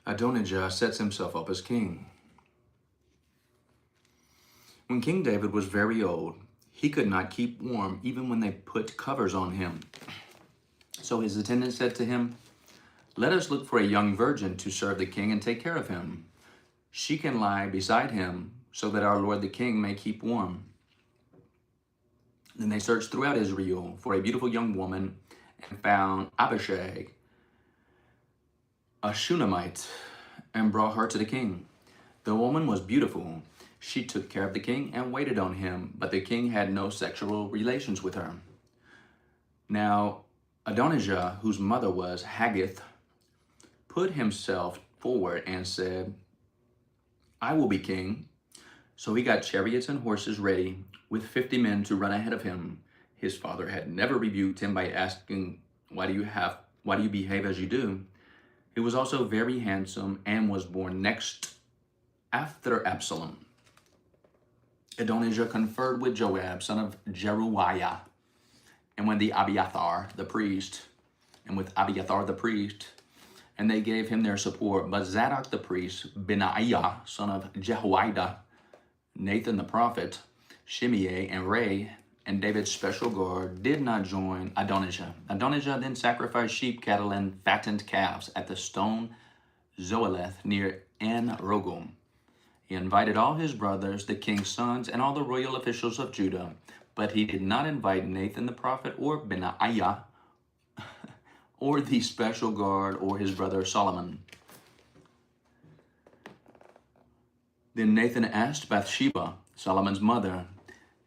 Adonijah sets himself up as king. When King David was very old, he could not keep warm even when they put covers on him. So his attendants said to him, "Let us look for a young virgin to serve the king and take care of him. She can lie beside him so that our lord the king may keep warm." Then they searched throughout Israel for a beautiful young woman and found Abishag, a Shunammite, and brought her to the king. The woman was beautiful. She took care of the king and waited on him, but the king had no sexual relations with her. Now, Adonijah, whose mother was Haggith, put himself forward and said, "I will be king." So he got chariots and horses ready with 50 men to run ahead of him. His father had never rebuked him by asking, why do you behave as you do?" He was also very handsome and was born next after Absalom. Adonijah conferred with Joab, son of Jeruiah, and with Abiathar the priest, and they gave him their support. But Zadok the priest, Benaiah, son of Jehoiada, Nathan the prophet, Shimei, and Ray, and David's special guard did not join Adonijah. Adonijah then sacrificed sheep, cattle, and fattened calves at the stone Zoeleth near En Rogel. He invited all his brothers, the king's sons, and all the royal officials of Judah, but he did not invite Nathan the prophet or Benaiah or the special guard or his brother Solomon. Then Nathan asked Bathsheba, Solomon's mother,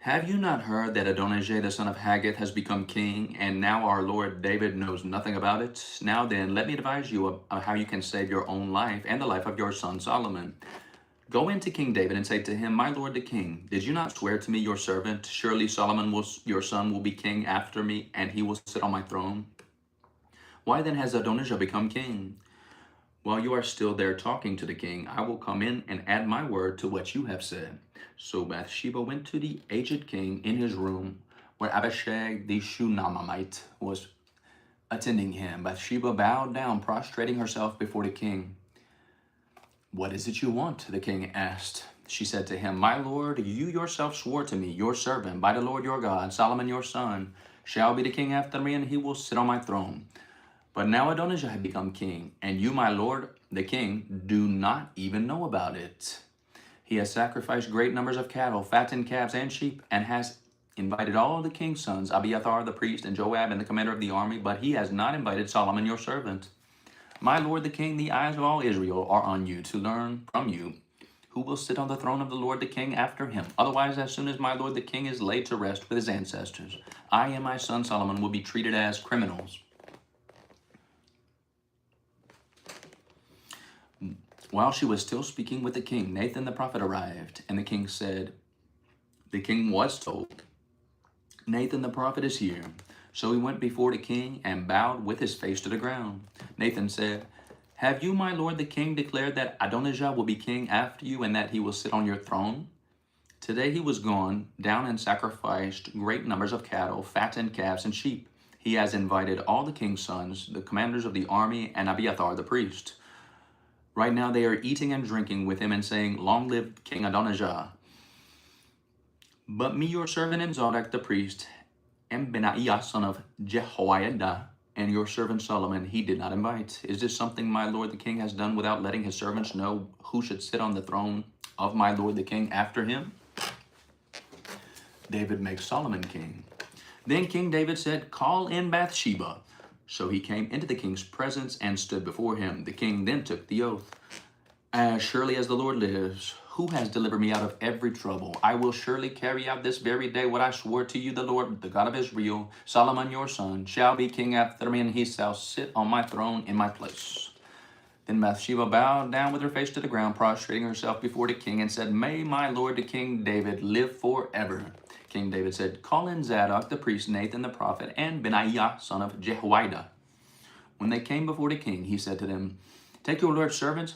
"Have you not heard that Adonijah the son of Haggith has become king, and now our Lord David knows nothing about it? Now then, let me advise you of how you can save your own life and the life of your son Solomon. Go in to King David and say to him, 'My lord the king, did you not swear to me, your servant, surely Solomon your son will be king after me, and he will sit on my throne? Why then has Adonijah become king? While you are still there talking to the king, I will come in and add my word to what you have said.' So Bathsheba went to the aged king in his room, where Abishag the Shunammite was attending him. Bathsheba bowed down, prostrating herself before the king. "What is it you want?" the king asked. She said to him, "My lord, you yourself swore to me, your servant, by the Lord your God, Solomon your son shall be the king after me, and he will sit on my throne. But now Adonijah had become king, and you, my lord, the king, do not even know about it. He has sacrificed great numbers of cattle, fattened calves, and sheep, and has invited all the king's sons, Abiathar the priest, and Joab, and the commander of the army, but he has not invited Solomon your servant. My lord the king, the eyes of all Israel are on you to learn from you who will sit on the throne of the Lord the king after him. Otherwise, as soon as my lord the king is laid to rest with his ancestors, I and my son Solomon will be treated as criminals." While she was still speaking with the king, Nathan the prophet arrived, and the king was told, "Nathan the prophet is here." So he went before the king and bowed with his face to the ground. Nathan said, "Have you, my lord the king, declared that Adonijah will be king after you and that he will sit on your throne? Today he was gone down and sacrificed great numbers of cattle, fattened calves, and sheep. He has invited all the king's sons, the commanders of the army, and Abiathar the priest. Right now they are eating and drinking with him and saying, 'Long live King Adonijah.' But me, your servant, and Zadok the priest, and Benaiah, son of Jehoiada, and your servant Solomon, he did not invite. Is this something my lord the king has done without letting his servants know who should sit on the throne of my lord the king after him?" David makes Solomon king. Then King David said, "Call in Bathsheba." So he came into the king's presence and stood before him. The king then took the oath. "As surely as the Lord lives, who has delivered me out of every trouble, I will surely carry out this very day what I swore to you, the Lord, the God of Israel. Solomon your son shall be king after me, and he shall sit on my throne in my place." Then Bathsheba bowed down with her face to the ground, prostrating herself before the king, and said, "May my lord the king David live forever." King David said, "Call in Zadok the priest, Nathan the prophet, and Benaiah son of Jehoiada." When they came before the king, he said to them, "Take your lord's servants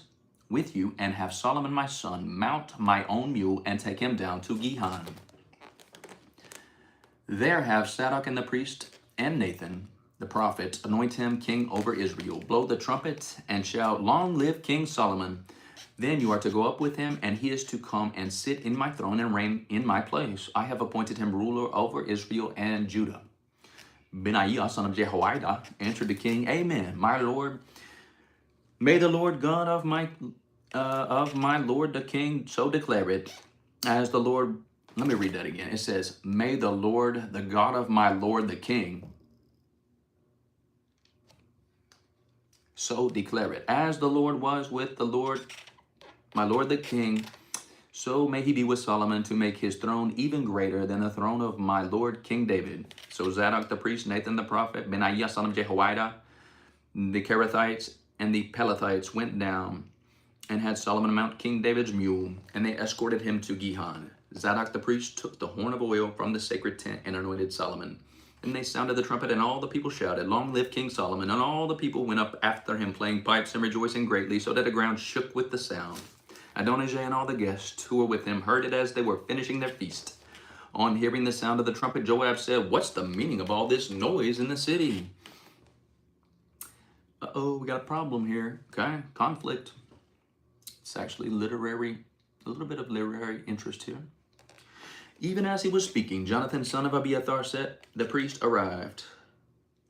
with you, and have Solomon my son mount my own mule and take him down to Gihon. There have Zadok and the priest and Nathan the prophet, anoint him king over Israel. Blow the trumpet and shout, long live King Solomon. Then you are to go up with him, and he is to come and sit in my throne and reign in my place. I have appointed him ruler over Israel and Judah. Benaiah, son of Jehoiada, answered the king, Amen, my lord. May the Lord God of my lord the king so declare it, as the Lord. Let me read that again. It says, May the Lord, the God of my lord the king, so declare it. As the Lord was with the Lord, my lord the king, so may he be with Solomon, to make his throne even greater than the throne of my lord King David. So Zadok the priest, Nathan the prophet, Benaiah son of Jehoiada, the Kerethites, and the Pelethites went down and had Solomon mount King David's mule, and they escorted him to Gihon. Zadok the priest took the horn of oil from the sacred tent and anointed Solomon. And they sounded the trumpet, and all the people shouted, Long live King Solomon! And all the people went up after him, playing pipes and rejoicing greatly, so that the ground shook with the sound. Adonijah and all the guests who were with him heard it as they were finishing their feast. On hearing the sound of the trumpet, Joab said, What's the meaning of all this noise in the city? Uh-oh, we got a problem here. Okay, conflict. It's actually a little bit of literary interest here. Even as he was speaking, Jonathan, son of Abiathar, said, the priest arrived.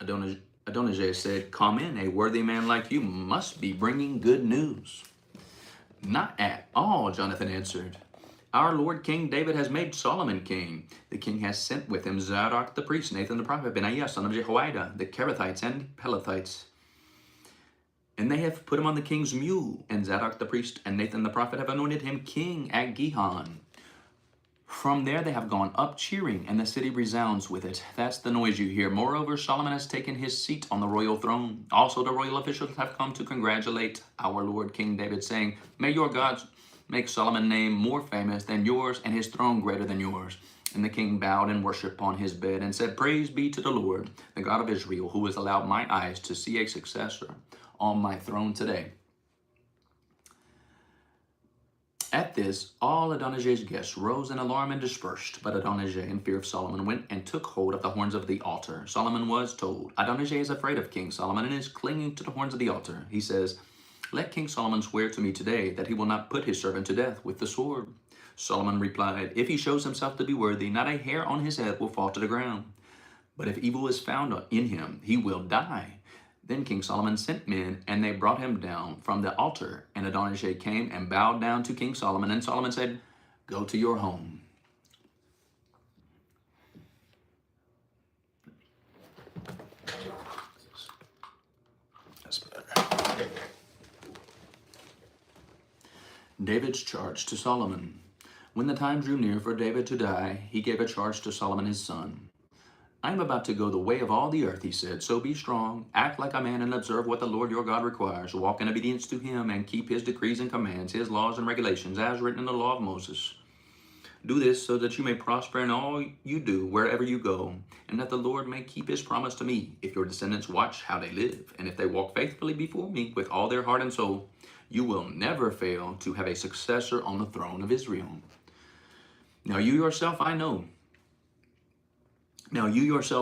Adonijah said, Come in, a worthy man like you must be bringing good news. Not at all, Jonathan answered. Our Lord King David has made Solomon king. The king has sent with him Zadok the priest, Nathan the prophet, Benaiah son of Jehoiada, the Kerethites and Pelethites. And they have put him on the king's mule, and Zadok the priest and Nathan the prophet have anointed him king at Gihon. From there they have gone up cheering, and the city resounds with it. That's the noise you hear. Moreover, Solomon has taken his seat on the royal throne. Also the royal officials have come to congratulate our Lord King David, saying, May your God make Solomon's name more famous than yours, and his throne greater than yours. And the king bowed and worshipped on his bed and said, Praise be to the Lord, the God of Israel, who has allowed my eyes to see a successor on my throne today. At this, all Adonijah's guests rose in alarm and dispersed. But Adonijah, in fear of Solomon, went and took hold of the horns of the altar. Solomon was told, Adonijah is afraid of King Solomon and is clinging to the horns of the altar. He says, Let King Solomon swear to me today that he will not put his servant to death with the sword. Solomon replied, If he shows himself to be worthy, not a hair on his head will fall to the ground. But if evil is found in him, he will die. Then King Solomon sent men, and they brought him down from the altar. And Adonijah came and bowed down to King Solomon. And Solomon said, Go to your home. That's better. David's charge to Solomon. When the time drew near for David to die, he gave a charge to Solomon his son. I am about to go the way of all the earth, he said. So be strong, act like a man, and observe what the Lord your God requires. Walk in obedience to him and keep his decrees and commands, his laws and regulations, as written in the law of Moses. Do this so that you may prosper in all you do wherever you go, and that the Lord may keep his promise to me, if your descendants watch how they live, and if they walk faithfully before me with all their heart and soul. You will never fail to have a successor on the throne of Israel. Now you yourself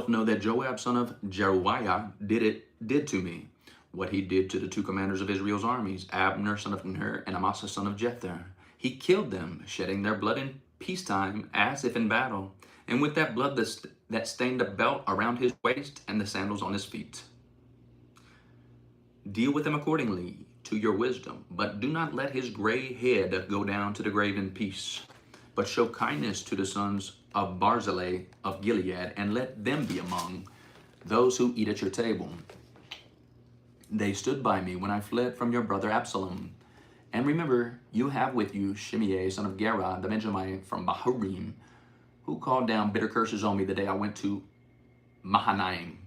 know that Joab, son of Zeruiah, did to me what he did to the two commanders of Israel's armies, Abner, son of Ner, and Amasa, son of Jether. He killed them, shedding their blood in peacetime as if in battle, and with that blood that stained the belt around his waist and the sandals on his feet. Deal with him accordingly to your wisdom, but do not let his gray head go down to the grave in peace, but show kindness to the sons of Barzillai of Gilead, and let them be among those who eat at your table. They stood by me when I fled from your brother Absalom. And remember, you have with you Shimei, son of Gera, the Benjamite from Bahurim, who called down bitter curses on me the day I went to Mahanaim.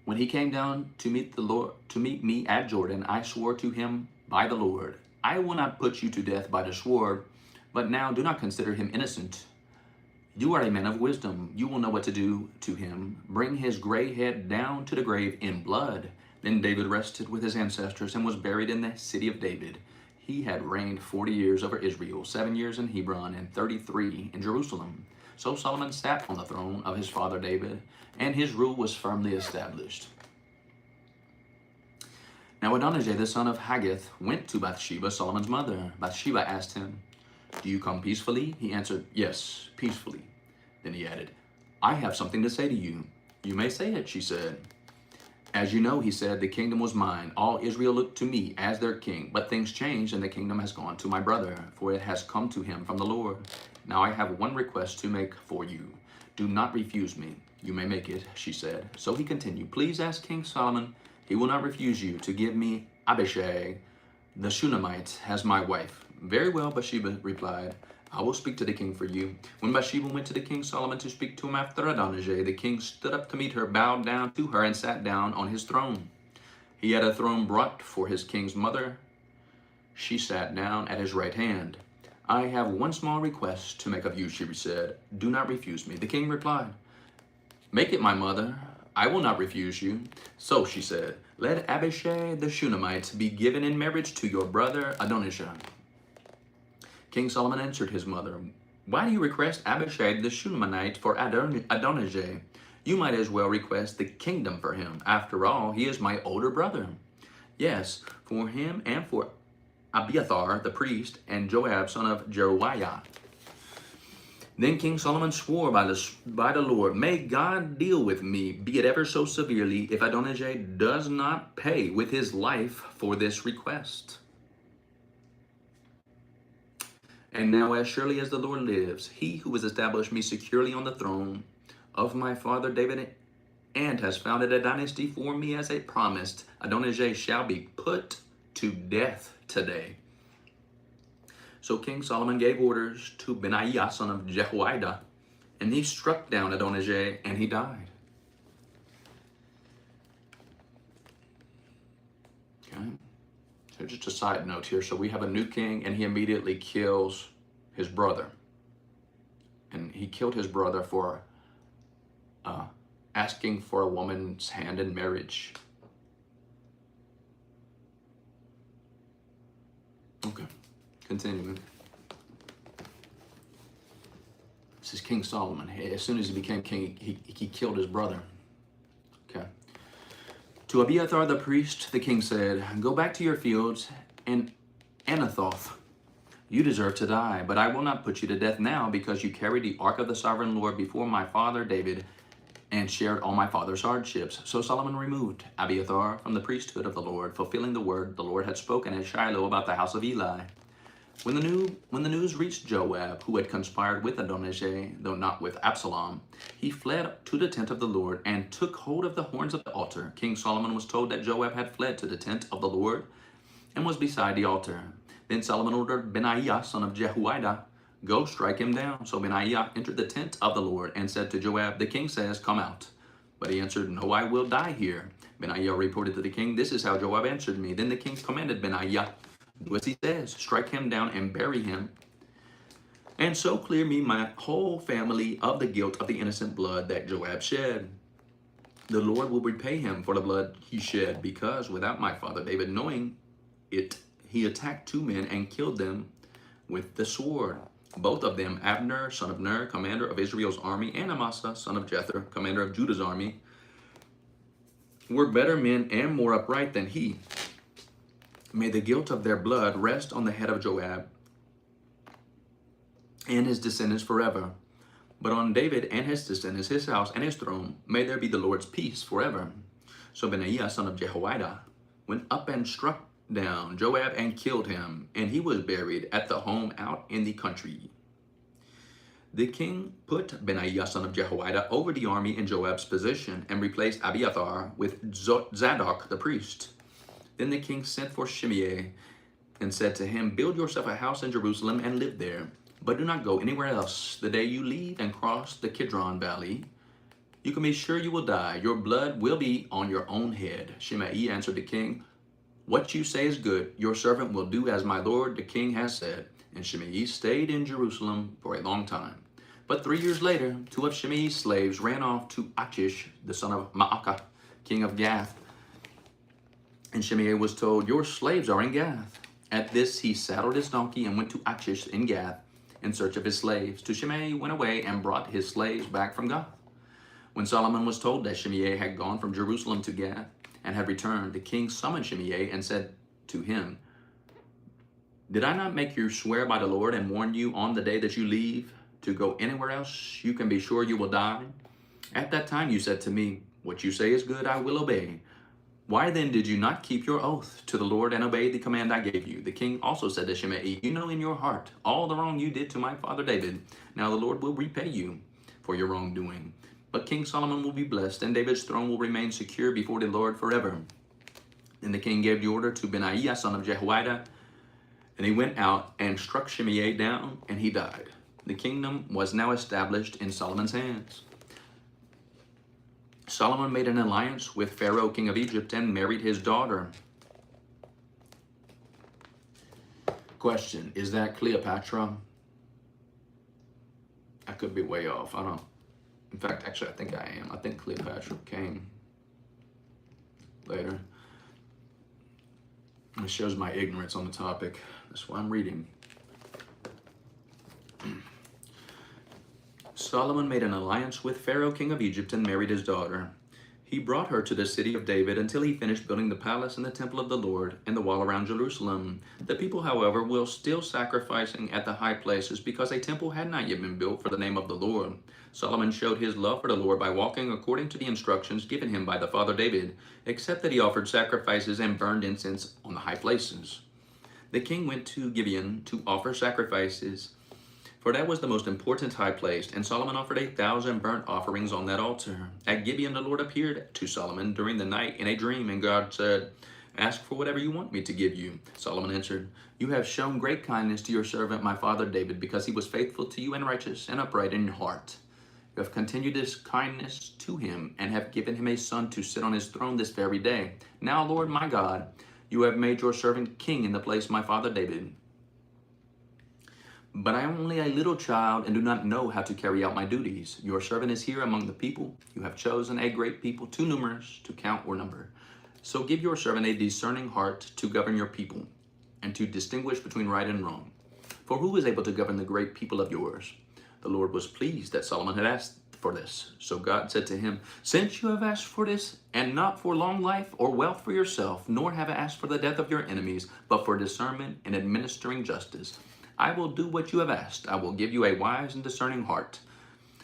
When he came down to meet me at Jordan, I swore to him by the Lord, I will not put you to death by the sword, but now do not consider him innocent. You are a man of wisdom. You will know what to do to him. Bring his gray head down to the grave in blood. Then David rested with his ancestors and was buried in the city of David. He had reigned 40 years over Israel, 7 years in Hebron, and 33 in Jerusalem. So Solomon sat on the throne of his father David, and his rule was firmly established. Now Adonijah the son of Haggith went to Bathsheba, Solomon's mother. Bathsheba asked him, "Do you come peacefully?" He answered, "Yes, peacefully." Then he added, "I have something to say to you." "You may say it," she said. "As you know," he said, "the kingdom was mine. All Israel looked to me as their king. But things changed, and the kingdom has gone to my brother, for it has come to him from the Lord. Now I have one request to make for you. Do not refuse me." "You may make it," she said. So he continued, "Please ask King Solomon. He will not refuse you to give me Abishag the Shunammite as my wife." "Very well," Bathsheba replied. "I will speak to the king for you." When Bathsheba went to the king Solomon to speak to him after Adonijah, the king stood up to meet her, bowed down to her, and sat down on his throne. He had a throne brought for his king's mother. She sat down at his right hand. "I have one small request to make of you," she said. "Do not refuse me." The king replied, "Make it, my mother. I will not refuse you." So she said, "Let Abishag the Shunammite be given in marriage to your brother Adonijah." King Solomon answered his mother, "Why do you request Abishag the Shunammite for Adonijah? You might as well request the kingdom for him. After all, he is my older brother." "Yes, for him and for Abiathar the priest and Joab son of Jeruiah." Then King Solomon swore by the Lord, "May God deal with me, be it ever so severely, if Adonijah does not pay with his life for this request. And now, as surely as the Lord lives, he who has established me securely on the throne of my father David and has founded a dynasty for me as a promised, Adonijah shall be put to death today." So King Solomon gave orders to Benaiah son of Jehoiada, and he struck down Adonijah, and he died. Okay. So just a side note here. So we have a new king, and he immediately kills his brother. And he killed his brother for asking for a woman's hand in marriage. Okay, continuing. This is King Solomon. As soon as he became king, he killed his brother. Okay. To Abiathar the priest, the king said, "Go back to your fields in Anathoth. You deserve to die, but I will not put you to death now because you carried the ark of the sovereign Lord before my father David and shared all my father's hardships." So Solomon removed Abiathar from the priesthood of the Lord, fulfilling the word the Lord had spoken at Shiloh about the house of Eli. When the news reached Joab, who had conspired with Adonijah, though not with Absalom, he fled to the tent of the Lord and took hold of the horns of the altar. King Solomon was told that Joab had fled to the tent of the Lord and was beside the altar. Then Solomon ordered Benaiah, son of Jehoiada, "Go strike him down." So Benaiah entered the tent of the Lord and said to Joab, "The king says, come out." But he answered, "No, I will die here." Benaiah reported to the king, "This is how Joab answered me." Then the king commanded Benaiah, "Do as he says, strike him down and bury him, and so clear me my whole family of the guilt of the innocent blood that Joab shed. The Lord will repay him for the blood he shed, because without my father David knowing it, he attacked 2 men and killed them with the sword. Both of them, Abner, son of Ner, commander of Israel's army, and Amasa, son of Jether, commander of Judah's army, were better men and more upright than he. May the guilt of their blood rest on the head of Joab and his descendants forever. But on David and his descendants, his house and his throne, may there be the Lord's peace forever." So Benaiah, son of Jehoiada, went up and struck down Joab and killed him, and he was buried at the home out in the country. The king put Benaiah, son of Jehoiada, over the army in Joab's position and replaced Abiathar with Zadok the priest. Then the king sent for Shimei and said to him, "Build yourself a house in Jerusalem and live there, but do not go anywhere else. The day you leave and cross the Kidron Valley, you can be sure you will die. Your blood will be on your own head." Shimei answered the king, "What you say is good. Your servant will do as my lord the king has said." And Shimei stayed in Jerusalem for a long time. But 3 years later, 2 of Shimei's slaves ran off to Achish, the son of Maacah, king of Gath. And Shimei was told, "Your slaves are in Gath." At this, he saddled his donkey and went to Achish in Gath. in search of his slaves. So Shimei went away and brought his slaves back from Gath. When Solomon was told that Shimei had gone from Jerusalem to Gath and had returned, the king summoned Shimei and said to him, "Did I not make you swear by the Lord and warn you on the day that you leave to go anywhere else you can be sure you will die? At that time you said to me, 'What you say is good, I will obey.' Why then did you not keep your oath to the Lord and obey the command I gave you?" The king also said to Shimei, "You know in your heart all the wrong you did to my father David. Now the Lord will repay you for your wrongdoing. But King Solomon will be blessed, and David's throne will remain secure before the Lord forever." Then the king gave the order to Benaiah, son of Jehoiada, and he went out and struck Shimei down, and he died. The kingdom was now established in Solomon's hands. Solomon made an alliance with Pharaoh, king of Egypt, and married his daughter. Question, is that Cleopatra? I could be way off. I don't. In fact, actually, I think I am. I think Cleopatra came later. It shows my ignorance on the topic. That's why I'm reading. Solomon made an alliance with Pharaoh, king of Egypt, and married his daughter. He brought her to the city of David until he finished building the palace and the temple of the Lord and the wall around Jerusalem. The people, however, were still sacrificing at the high places because a temple had not yet been built for the name of the Lord. Solomon showed his love for the Lord by walking according to the instructions given him by the father David, except that he offered sacrifices and burned incense on the high places. The king went to Gibeon to offer sacrifices, for that was the most important high place, and Solomon offered 1,000 burnt offerings on that altar. At Gibeon, the Lord appeared to Solomon during the night in a dream, and God said, "Ask for whatever you want me to give you." Solomon answered, "You have shown great kindness to your servant, my father David, because he was faithful to you and righteous and upright in heart. You have continued this kindness to him and have given him a son to sit on his throne this very day. Now, Lord my God, you have made your servant king in the place of my father David. But I am only a little child and do not know how to carry out my duties. Your servant is here among the people. You have chosen a great people, too numerous to count or number. So give your servant a discerning heart to govern your people and to distinguish between right and wrong. For who is able to govern the great people of yours?" The Lord was pleased that Solomon had asked for this. So God said to him, "Since you have asked for this, and not for long life or wealth for yourself, nor have asked for the death of your enemies, but for discernment and administering justice, I will do what you have asked. I will give you a wise and discerning heart,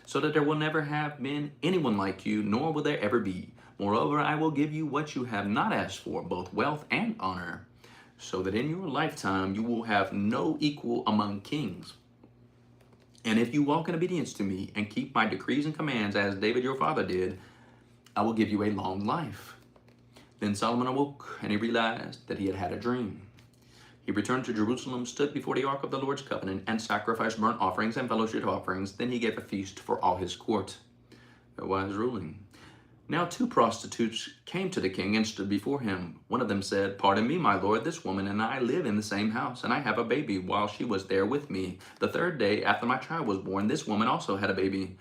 so that there will never have been anyone like you, nor will there ever be. Moreover, I will give you what you have not asked for, both wealth and honor, so that in your lifetime you will have no equal among kings. And if you walk in obedience to me and keep my decrees and commands as David your father did, I will give you a long life." Then Solomon awoke, and he realized that he had had a dream. He returned to Jerusalem, stood before the ark of the Lord's covenant, and sacrificed burnt offerings and fellowship offerings. Then he gave a feast for all his court. A wise ruling. Now 2 prostitutes came to the king and stood before him. One of them said, "Pardon me, my lord, this woman and I live in the same house, and I have a baby while she was there with me. The 3rd day after my child was born, this woman also had a baby.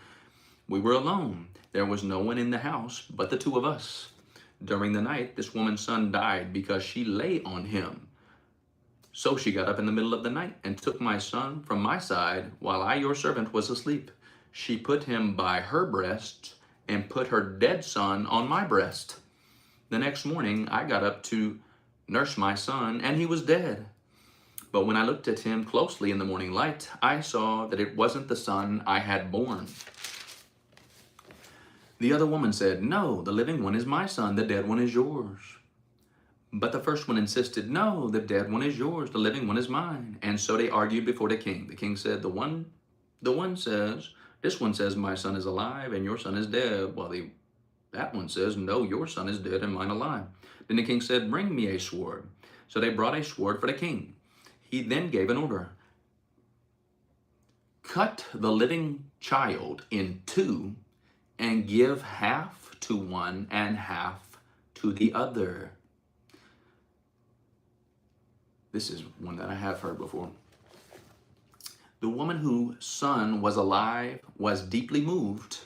We were alone. There was no one in the house but the 2 of us. During the night, this woman's son died because she lay on him. So she got up in the middle of the night and took my son from my side while I, your servant, was asleep. She put him by her breast and put her dead son on my breast. The next morning, I got up to nurse my son, and he was dead. But when I looked at him closely in the morning light, I saw that it wasn't the son I had born." The other woman said, "No, the living one is my son, the dead one is yours." But the first one insisted, "No, the dead one is yours, the living one is mine." And so they argued before the king. The king said, This one says, my son is alive and your son is dead, while that one says, no, your son is dead and mine alive. Then the king said, "Bring me a sword." So they brought a sword for the king. He then gave an order. "Cut the living child in 2 and give half to one and half to the other." This is one that I have heard before. The woman whose son was alive was deeply moved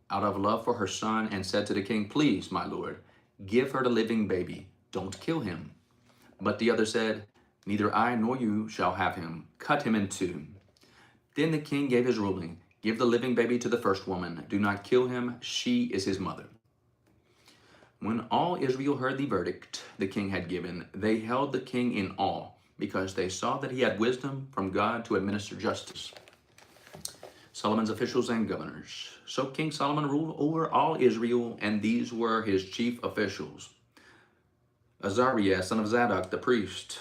out of love for her son and said to the king, "Please, my lord, give her the living baby. Don't kill him." But the other said, "Neither I nor you shall have him. Cut him in 2. Then the king gave his ruling: give the living baby to the first woman. Do not kill him. She is his mother. When all Israel heard the verdict the king had given, they held the king in awe, because they saw that he had wisdom from God to administer justice. Solomon's officials and governors. So King Solomon ruled over all Israel, and these were his chief officials: Azariah, son of Zadok, the priest;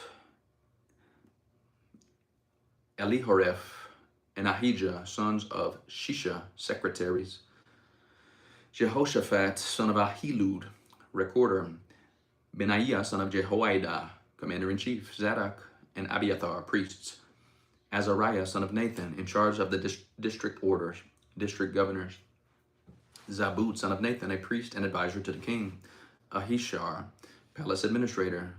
Elihoreph and Ahijah, sons of Shisha, secretaries; Jehoshaphat, son of Ahilud, recorder; Benaiah, son of Jehoiada, commander-in-chief; Zadok and Abiathar, priests; Azariah, son of Nathan, in charge of the district governors; Zabud, son of Nathan, a priest and advisor to the king; Ahishar, palace administrator;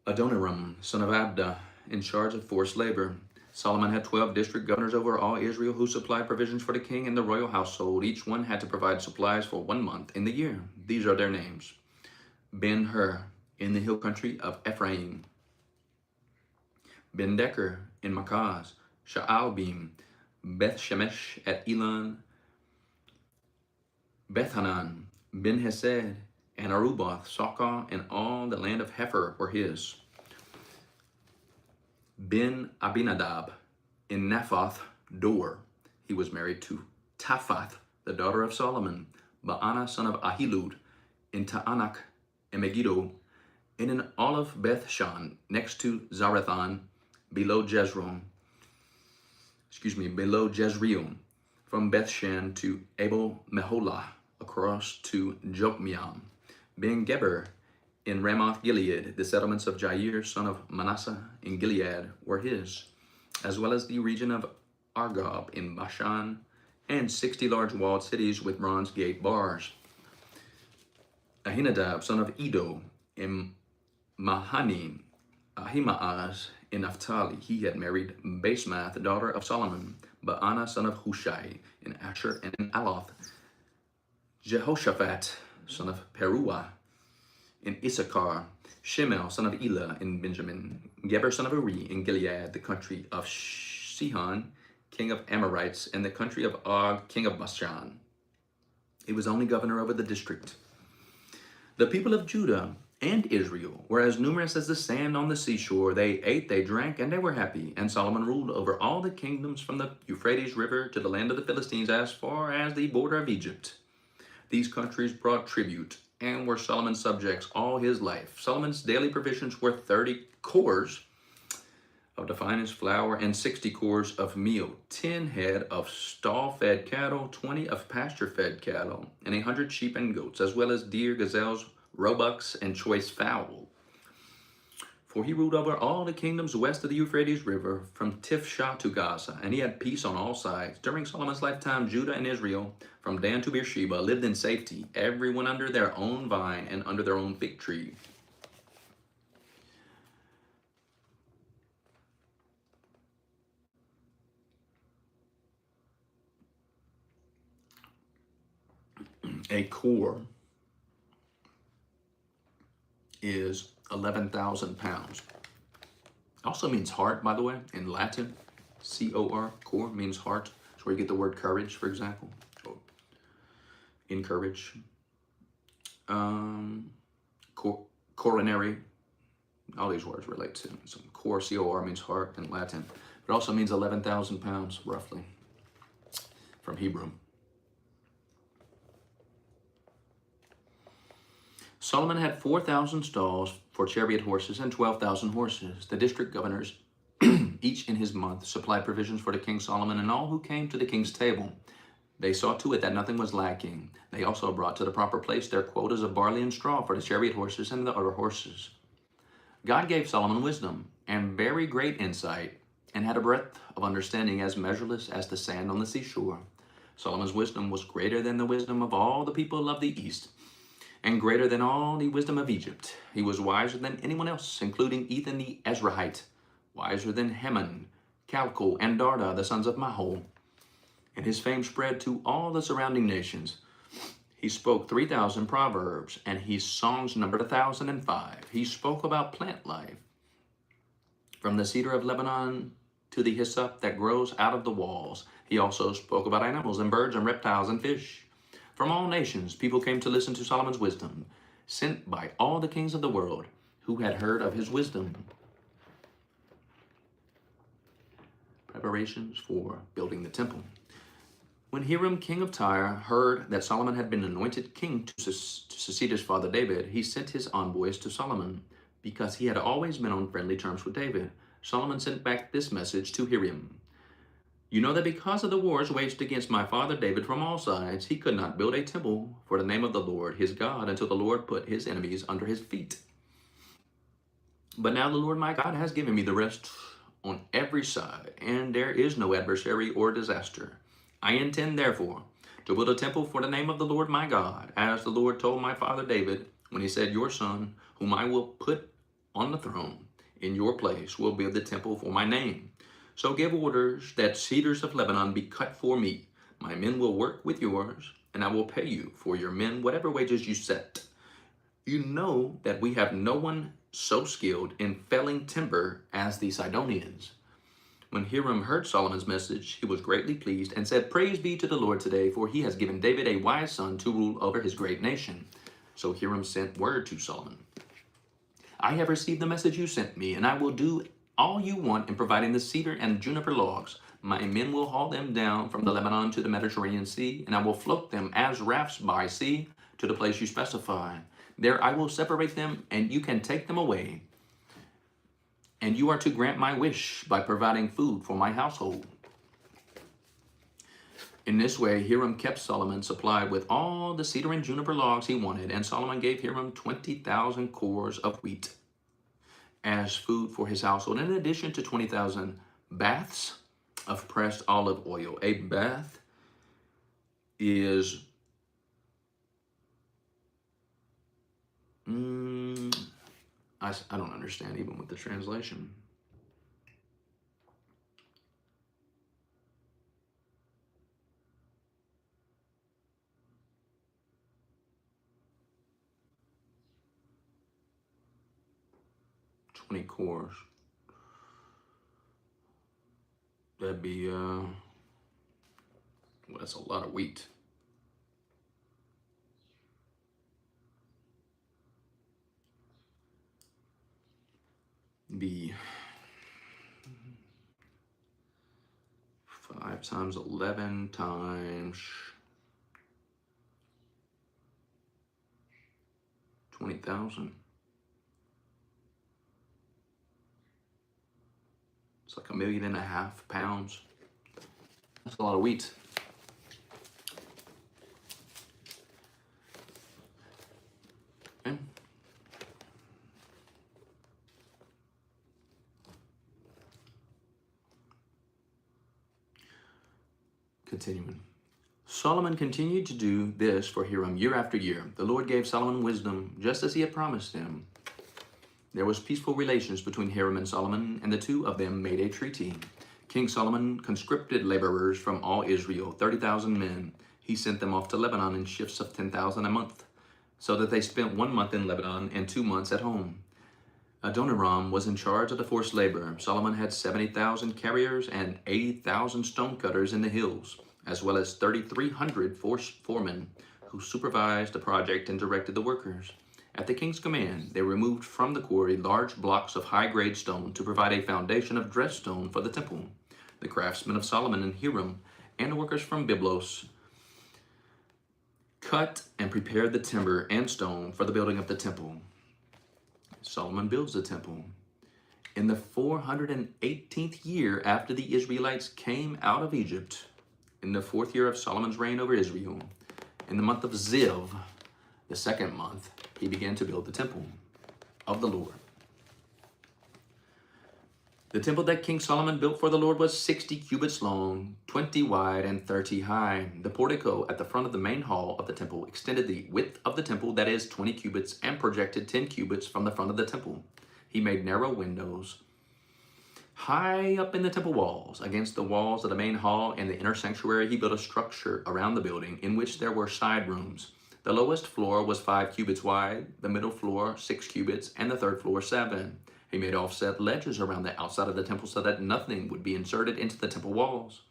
Adoniram, son of Abda, in charge of forced labor. Solomon had 12 district governors over all Israel, who supplied provisions for the king and the royal household. Each one had to provide supplies for 1 month in the year. These are their names: Ben-Hur, in the hill country of Ephraim; Ben-Decker in Makaz; Sha'albim; Beth-Shemesh at Elon; Beth-Hanan; Ben-Hesed, and Aruboth; Socoh, and all the land of Hepher were his. Ben-Abinadab in Naphoth Dor. He was married to Taphath, the daughter of Solomon; Baana, son of Ahilud, in Ta'anak and Megiddo, and in all of Beth-Shan, next to Zarethan, below Jezreel, from Beth-Shan to Abel-Meholah, across to Jokmeam; Ben-Geber in Ramoth-Gilead. The settlements of Jair, son of Manasseh, in Gilead were his, as well as the region of Argob in Bashan, and 60 large walled cities with bronze gate bars. Ahinadab, son of Edo, in Mahanaim; Ahimaaz in Naphtali. He had married Basemath, the daughter of Solomon; Baana, son of Hushai, in Asher and in Aloth; Jehoshaphat, son of Peruah, in Issachar; Shemel, son of Elah, in Benjamin; Geber, son of Uri, in Gilead, the country of Sihon, king of Amorites, and the country of Og, king of Bashan. He was only governor over the district. The people of Judah and Israel were as numerous as the sand on the seashore. They ate, they drank, and they were happy. And Solomon ruled over all the kingdoms from the Euphrates River to the land of the Philistines, as far as the border of Egypt. These countries brought tribute and were Solomon's subjects all his life. Solomon's daily provisions were 30 cores of the finest flour and 60 cores of meal, 10 head of stall-fed cattle, 20 of pasture-fed cattle, and 100 sheep and goats, as well as deer, gazelles, roebucks, and choice fowl. For he ruled over all the kingdoms west of the Euphrates River, from Tifshah to Gaza, and he had peace on all sides. During Solomon's lifetime, Judah and Israel, from Dan to Beersheba, lived in safety, everyone under their own vine and under their own fig tree. A core is 11,000 pounds. Also means heart, by the way, in Latin. C-O-R, core, means heart. It's where you get the word courage, for example. Encourage. Coronary. All these words relate to. So core, C-O-R, means heart in Latin. It also means 11,000 pounds, roughly, from Hebrew. Solomon had 4,000 stalls for chariot horses and 12,000 horses. The district governors, each in his month, supplied provisions for the king Solomon and all who came to the king's table. They saw to it that nothing was lacking. They also brought to the proper place their quotas of barley and straw for the chariot horses and the other horses. God gave Solomon wisdom and very great insight, and had a breadth of understanding as measureless as the sand on the seashore. Solomon's wisdom was greater than the wisdom of all the people of the East, and greater than all the wisdom of Egypt. He was wiser than anyone else, including Ethan the Ezrahite, wiser than Heman, Calcol, and Darda, the sons of Mahol. And his fame spread to all the surrounding nations. He spoke 3,000 proverbs, and his songs numbered 1,005. He spoke about plant life, from the cedar of Lebanon to the hyssop that grows out of the walls. He also spoke about animals and birds and reptiles and fish. From all nations, people came to listen to Solomon's wisdom, sent by all the kings of the world who had heard of his wisdom. Preparations for building the temple. When Hiram, king of Tyre, heard that Solomon had been anointed king to succeed his father David, he sent his envoys to Solomon, because he had always been on friendly terms with David. Solomon sent back this message to Hiram. You know that because of the wars waged against my father David from all sides, he could not build a temple for the name of the Lord his God until the Lord put his enemies under his feet. But now the Lord my God has given me the rest on every side, and there is no adversary or disaster. I intend, therefore, to build a temple for the name of the Lord my God, as the Lord told my father David when he said, your son, whom I will put on the throne in your place, will build the temple for my name. So give orders that cedars of Lebanon be cut for me. My men will work with yours, and I will pay you for your men whatever wages you set. You know that we have no one so skilled in felling timber as the Sidonians. When Hiram heard Solomon's message, he was greatly pleased and said, praise be to the Lord today, for he has given David a wise son to rule over his great nation. So Hiram sent word to Solomon. I have received the message you sent me, and I will do all you want in providing the cedar and juniper logs. My men will haul them down from the Lebanon to the Mediterranean Sea, and I will float them as rafts by sea to the place you specify. There I will separate them, and you can take them away. And you are to grant my wish by providing food for my household. In this way, Hiram kept Solomon supplied with all the cedar and juniper logs he wanted, and Solomon gave Hiram 20,000 cores of wheat as food for his household, in addition to 20,000 baths of pressed olive oil. A bath is I don't understand even with the translation. Cores. That'd be well, that's a lot of wheat. Be 5 times 11 times 20,000. It's like 1.5 million pounds. That's a lot of wheat. Okay. Continuing. Solomon continued to do this for Hiram year after year. The Lord gave Solomon wisdom, just as he had promised him. There was peaceful relations between Hiram and Solomon, and the two of them made a treaty. King Solomon conscripted laborers from all Israel, 30,000 men. He sent them off to Lebanon in shifts of 10,000 a month, so that they spent 1 month in Lebanon and 2 months at home. Adoniram was in charge of the forced labor. Solomon had 70,000 carriers and 80,000 stonecutters in the hills, as well as 3,300 foremen who supervised the project and directed the workers. At the king's command, they removed from the quarry large blocks of high-grade stone to provide a foundation of dressed stone for the temple. The craftsmen of Solomon and Hiram and the workers from Byblos cut and prepared the timber and stone for the building of the temple. Solomon builds the temple. In the 418th year after the Israelites came out of Egypt, in the 4th year of Solomon's reign over Israel, in the month of Ziv, the 2nd month, he began to build the temple of the Lord. The temple that King Solomon built for the Lord was 60 cubits long, 20 wide, and 30 high. The portico at the front of the main hall of the temple extended the width of the temple, that is 20 cubits, and projected 10 cubits from the front of the temple. He made narrow windows high up in the temple walls. Against the walls of the main hall and the inner sanctuary, he built a structure around the building in which there were side rooms. The lowest floor was 5 cubits wide, the middle floor 6 cubits, and the third floor 7. He made offset ledges around the outside of the temple so that nothing would be inserted into the temple walls.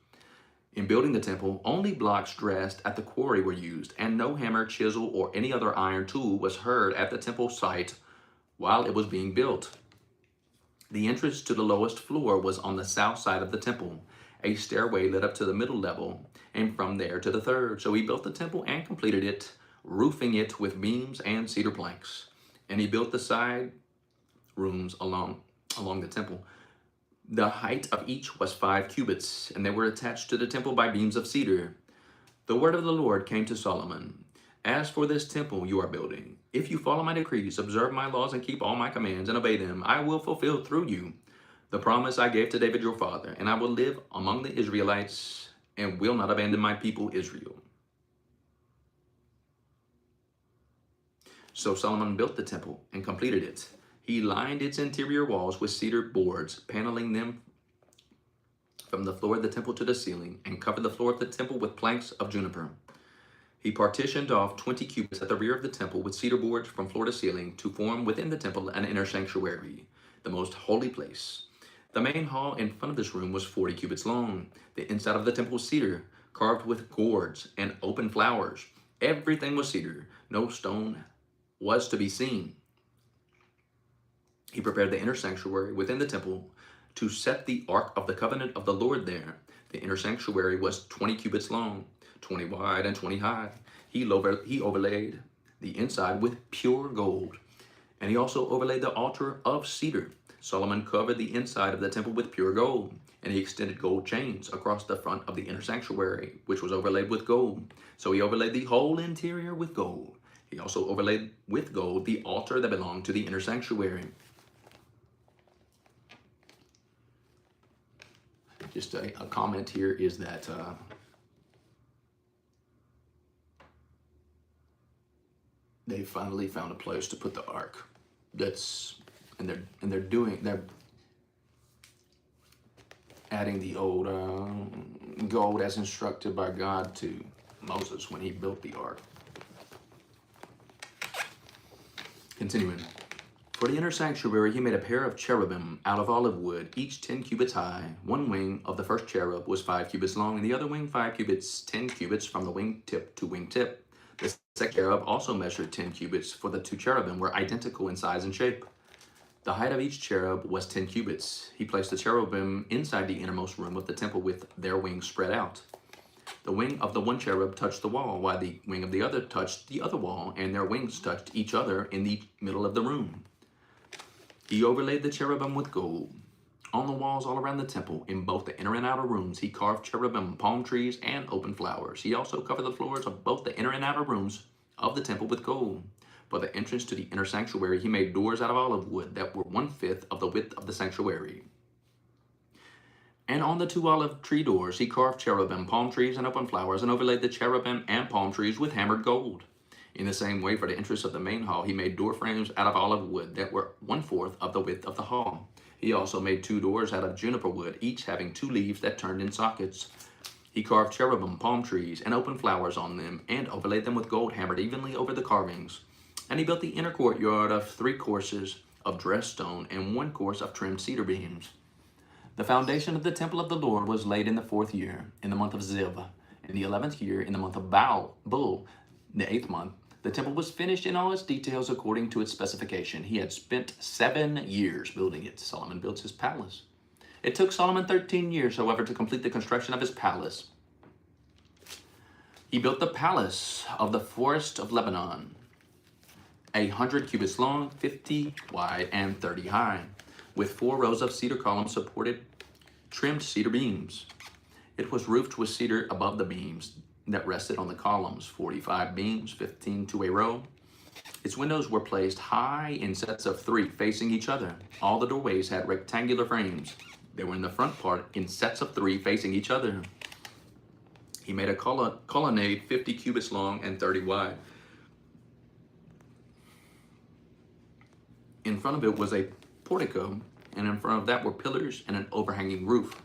In building the temple, only blocks dressed at the quarry were used, and no hammer, chisel, or any other iron tool was heard at the temple site while it was being built. The entrance to the lowest floor was on the south side of the temple. A stairway led up to the middle level, and from there to the third. So he built the temple and completed it, roofing it with beams and cedar planks. And he built the side rooms along the temple. The height of each was 5 cubits, and they were attached to the temple by beams of cedar. The word of the Lord came to Solomon. As for this temple you are building, if you follow my decrees, observe my laws, and keep all my commands, and obey them, I will fulfill through you the promise I gave to David your father, and I will live among the Israelites and will not abandon my people Israel. So Solomon built the temple and completed it. He lined its interior walls with cedar boards, paneling them from the floor of the temple to the ceiling, and covered the floor of the temple with planks of juniper. He partitioned off 20 cubits at the rear of the temple with cedar boards from floor to ceiling to form within the temple an inner sanctuary, the most holy place. The main hall in front of this room was 40 cubits long. The inside of the temple was cedar, carved with gourds and open flowers. Everything was cedar. No stone was to be seen. He prepared the inner sanctuary within the temple to set the Ark of the Covenant of the Lord there. The inner sanctuary was 20 cubits long, 20 wide, and 20 high. He overlaid the inside with pure gold, and he also overlaid the altar of cedar. Solomon covered the inside of the temple with pure gold, and he extended gold chains across the front of the inner sanctuary, which was overlaid with gold. So he overlaid the whole interior with gold. He also overlaid with gold the altar that belonged to the inner sanctuary. Just a comment here is that they finally found a place to put the ark. They're adding the old gold as instructed by God to Moses when he built the ark. Continuing. For the inner sanctuary, he made a pair of cherubim out of olive wood, each 10 cubits high. One wing of the first cherub was 5 cubits long, and the other wing 5 cubits, 10 cubits from the wing tip to wing tip. The second cherub also measured 10 cubits, for the 2 cherubim were identical in size and shape. The height of each cherub was 10 cubits. He placed the cherubim inside the innermost room of the temple with their wings spread out. The wing of the one cherub touched the wall, while the wing of the other touched the other wall, and their wings touched each other in the middle of the room. He overlaid the cherubim with gold. On the walls all around the temple, in both the inner and outer rooms, he carved cherubim, palm trees, and open flowers. He also covered the floors of both the inner and outer rooms of the temple with gold. For the entrance to the inner sanctuary, he made doors out of olive wood that were 1/5 of the width of the sanctuary. And on the 2 olive tree doors, he carved cherubim, palm trees, and open flowers, and overlaid the cherubim and palm trees with hammered gold. In the same way, for the entrance of the main hall, he made door frames out of olive wood that were 1/4 of the width of the hall. He also made 2 doors out of juniper wood, each having 2 leaves that turned in sockets. He carved cherubim, palm trees, and open flowers on them, and overlaid them with gold hammered evenly over the carvings. And he built the inner courtyard of 3 courses of dressed stone and 1 course of trimmed cedar beams. The foundation of the temple of the Lord was laid in the 4th year, in the month of Ziv. In the 11th year, in the month of Bul, the 8th month, the temple was finished in all its details according to its specification. He had spent 7 years building it. Solomon built his palace. It took Solomon 13 years, however, to complete the construction of his palace. He built the palace of the forest of Lebanon, 100 cubits long, 50 wide, and 30 high, with 4 rows of cedar columns supported trimmed cedar beams. It was roofed with cedar above the beams that rested on the columns, 45 beams, 15 to a row. Its windows were placed high in sets of 3 facing each other. All the doorways had rectangular frames. They were in the front part in sets of 3 facing each other. He made a colonnade 50 cubits long and 30 wide. In front of it was a portico, and in front of that were pillars and an overhanging roof.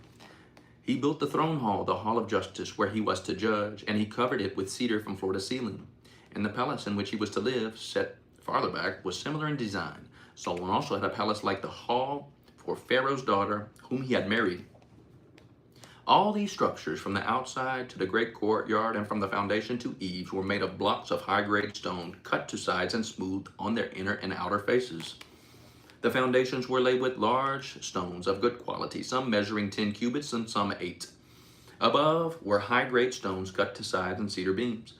He built the throne hall, the hall of justice, where he was to judge, and he covered it with cedar from floor to ceiling. And the palace in which he was to live, set farther back, was similar in design. Solomon also had a palace like the hall for Pharaoh's daughter, whom he had married. All these structures, from the outside to the great courtyard and from the foundation to eaves, were made of blocks of high-grade stone, cut to size and smooth on their inner and outer faces. The foundations were laid with large stones of good quality, some measuring 10 cubits and some 8. Above were high-grade stones cut to size and cedar beams.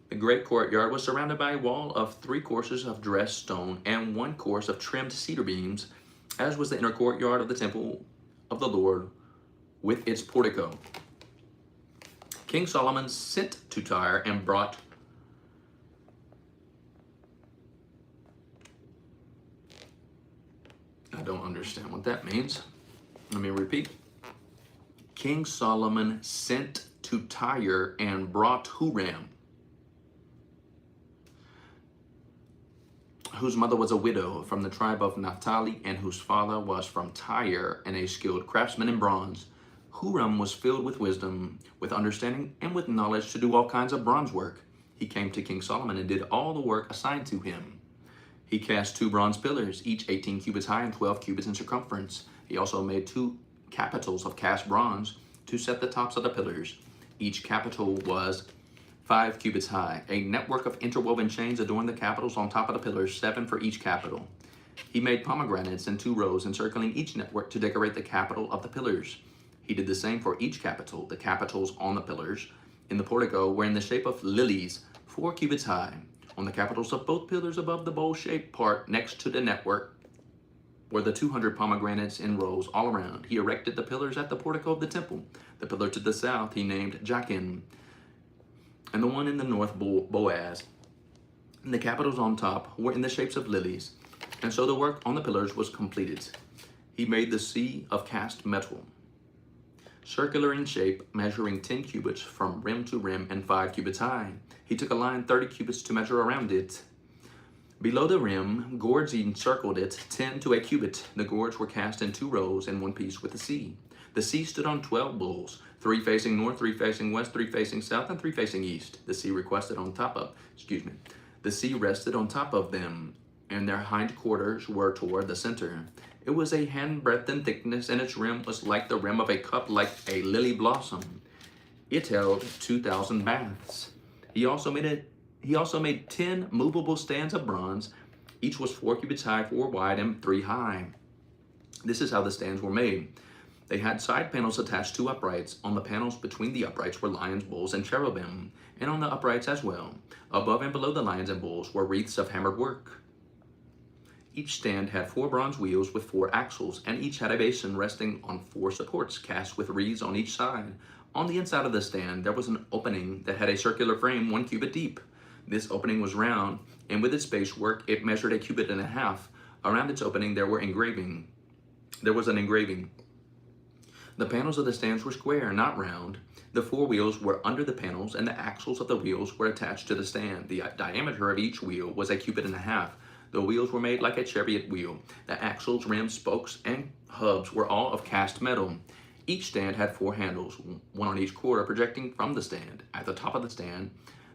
The great courtyard was surrounded by a wall of 3 courses of dressed stone and 1 course of trimmed cedar beams, as was the inner courtyard of the temple of the Lord with its portico. King Solomon sent to Tyre and brought I don't understand what that means. Let me repeat. King Solomon sent to Tyre and brought Huram, whose mother was a widow from the tribe of Naphtali and whose father was from Tyre and a skilled craftsman in bronze. Huram was filled with wisdom, with understanding, and with knowledge to do all kinds of bronze work. He came to King Solomon and did all the work assigned to him. He cast 2 bronze pillars, each 18 cubits high and 12 cubits in circumference. He also made 2 capitals of cast bronze to set the tops of the pillars. Each capital was 5 cubits high. A network of interwoven chains adorned the capitals on top of the pillars, 7 for each capital. He made pomegranates in 2 rows encircling each network to decorate the capital of the pillars. He did the same for each capital. The capitals on the pillars in the portico were in the shape of lilies, 4 cubits high. On the capitals of both pillars above the bowl-shaped part next to the network were the 200 pomegranates in rows all around. He erected the pillars at the portico of the temple. The pillar to the south he named Jachin, and the one in the north Boaz. And the capitals on top were in the shapes of lilies. And so the work on the pillars was completed. He made the sea of cast metal, circular in shape, measuring 10 cubits from rim to rim and 5 cubits high. He took a line 30 cubits to measure around it. Below the rim, gourds encircled it 10 to a cubit. The gourds were cast in 2 rows in one piece with the sea. The sea stood on 12 bulls, 3 facing north, 3 facing west, 3 facing south, and 3 facing east. The sea rested on top of them, and their hind quarters were toward the center. It was a handbreadth in thickness, and its rim was like the rim of a cup, like a lily blossom. It held 2,000 baths. He also made 10 movable stands of bronze. Each was 4 cubits high, 4 wide, and 3 high. This is how the stands were made. They had side panels attached to uprights. On the panels between the uprights were lions, bulls, and cherubim, and on the uprights as well. Above and below the lions and bulls were wreaths of hammered work. Each stand had 4 bronze wheels with 4 axles, and each had a basin resting on 4 supports cast with reeds on each side. On the inside of the stand, there was an opening that had a circular frame 1 cubit deep. This opening was round, and with its base work, it measured 1.5 cubits. Around its opening, there was an engraving. The panels of the stands were square, not round. The 4 wheels were under the panels, and the axles of the wheels were attached to the stand. The diameter of each wheel was 1.5 cubits. The wheels were made like a chariot wheel. The axles, rims, spokes, and hubs were all of cast metal. Each stand had 4 handles, 1 on each quarter, projecting from the stand. At the top of the stand,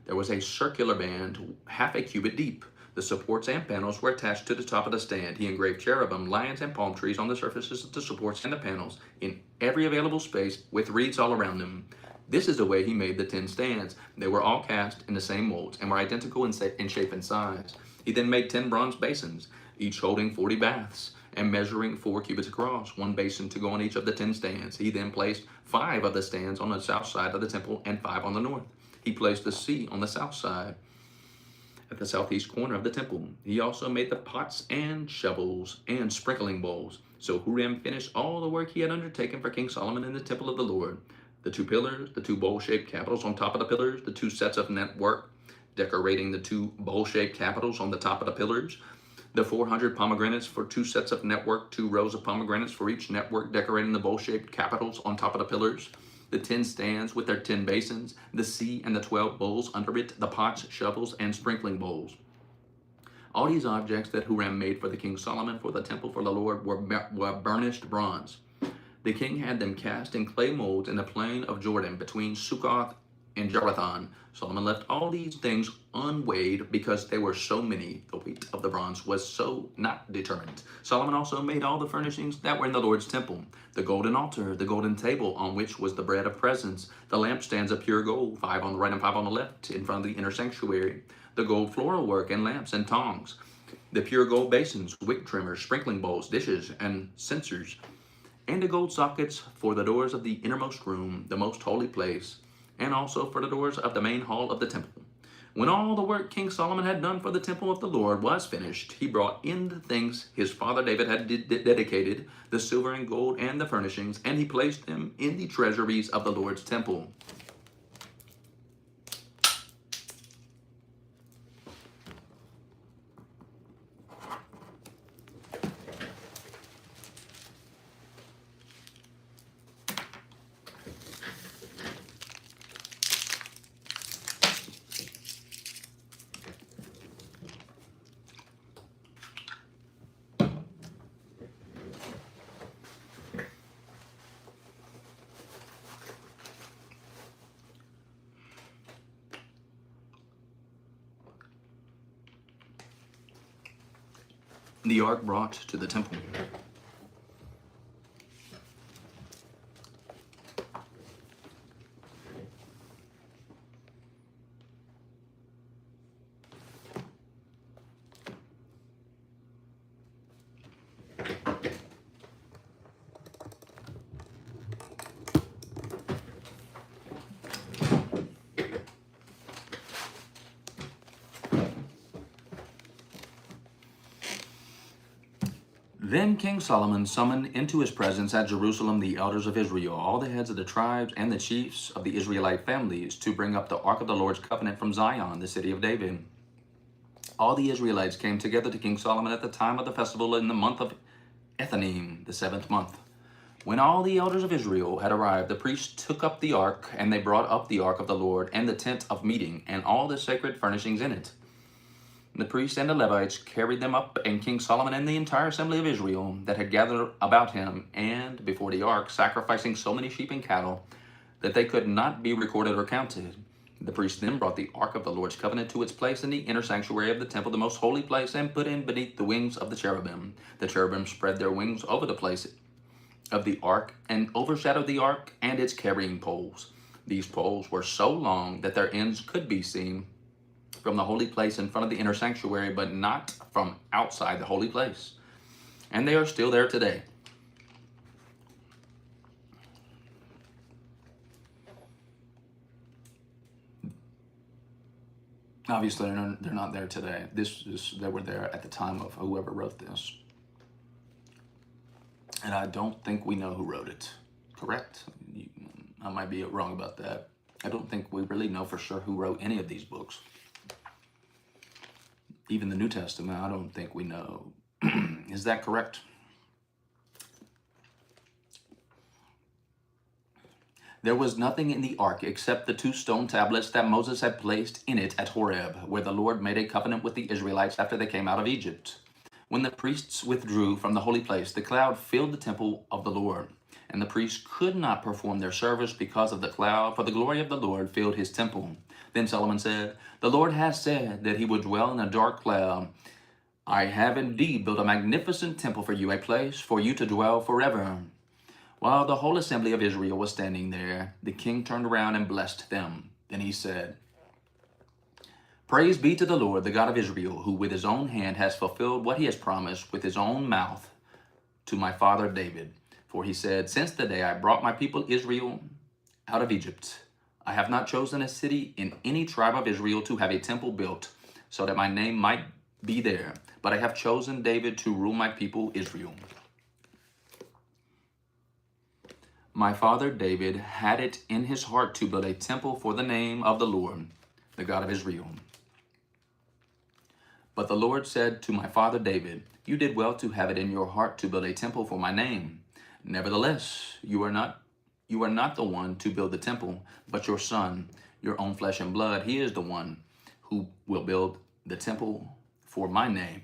there was a circular band 1/2 cubit deep. The supports and panels were attached to the top of the stand. He engraved cherubim, lions, and palm trees on the surfaces of the supports and the panels in every available space with reeds all around them. This is the way he made the 10 stands. They were all cast in the same molds and were identical in shape and size. He then made 10 bronze basins, each holding 40 baths and measuring 4 cubits across, 1 basin to go on each of the 10 stands. He then placed 5 of the stands on the south side of the temple and 5 on the north. He placed the sea on the south side at the southeast corner of the temple. He also made the pots and shovels and sprinkling bowls. So Huram finished all the work he had undertaken for King Solomon in the temple of the Lord. The 2 pillars, the 2 bowl-shaped capitals on top of the pillars, the 2 sets of network decorating the 2 bowl-shaped capitals on the top of the pillars, the 400 pomegranates for 2 sets of network, 2 rows of pomegranates for each network decorating the bowl-shaped capitals on top of the pillars, the 10 stands with their 10 basins, the sea and the 12 bowls under it, the pots, shovels, and sprinkling bowls. All these objects that Huram made for the King Solomon for the temple for the Lord were burnished bronze. The king had them cast in clay molds in the plain of Jordan between Succoth in Jerathon. Solomon left all these things unweighed because they were so many. The weight of the bronze was so not determined. Solomon also made all the furnishings that were in the Lord's temple: the golden altar, the golden table on which was the bread of presence, the lampstands of pure gold, 5 on the right and 5 on the left, in front of the inner sanctuary, the gold floral work and lamps and tongs, the pure gold basins, wick trimmers, sprinkling bowls, dishes, and censers, and the gold sockets for the doors of the innermost room, the most holy place, and also for the doors of the main hall of the temple. When all the work King Solomon had done for the temple of the Lord was finished, he brought in the things his father David had dedicated, the silver and gold and the furnishings, and he placed them in the treasuries of the Lord's temple. The ark brought to the temple. Then King Solomon summoned into his presence at Jerusalem the elders of Israel, all the heads of the tribes and the chiefs of the Israelite families, to bring up the ark of the Lord's covenant from Zion, the city of David. All the Israelites came together to King Solomon at the time of the festival in the month of Ethanim, the 7th month. When all the elders of Israel had arrived, the priests took up the ark, and they brought up the ark of the Lord and the tent of meeting and all the sacred furnishings in it. The priests and the Levites carried them up, and King Solomon and the entire assembly of Israel that had gathered about him and before the ark, sacrificing so many sheep and cattle that they could not be recorded or counted. The priests then brought the ark of the Lord's covenant to its place in the inner sanctuary of the temple, the most holy place, and put in beneath the wings of the cherubim. The cherubim spread their wings over the place of the ark and overshadowed the ark and its carrying poles. These poles were so long that their ends could be seen from the holy place in front of the inner sanctuary, but not from outside the holy place. And they are still there today. Obviously, they're not there today. They were there at the time of whoever wrote this. And I don't think we know who wrote it. Correct? I might be wrong about that. I don't think we really know for sure who wrote any of these books. Even the New Testament, I don't think we know. Is that correct? There was nothing in the ark except the 2 stone tablets that Moses had placed in it at Horeb, where the Lord made a covenant with the Israelites after they came out of Egypt. When the priests withdrew from the holy place, the cloud filled the temple of the Lord, and the priests could not perform their service because of the cloud, for the glory of the Lord filled his temple. Then Solomon said, "The Lord has said that he would dwell in a dark cloud. I have indeed built a magnificent temple for you, a place for you to dwell forever." While the whole assembly of Israel was standing there, the king turned around and blessed them. Then he said, "Praise be to the Lord, the God of Israel, who with his own hand has fulfilled what he has promised with his own mouth to my father David. For he said, since the day I brought my people Israel out of Egypt, I have not chosen a city in any tribe of Israel to have a temple built so that my name might be there, but I have chosen David to rule my people Israel. My father David had it in his heart to build a temple for the name of the Lord, the God of Israel. But the Lord said to my father David, you did well to have it in your heart to build a temple for my name. Nevertheless, you are not the one to build the temple, but your son, your own flesh and blood. He is the one who will build the temple for my name.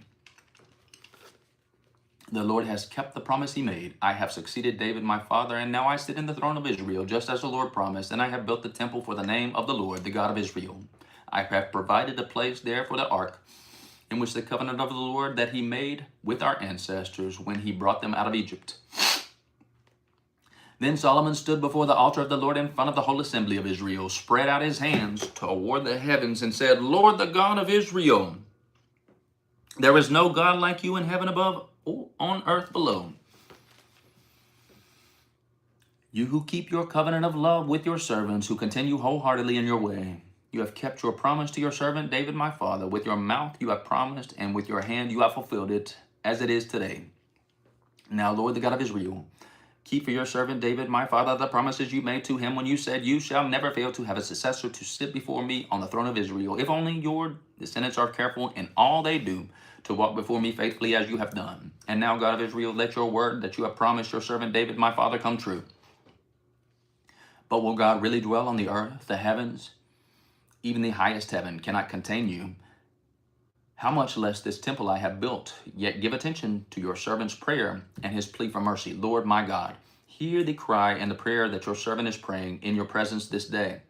The Lord has kept the promise he made. I have succeeded David my father, and now I sit in the throne of Israel, just as the Lord promised, and I have built the temple for the name of the Lord, the God of Israel. I have provided a place there for the ark, in which the covenant of the Lord that he made with our ancestors when he brought them out of Egypt. Then Solomon stood before the altar of the Lord in front of the whole assembly of Israel, spread out his hands toward the heavens, and said, Lord, the God of Israel, there is no God like you in heaven above or on earth below. You who keep your covenant of love with your servants, who continue wholeheartedly in your way. You have kept your promise to your servant David my father. With your mouth you have promised, and with your hand you have fulfilled it, as it is today. Now, Lord, the God of Israel, keep for your servant David my father the promises you made to him when you said, you shall never fail to have a successor to sit before me on the throne of Israel, if only your descendants are careful in all they do to walk before me faithfully as you have done. And now, God of Israel, let your word that you have promised your servant David my father come true. But will God really dwell on the earth? The heavens, even the highest heaven, cannot contain you. How much less this temple I have built? Yet give attention to your servant's prayer and his plea for mercy. Lord my God, hear the cry and the prayer that your servant is praying in your presence this day.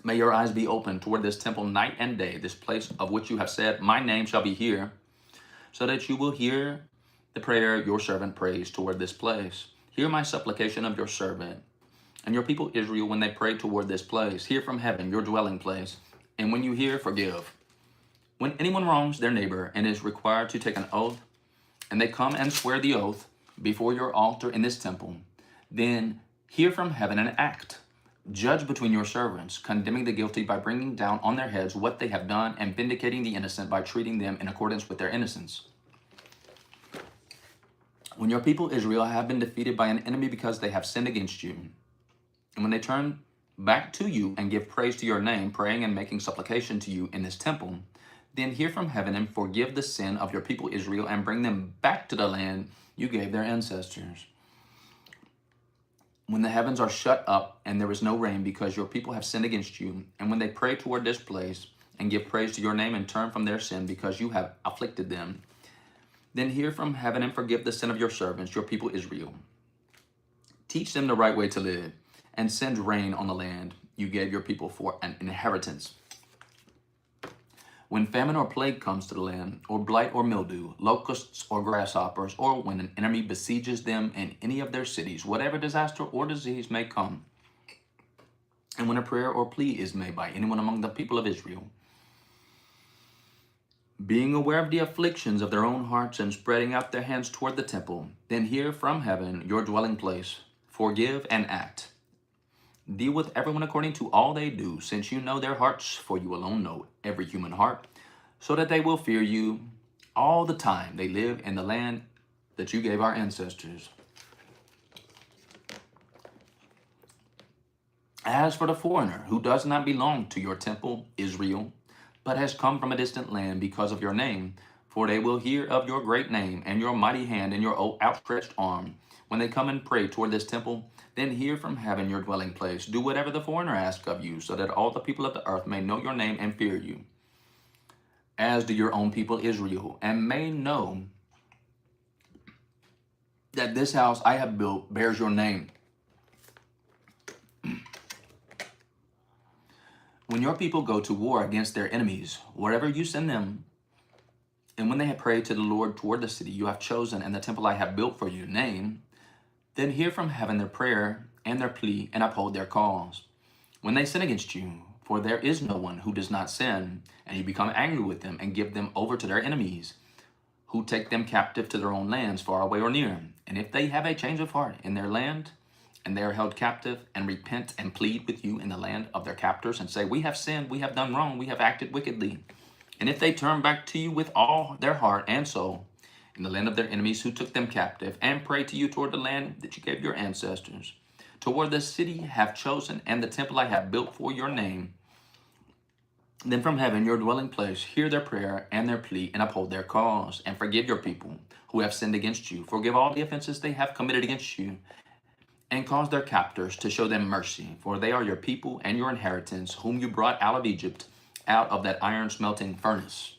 May your eyes be open toward this temple night and day, this place of which you have said, my name shall be here, so that you will hear the prayer your servant prays toward this place. Hear my supplication of your servant and your people Israel when they pray toward this place. Hear from heaven, your dwelling place, and when you hear, forgive. When anyone wrongs their neighbor and is required to take an oath, and they come and swear the oath before your altar in this temple, then hear from heaven and act. Judge between your servants, condemning the guilty by bringing down on their heads what they have done, and vindicating the innocent by treating them in accordance with their innocence. When your people Israel have been defeated by an enemy because they have sinned against you, and when they turn back to you and give praise to your name, praying and making supplication to you in this temple, then hear from heaven and forgive the sin of your people Israel and bring them back to the land you gave their ancestors. When the heavens are shut up and there is no rain because your people have sinned against you, and when they pray toward this place and give praise to your name and turn from their sin because you have afflicted them, then hear from heaven and forgive the sin of your servants, your people Israel. Teach them the right way to live, and send rain on the land you gave your people for an inheritance. When famine or plague comes to the land, or blight or mildew, locusts or grasshoppers, or when an enemy besieges them in any of their cities, whatever disaster or disease may come, and when a prayer or plea is made by anyone among the people of Israel, being aware of the afflictions of their own hearts and spreading out their hands toward the temple, then hear from heaven, your dwelling place, forgive and act. Deal with everyone according to all they do, since you know their hearts, for you alone know every human heart, so that they will fear you all the time they live in the land that you gave our ancestors. As for the foreigner who does not belong to your temple, Israel, but has come from a distant land because of your name, for they will hear of your great name and your mighty hand and your outstretched arm, when they come and pray toward this temple, then hear from heaven, your dwelling place. Do whatever the foreigner asks of you, so that all the people of the earth may know your name and fear you, as do your own people Israel, and may know that this house I have built bears your name. When your people go to war against their enemies, wherever you send them, and when they have prayed to the Lord toward the city you have chosen and the temple I have built for your name, then hear from heaven their prayer and their plea and uphold their cause. When they sin against you, for there is no one who does not sin, and you become angry with them and give them over to their enemies, who take them captive to their own lands, far away or near. And if they have a change of heart in their land, and they are held captive, and repent and plead with you in the land of their captors, and say, we have sinned, we have done wrong, we have acted wickedly. And if they turn back to you with all their heart and soul, in the land of their enemies who took them captive, and pray to you toward the land that you gave your ancestors, toward the city you have chosen, and the temple I have built for your name, then from heaven, your dwelling place, hear their prayer and their plea, and uphold their cause, and forgive your people who have sinned against you. Forgive all the offenses they have committed against you, and cause their captors to show them mercy, for they are your people and your inheritance, whom you brought out of Egypt, out of that iron smelting furnace.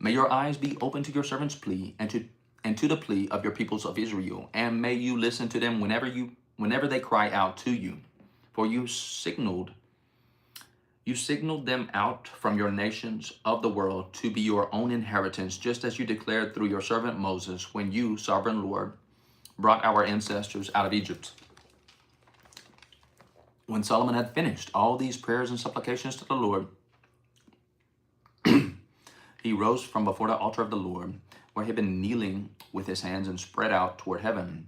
May your eyes be open to your servant's plea and to and to the plea of your peoples of Israel, and may you listen to them whenever they cry out to you. For you signaled them out from your nations of the world to be your own inheritance, just as you declared through your servant Moses when you, sovereign Lord, brought our ancestors out of Egypt. When Solomon had finished all these prayers and supplications to the Lord, he rose from before the altar of the Lord, where he had been kneeling with his hands and spread out toward heaven.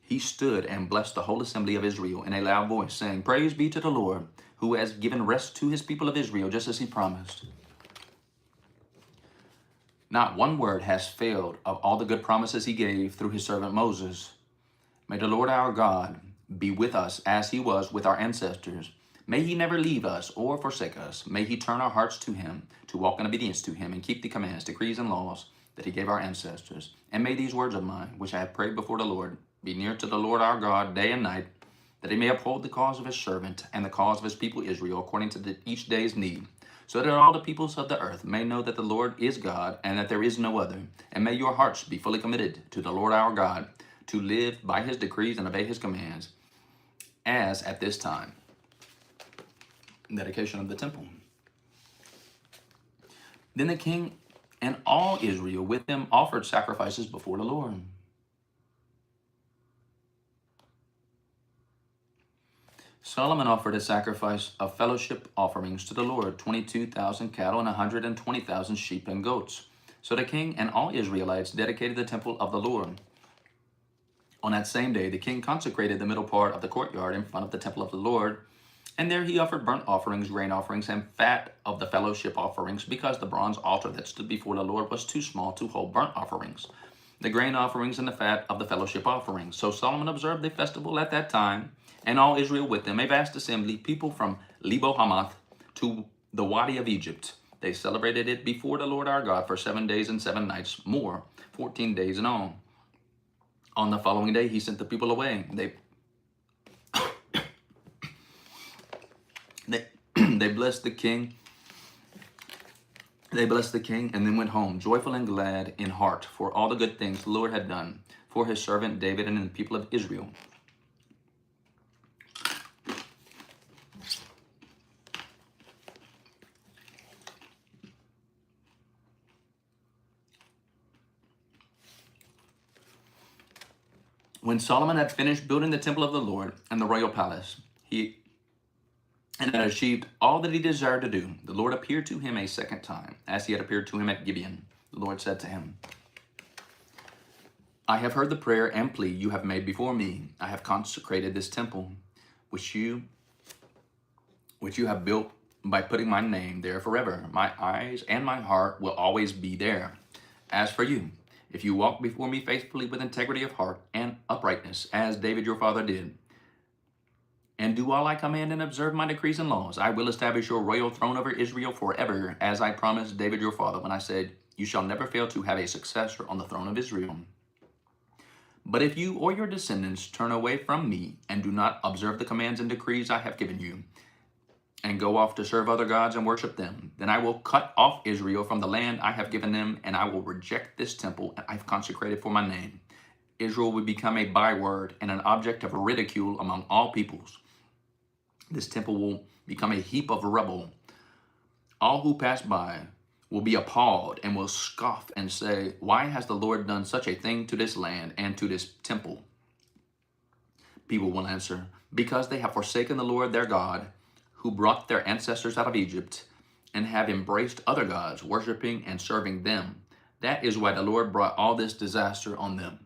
He stood and blessed the whole assembly of Israel in a loud voice, saying, Praise be to the Lord, who has given rest to his people of Israel, just as he promised. Not one word has failed of all the good promises he gave through his servant Moses. May the Lord our God be with us as he was with our ancestors. May he never leave us or forsake us. May he turn our hearts to him, to walk in obedience to him, and keep the commands, decrees, and laws that he gave our ancestors. And may these words of mine, which I have prayed before the Lord, be near to the Lord our God day and night, that he may uphold the cause of his servant and the cause of his people Israel according to each day's need, so that all the peoples of the earth may know that the Lord is God and that there is no other. And may your hearts be fully committed to the Lord our God, to live by his decrees and obey his commands, as at this time. Dedication of the temple. Then the king and all Israel with them offered sacrifices before the Lord. Solomon offered a sacrifice of fellowship offerings to the Lord, 22,000 cattle and 120,000 sheep and goats. So the king and all Israelites dedicated the temple of the Lord. On that same day, the king consecrated the middle part of the courtyard in front of the temple of the Lord, and there he offered burnt offerings, grain offerings, and fat of the fellowship offerings, because the bronze altar that stood before the Lord was too small to hold burnt offerings, the grain offerings, and the fat of the fellowship offerings. So Solomon observed the festival at that time, and all Israel with them, a vast assembly, people from Lebo Hamath to the Wadi of Egypt. They celebrated it before the Lord our God for 7 days and 7 nights, more, 14 days in all. On the following day, he sent the people away. They blessed the king. They blessed the king and then went home, joyful and glad in heart for all the good things the Lord had done for his servant David and the people of Israel. When Solomon had finished building the temple of the Lord and the royal palace, and had achieved all that he desired to do, the Lord appeared to him a second time, as he had appeared to him at Gibeon. The Lord said to him, I have heard the prayer and plea you have made before me. I have consecrated this temple, which you have built by putting my name there forever. My eyes and my heart will always be there. As for you, if you walk before me faithfully with integrity of heart and uprightness, as David your father did, and do all I command and observe my decrees and laws, I will establish your royal throne over Israel forever, as I promised David your father when I said, you shall never fail to have a successor on the throne of Israel. But if you or your descendants turn away from me and do not observe the commands and decrees I have given you, and go off to serve other gods and worship them, then I will cut off Israel from the land I have given them, and I will reject this temple I've consecrated for my name. Israel will become a byword and an object of ridicule among all peoples. This temple will become a heap of rubble. All who pass by will be appalled and will scoff and say, why has the Lord done such a thing to this land and to this temple? People will answer, because they have forsaken the Lord their God, who brought their ancestors out of Egypt, and have embraced other gods, worshiping and serving them. That is why the Lord brought all this disaster on them.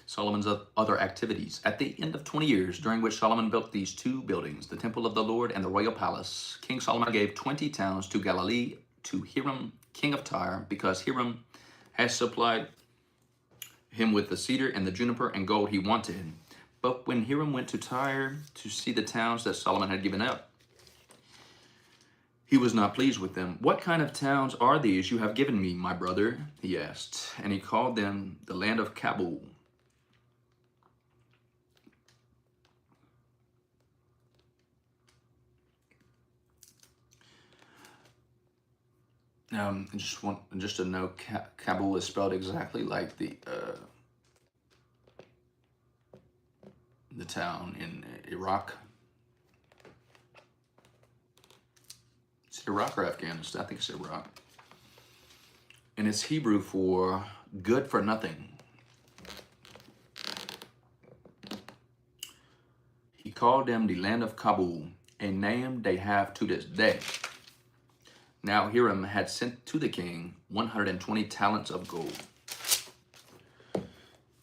Solomon's other activities. At the end of 20 years, during which Solomon built these two buildings, the temple of the Lord and the royal palace, King Solomon gave 20 towns to Galilee to Hiram, king of Tyre, because Hiram has supplied him with the cedar and the juniper and gold he wanted. But when Hiram went to Tyre to see the towns that Solomon had given up, he was not pleased with them. What kind of towns are these you have given me, my brother? He asked. And he called them the land of Kabul. Just to note, Kabul is spelled exactly like the town in Iraq. Is it Iraq or Afghanistan? I think it's Iraq. And it's Hebrew for good for nothing. He called them the land of Kabul, a name they have to this day. Now Hiram had sent to the king 120 talents of gold.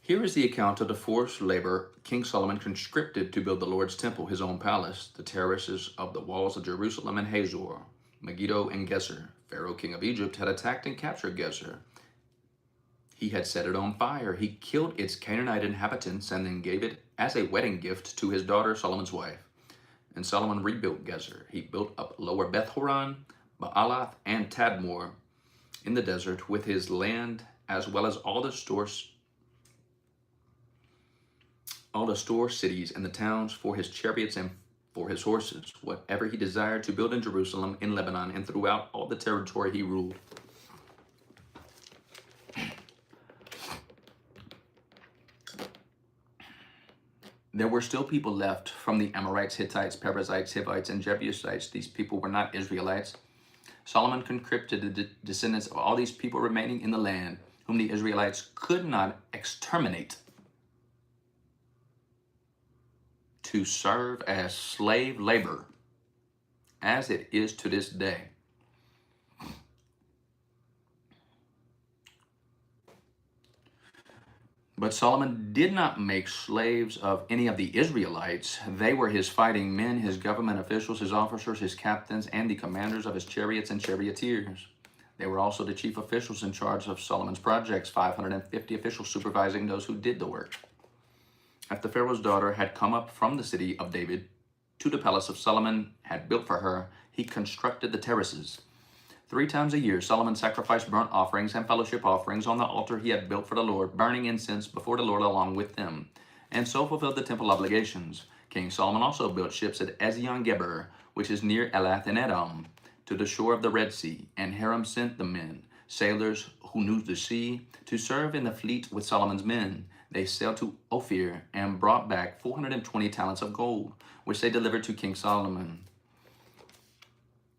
Here is the account of the forced labor King Solomon conscripted to build the Lord's temple, his own palace, the terraces of the walls of Jerusalem and Hazor, Megiddo and Gezer. Pharaoh, king of Egypt, had attacked and captured Gezer. He had set it on fire. He killed its Canaanite inhabitants and then gave it as a wedding gift to his daughter, Solomon's wife. And Solomon rebuilt Gezer. He built up Lower Beth-horon, Baalath, and Tadmor in the desert with his land, as well as all the store cities and the towns for his chariots and for his horses, whatever he desired to build in Jerusalem, in Lebanon, and throughout all the territory he ruled. There were still people left from the Amorites, Hittites, Perizzites, Hivites, and Jebusites. These people were not Israelites. Solomon conscripted the descendants of all these people remaining in the land, whom the Israelites could not exterminate, to serve as slave labor, as it is to this day. But Solomon did not make slaves of any of the Israelites. They were his fighting men, his government officials, his officers, his captains, and the commanders of his chariots and charioteers. They were also the chief officials in charge of Solomon's projects, 550 officials supervising those who did the work. After Pharaoh's daughter had come up from the city of David to the palace of Solomon had built for her, he constructed the terraces. 3 times a year, Solomon sacrificed burnt offerings and fellowship offerings on the altar he had built for the Lord, burning incense before the Lord along with them, and so fulfilled the temple obligations. King Solomon also built ships at Ezion-Geber, which is near Elath in Edom, to the shore of the Red Sea, and Hiram sent the men, sailors who knew the sea, to serve in the fleet with Solomon's men. They sailed to Ophir and brought back 420 talents of gold, which they delivered to King Solomon.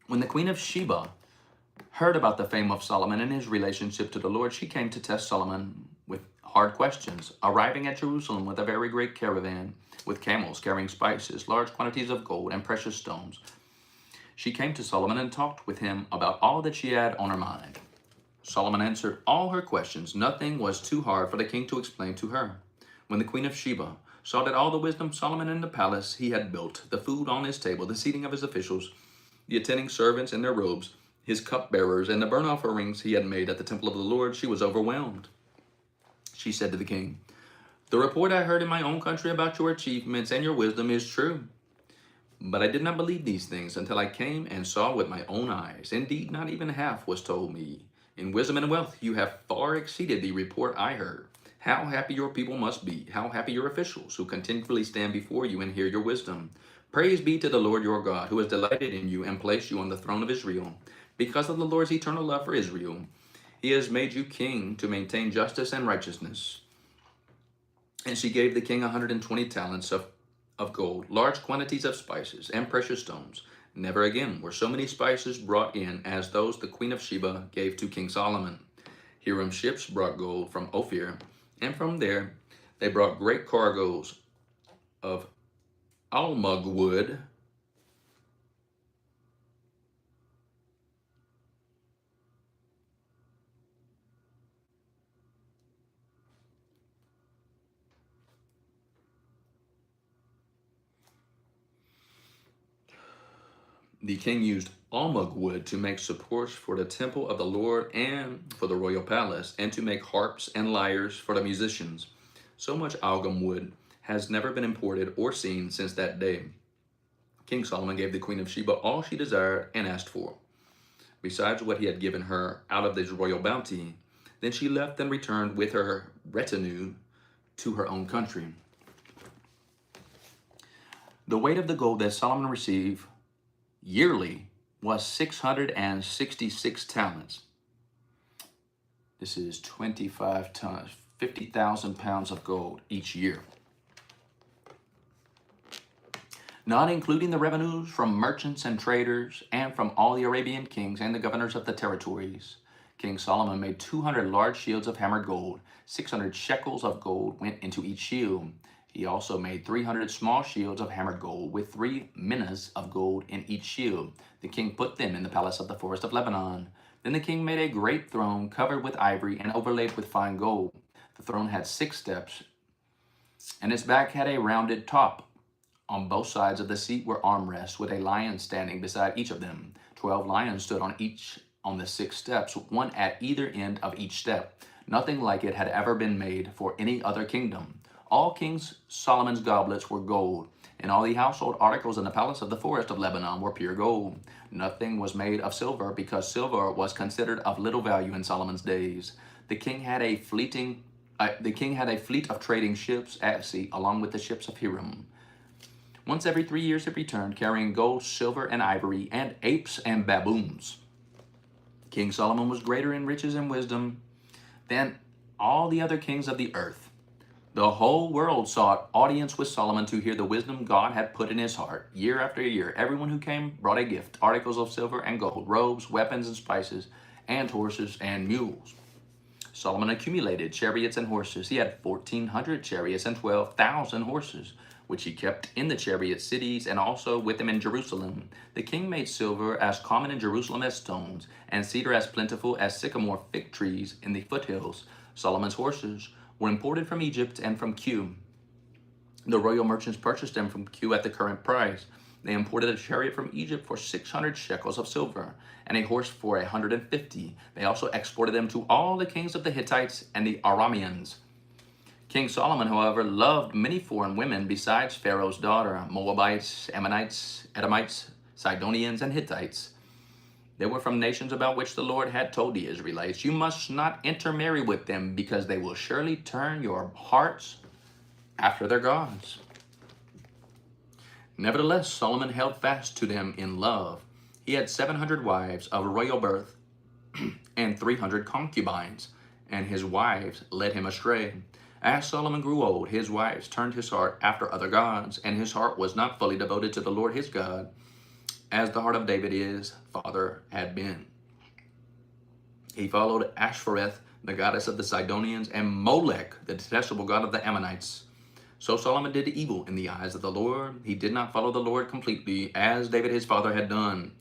When the queen of Sheba heard about the fame of Solomon and his relationship to the Lord, she came to test Solomon with hard questions, arriving at Jerusalem with a very great caravan, with camels carrying spices, large quantities of gold, and precious stones. She came to Solomon and talked with him about all that she had on her mind. Solomon answered all her questions. Nothing was too hard for the king to explain to her. When the queen of Sheba saw that all the wisdom Solomon in the palace he had built, the food on his table, the seating of his officials, the attending servants in their robes, his cupbearers, and the burnt offerings he had made at the temple of the Lord, she was overwhelmed. She said to the king, "The report I heard in my own country about your achievements and your wisdom is true. But I did not believe these things until I came and saw with my own eyes. Indeed, not even half was told me. In wisdom and wealth, you have far exceeded the report I heard. How happy your people must be, how happy your officials who continually stand before you and hear your wisdom. Praise be to the Lord your God, who has delighted in you and placed you on the throne of Israel. Because of the Lord's eternal love for Israel, he has made you king to maintain justice and righteousness." And she gave the king 120 talents of gold, large quantities of spices, and precious stones. Never again were so many spices brought in as those the queen of Sheba gave to King Solomon. Hiram's ships brought gold from Ophir, and from there they brought great cargoes of almug wood, The king used almug wood to make supports for the temple of the Lord and for the royal palace, and to make harps and lyres for the musicians. So much algum wood has never been imported or seen since that day. King Solomon gave the queen of Sheba all she desired and asked for, besides what he had given her out of his royal bounty. Then she left and returned with her retinue to her own country. The weight of the gold that Solomon received yearly was 666 talents. This is 25 tons, 50,000 pounds of gold each year, not including the revenues from merchants and traders and from all the Arabian kings and the governors of the territories. King Solomon made 200 large shields of hammered gold. 600 shekels of gold went into each shield. He also made 300 small shields of hammered gold with 3 minas of gold in each shield. The king put them in the palace of the forest of Lebanon. Then the king made a great throne covered with ivory and overlaid with fine gold. The throne had 6 steps, and its back had a rounded top. On both sides of the seat were armrests with a lion standing beside each of them. 12 lions stood on the 6 steps, one at either end of each step. Nothing like it had ever been made for any other kingdom. All King Solomon's goblets were gold, and all the household articles in the palace of the forest of Lebanon were pure gold. Nothing was made of silver, because silver was considered of little value in Solomon's days. The king had a fleet of trading ships at sea, along with the ships of Hiram. Once every 3 years it returned, carrying gold, silver, and ivory, and apes and baboons. King Solomon was greater in riches and wisdom than all the other kings of the earth. The whole world sought audience with Solomon to hear the wisdom God had put in his heart. Year after year, everyone who came brought a gift, articles of silver and gold, robes, weapons and spices, and horses and mules. Solomon accumulated chariots and horses. He had 1,400 chariots and 12,000 horses, which he kept in the chariot cities and also with him in Jerusalem. The king made silver as common in Jerusalem as stones, and cedar as plentiful as sycamore fig trees in the foothills. Solomon's horses were imported from Egypt and from Kue. The royal merchants purchased them from Kue at the current price. They imported a chariot from Egypt for 600 shekels of silver, and a horse for 150. They also exported them to all the kings of the Hittites and the Arameans. King Solomon, however, loved many foreign women besides Pharaoh's daughter, Moabites, Ammonites, Edomites, Sidonians, and Hittites. They were from nations about which the Lord had told the Israelites, "You must not intermarry with them, because they will surely turn your hearts after their gods." Nevertheless, Solomon held fast to them in love. He had 700 wives of royal birth and 300 concubines, and his wives led him astray. As Solomon grew old, his wives turned his heart after other gods, and his heart was not fully devoted to the Lord his God, as the heart of David his father had been. He followed Ashtoreth, the goddess of the Sidonians, and Molech, the detestable god of the Ammonites. So Solomon did evil in the eyes of the Lord. He did not follow the Lord completely, as David his father had done.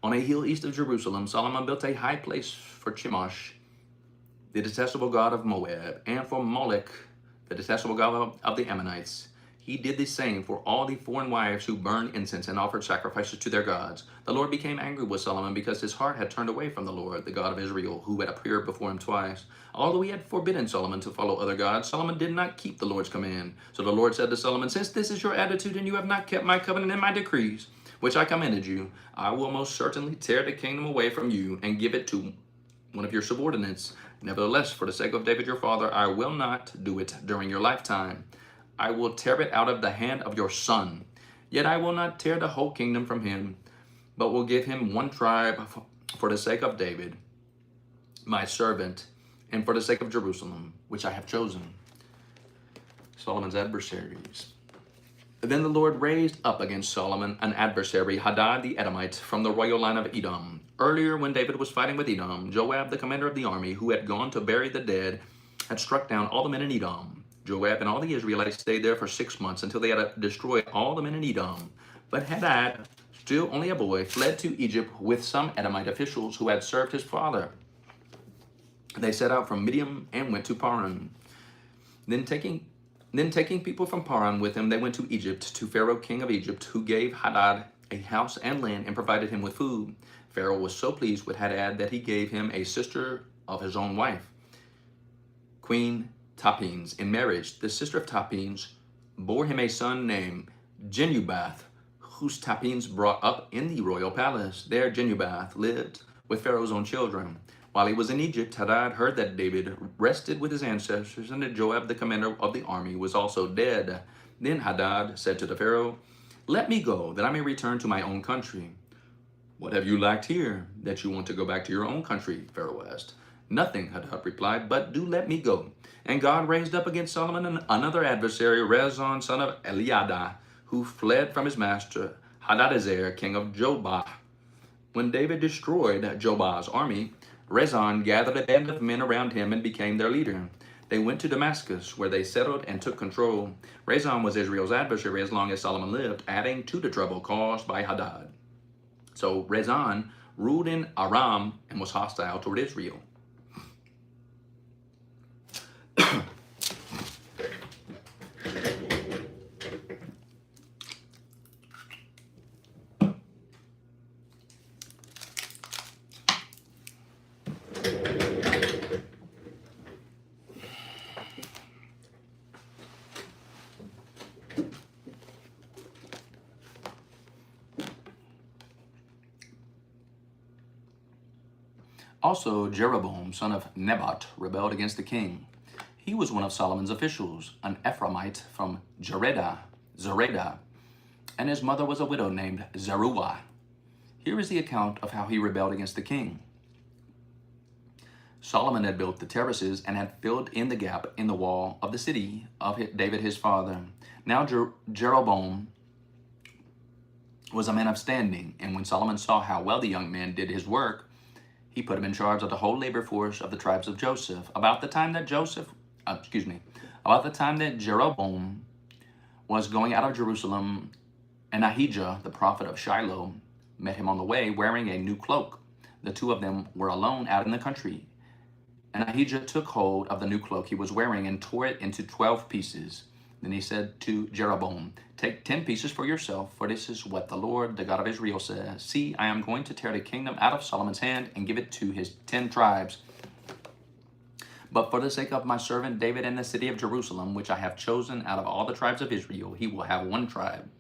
On a hill east of Jerusalem, Solomon built a high place for Chemosh, the detestable god of Moab, and for Molech, the detestable god of the Ammonites. He did the same for all the foreign wives who burned incense and offered sacrifices to their gods. The Lord became angry with Solomon because his heart had turned away from the Lord, the God of Israel, who had appeared before him twice. Although he had forbidden Solomon to follow other gods, Solomon did not keep the Lord's command. So the Lord said to Solomon, "Since this is your attitude and you have not kept my covenant and my decrees, which I commanded you, I will most certainly tear the kingdom away from you and give it to one of your subordinates. Nevertheless, for the sake of David your father, I will not do it during your lifetime. I will tear it out of the hand of your son. Yet I will not tear the whole kingdom from him, but will give him one tribe for the sake of David, my servant, and for the sake of Jerusalem, which I have chosen." Solomon's adversaries. Then the Lord raised up against Solomon an adversary, Hadad the Edomite, from the royal line of Edom. Earlier, when David was fighting with Edom, Joab, the commander of the army, who had gone to bury the dead, had struck down all the men in Edom. Joab and all the Israelites stayed there for 6 months until they had destroyed all the men in Edom. But Hadad, still only a boy, fled to Egypt with some Edomite officials who had served his father. They set out from Midian and went to Paran. Then taking people from Paran with them, they went to Egypt, to Pharaoh, king of Egypt, who gave Hadad a house and land and provided him with food. Pharaoh was so pleased with Hadad that he gave him a sister of his own wife, Queen Tapines, in marriage. The sister of Tapines bore him a son named Genubath, whose Tapines brought up in the royal palace. There Genubath lived with Pharaoh's own children. While he was in Egypt, Hadad heard that David rested with his ancestors and that Joab, the commander of the army, was also dead. Then Hadad said to the Pharaoh, "Let me go, that I may return to my own country." What have you lacked here that you want to go back to your own country? Pharaoh asked. Nothing, Hadad replied, but do let me go. And God raised up against Solomon another adversary, Rezon, son of Eliada, who fled from his master, Hadadezer, king of Jobah. When David destroyed Jobah's army, Rezon gathered a band of men around him and became their leader. They went to Damascus, where they settled and took control. Rezon was Israel's adversary as long as Solomon lived, adding to the trouble caused by Hadad. So Rezon ruled in Aram and was hostile toward Israel. Also, Jeroboam, son of Nebat, rebelled against the king. He was one of Solomon's officials, an Ephraimite from Zeredah, and his mother was a widow named Zeruiah. Here is the account of how he rebelled against the king. Solomon had built the terraces and had filled in the gap in the wall of the city of David his father. Now Jeroboam was a man of standing, and when Solomon saw how well the young man did his work, he put him in charge of the whole labor force of the tribes of Joseph. About the time that Jeroboam was going out of Jerusalem, and Ahijah, the prophet of Shiloh, met him on the way wearing a new cloak. The two of them were alone out in the country. And Ahijah took hold of the new cloak he was wearing and tore it into 12 pieces. Then he said to Jeroboam, "Take 10 pieces for yourself, for this is what the Lord, the God of Israel, says. See, I am going to tear the kingdom out of Solomon's hand and give it to his 10 tribes. But for the sake of my servant David and the city of Jerusalem, which I have chosen out of all the tribes of Israel, he will have one tribe.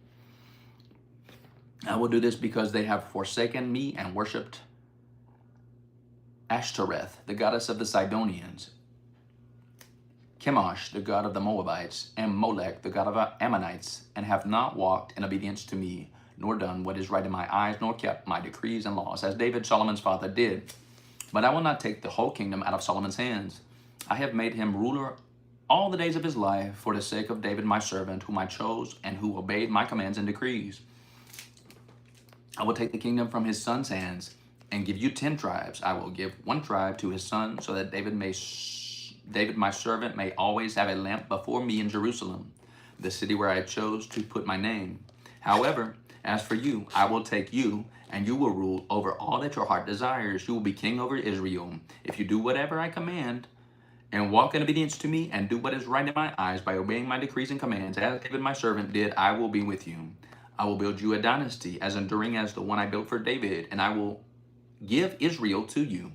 I will do this because they have forsaken me and worshipped Ashtoreth, the goddess of the Sidonians, Chemosh, the god of the Moabites, and Molech, the god of the Ammonites, and have not walked in obedience to me, nor done what is right in my eyes, nor kept my decrees and laws, as David, Solomon's father, did. But I will not take the whole kingdom out of Solomon's hands. I have made him ruler all the days of his life for the sake of David, my servant, whom I chose and who obeyed my commands and decrees. I will take the kingdom from his son's hands and give you 10 tribes. I will give one tribe to his son, so that David, my servant, may always have a lamp before me in Jerusalem, the city where I chose to put my name. However, as for you, I will take you, and you will rule over all that your heart desires. You will be king over Israel. If you do whatever I command, and walk in obedience to me, and do what is right in my eyes by obeying my decrees and commands, as David my servant did, I will be with you. I will build you a dynasty as enduring as the one I built for David, and I will give Israel to you.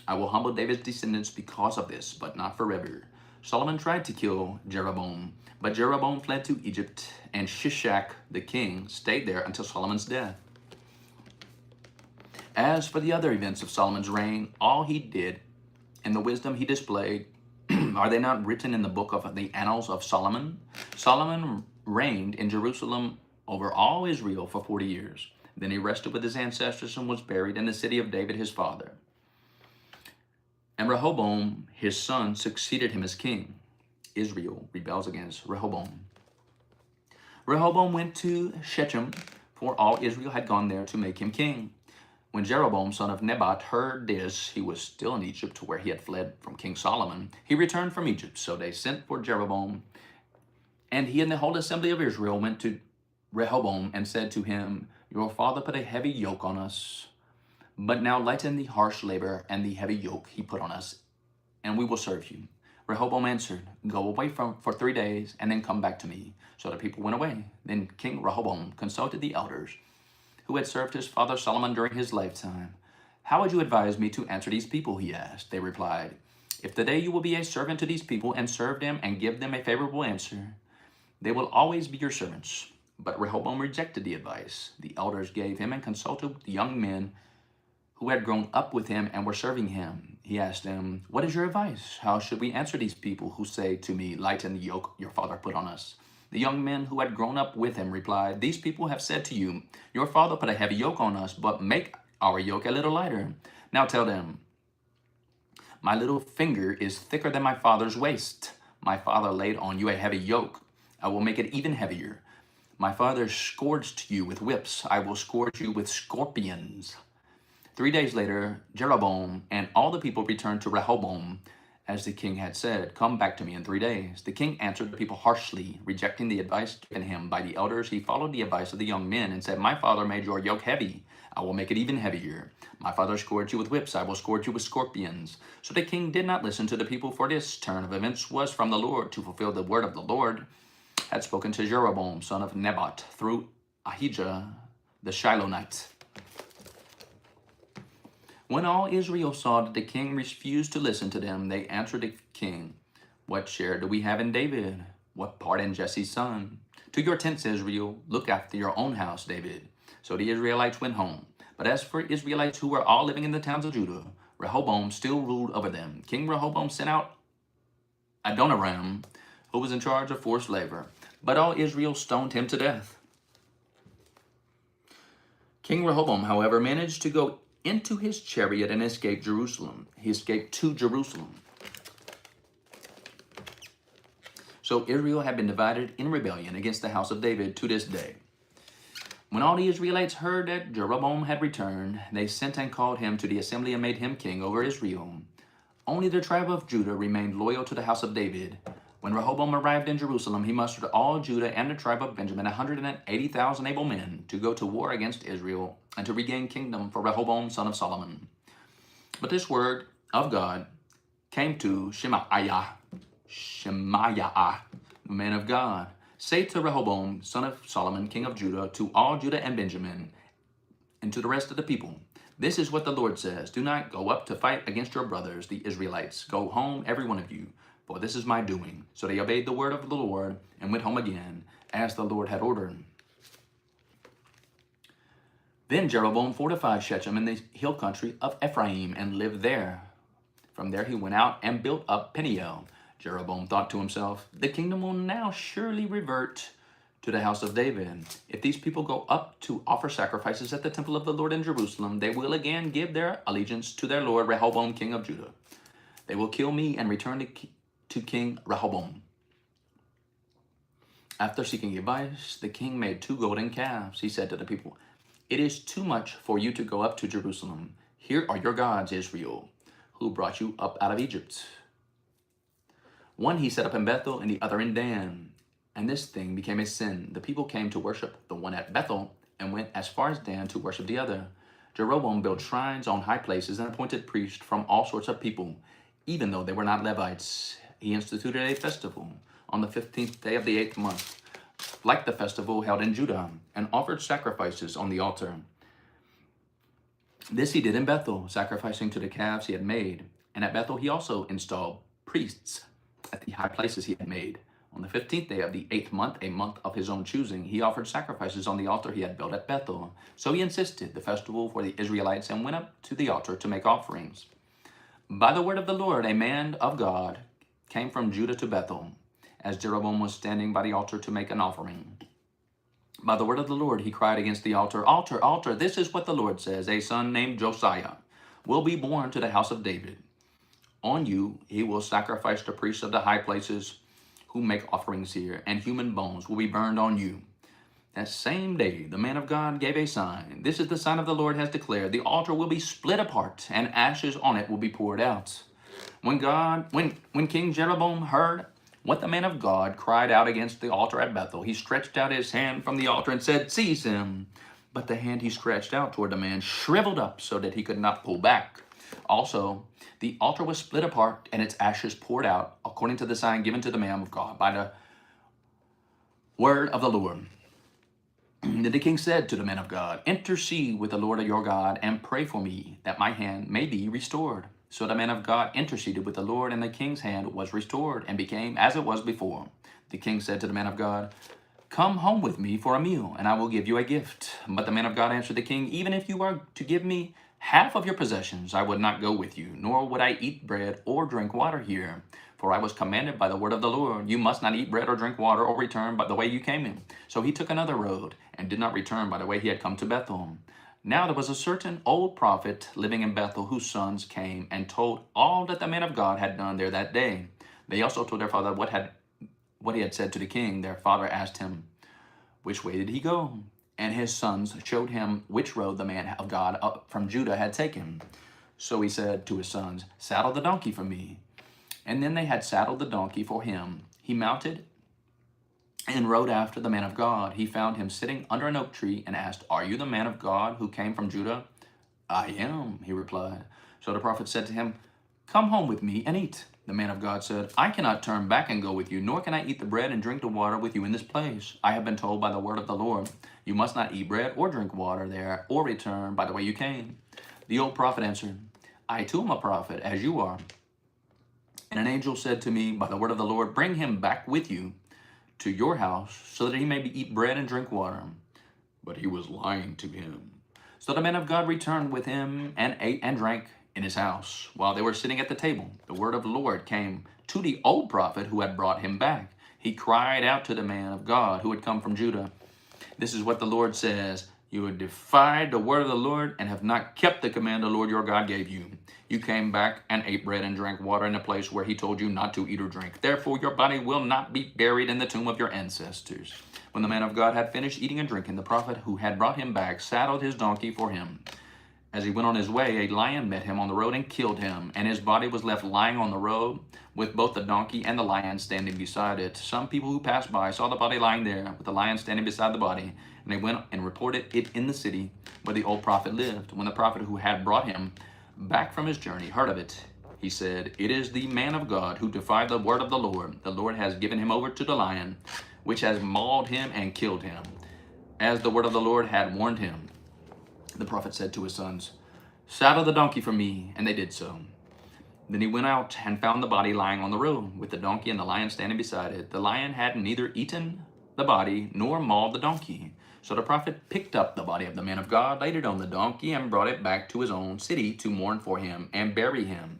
I will humble David's descendants because of this, but not forever." Solomon tried to kill Jeroboam, but Jeroboam fled to Egypt, and Shishak the king stayed there until Solomon's death. As for the other events of Solomon's reign, all he did and the wisdom he displayed, are they not written in the book of the Annals of Solomon? Solomon reigned in Jerusalem over all Israel for 40 years. Then he rested with his ancestors and was buried in the city of David his father. And Rehoboam, his son, succeeded him as king. Israel rebels against Rehoboam. Rehoboam went to Shechem, for all Israel had gone there to make him king. When Jeroboam, son of Nebat, heard this, he was still in Egypt, where he had fled from King Solomon. He returned from Egypt, so they sent for Jeroboam, and he and the whole assembly of Israel went to Rehoboam and said to him, "Your father put a heavy yoke on us, but now lighten the harsh labor and the heavy yoke he put on us, and we will serve you." Rehoboam answered, "Go away for 3 days, and then come back to me." So the people went away. Then King Rehoboam consulted the elders who had served his father Solomon during his lifetime. "How would you advise me to answer these people?" he asked. They replied, "If today you will be a servant to these people and serve them and give them a favorable answer, they will always be your servants." But Rehoboam rejected the advice the elders gave him and consulted the young men who had grown up with him and were serving him. He asked them, "What is your advice? How should we answer these people who say to me, 'Lighten the yoke your father put on us'?" The young men who had grown up with him replied, "These people have said to you, 'Your father put a heavy yoke on us, but make our yoke a little lighter.' Now tell them, 'My little finger is thicker than my father's waist. My father laid on you a heavy yoke. I will make it even heavier. My father scourged you with whips. I will scourge you with scorpions.'" 3 days later, Jeroboam and all the people returned to Rehoboam, as the king had said, "Come back to me in 3 days." The king answered the people harshly, rejecting the advice given him by the elders. He followed the advice of the young men and said, "My father made your yoke heavy. I will make it even heavier. My father scourged you with whips. I will scourge you with scorpions." So the king did not listen to the people, for this turn of events was from the Lord, to fulfill the word of the Lord had spoken to Jeroboam, son of Nebat, through Ahijah the Shilonite. When all Israel saw that the king refused to listen to them, they answered the king, "What share do we have in David? What part in Jesse's son? To your tents, Israel. Look after your own house, David." So the Israelites went home. But as for Israelites who were all living in the towns of Judah, Rehoboam still ruled over them. King Rehoboam sent out Adoniram, who was in charge of forced labor, but all Israel stoned him to death. King Rehoboam, however, managed to go into his chariot and escape Jerusalem. He escaped to Jerusalem. So Israel had been divided in rebellion against the house of David to this day. When all the Israelites heard that Jeroboam had returned, they sent and called him to the assembly and made him king over Israel. Only the tribe of Judah remained loyal to the house of David. When Rehoboam arrived in Jerusalem, he mustered all Judah and the tribe of Benjamin, 180,000 able men, to go to war against Israel and to regain kingdom for Rehoboam, son of Solomon. But this word of God came to Shemaiah, the man of God. "Say to Rehoboam, son of Solomon, king of Judah, to all Judah and Benjamin, and to the rest of the people, this is what the Lord says. Do not go up to fight against your brothers, the Israelites. Go home, every one of you, for this is my doing." So they obeyed the word of the Lord and went home again, as the Lord had ordered. Then Jeroboam fortified Shechem in the hill country of Ephraim and lived there. From there he went out and built up Peniel. Jeroboam thought to himself, "The kingdom will now surely revert to the house of David. If these people go up to offer sacrifices at the temple of the Lord in Jerusalem, they will again give their allegiance to their lord Rehoboam, king of Judah. They will kill me and return to King Rehoboam." After seeking advice, the king made 2 golden calves. He said to the people, "It is too much for you to go up to Jerusalem. Here are your gods, Israel, who brought you up out of Egypt." One he set up in Bethel and the other in Dan. And this thing became a sin. The people came to worship the one at Bethel and went as far as Dan to worship the other. Jeroboam built shrines on high places and appointed priests from all sorts of people, even though they were not Levites. He instituted a festival on the 15th day of the 8th month, like the festival held in Judah, and offered sacrifices on the altar. This he did in Bethel, sacrificing to the calves he had made. And at Bethel he also installed priests at the high places he had made. On the 15th day of the 8th month, a month of his own choosing, he offered sacrifices on the altar he had built at Bethel. So he insisted the festival for the Israelites and went up to the altar to make offerings. By the word of the Lord, a man of God came from Judah to Bethel, as Jeroboam was standing by the altar to make an offering. By the word of the Lord, he cried against the altar, "Altar, altar, this is what the Lord says. A son named Josiah will be born to the house of David. On you he will sacrifice the priests of the high places who make offerings here, and human bones will be burned on you." That same day, the man of God gave a sign. "This is the sign of the Lord has declared. The altar will be split apart, and ashes on it will be poured out." When King Jeroboam heard what the man of God cried out against the altar at Bethel, he stretched out his hand from the altar and said, "Seize him." But the hand he stretched out toward the man shriveled up so that he could not pull back. Also, the altar was split apart and its ashes poured out, according to the sign given to the man of God by the word of the Lord. Then the king said to the man of God, "Intercede with the Lord your God and pray for me that my hand may be restored." So the man of God interceded with the Lord, and the king's hand was restored and became as it was before. The king said to the man of God, "Come home with me for a meal, and I will give you a gift." But the man of God answered the king, "Even if you are to give me half of your possessions, I would not go with you, nor would I eat bread or drink water here. For For I was commanded by the word of the Lord, you must not eat bread or drink water or return by the way you came in. So he took another road and did not return by the way he had come to Bethel. Now there was a certain old prophet living in Bethel whose sons came and told all that the man of God had done there that day. They also told their father what he had said to the king. Their father asked him, which way did he go? And his sons showed him which road the man of God up from Judah had taken. So he said to his sons, saddle the donkey for me. And then they had saddled the donkey for him. He mounted and rode after the man of God. He found him sitting under an oak tree and asked, are you the man of God who came from Judah? I am, he replied. So the prophet said to him, come home with me and eat. The man of God said, I cannot turn back and go with you, nor can I eat the bread and drink the water with you in this place. I have been told by the word of the Lord, you must not eat bread or drink water there, or return by the way you came. The old prophet answered, I too am a prophet, as you are. And an angel said to me, by the word of the Lord, bring him back with you to your house, so that he may eat bread and drink water. But he was lying to him. So the man of God returned with him and ate and drank in his house. While they were sitting at the table, the word of the Lord came to the old prophet who had brought him back. He cried out to the man of God who had come from Judah. This is what the Lord says. You have defied the word of the Lord and have not kept the command the Lord your God gave you. You came back and ate bread and drank water in a place where he told you not to eat or drink. Therefore your body will not be buried in the tomb of your ancestors. When the man of God had finished eating and drinking, the prophet who had brought him back saddled his donkey for him. As he went on his way, a lion met him on the road and killed him, and his body was left lying on the road with both the donkey and the lion standing beside it. Some people who passed by saw the body lying there with the lion standing beside the body, and they went and reported it in the city where the old prophet lived. When the prophet who had brought him back from his journey heard of it, he said, it is the man of God who defied the word of the Lord. The Lord has given him over to the lion, which has mauled him and killed him, as the word of the Lord had warned him. The prophet said to his sons, saddle the donkey for me, and they did so. Then he went out and found the body lying on the road, with the donkey and the lion standing beside it. The lion had neither eaten the body nor mauled the donkey. So the prophet picked up the body of the man of God, laid it on the donkey, and brought it back to his own city to mourn for him and bury him.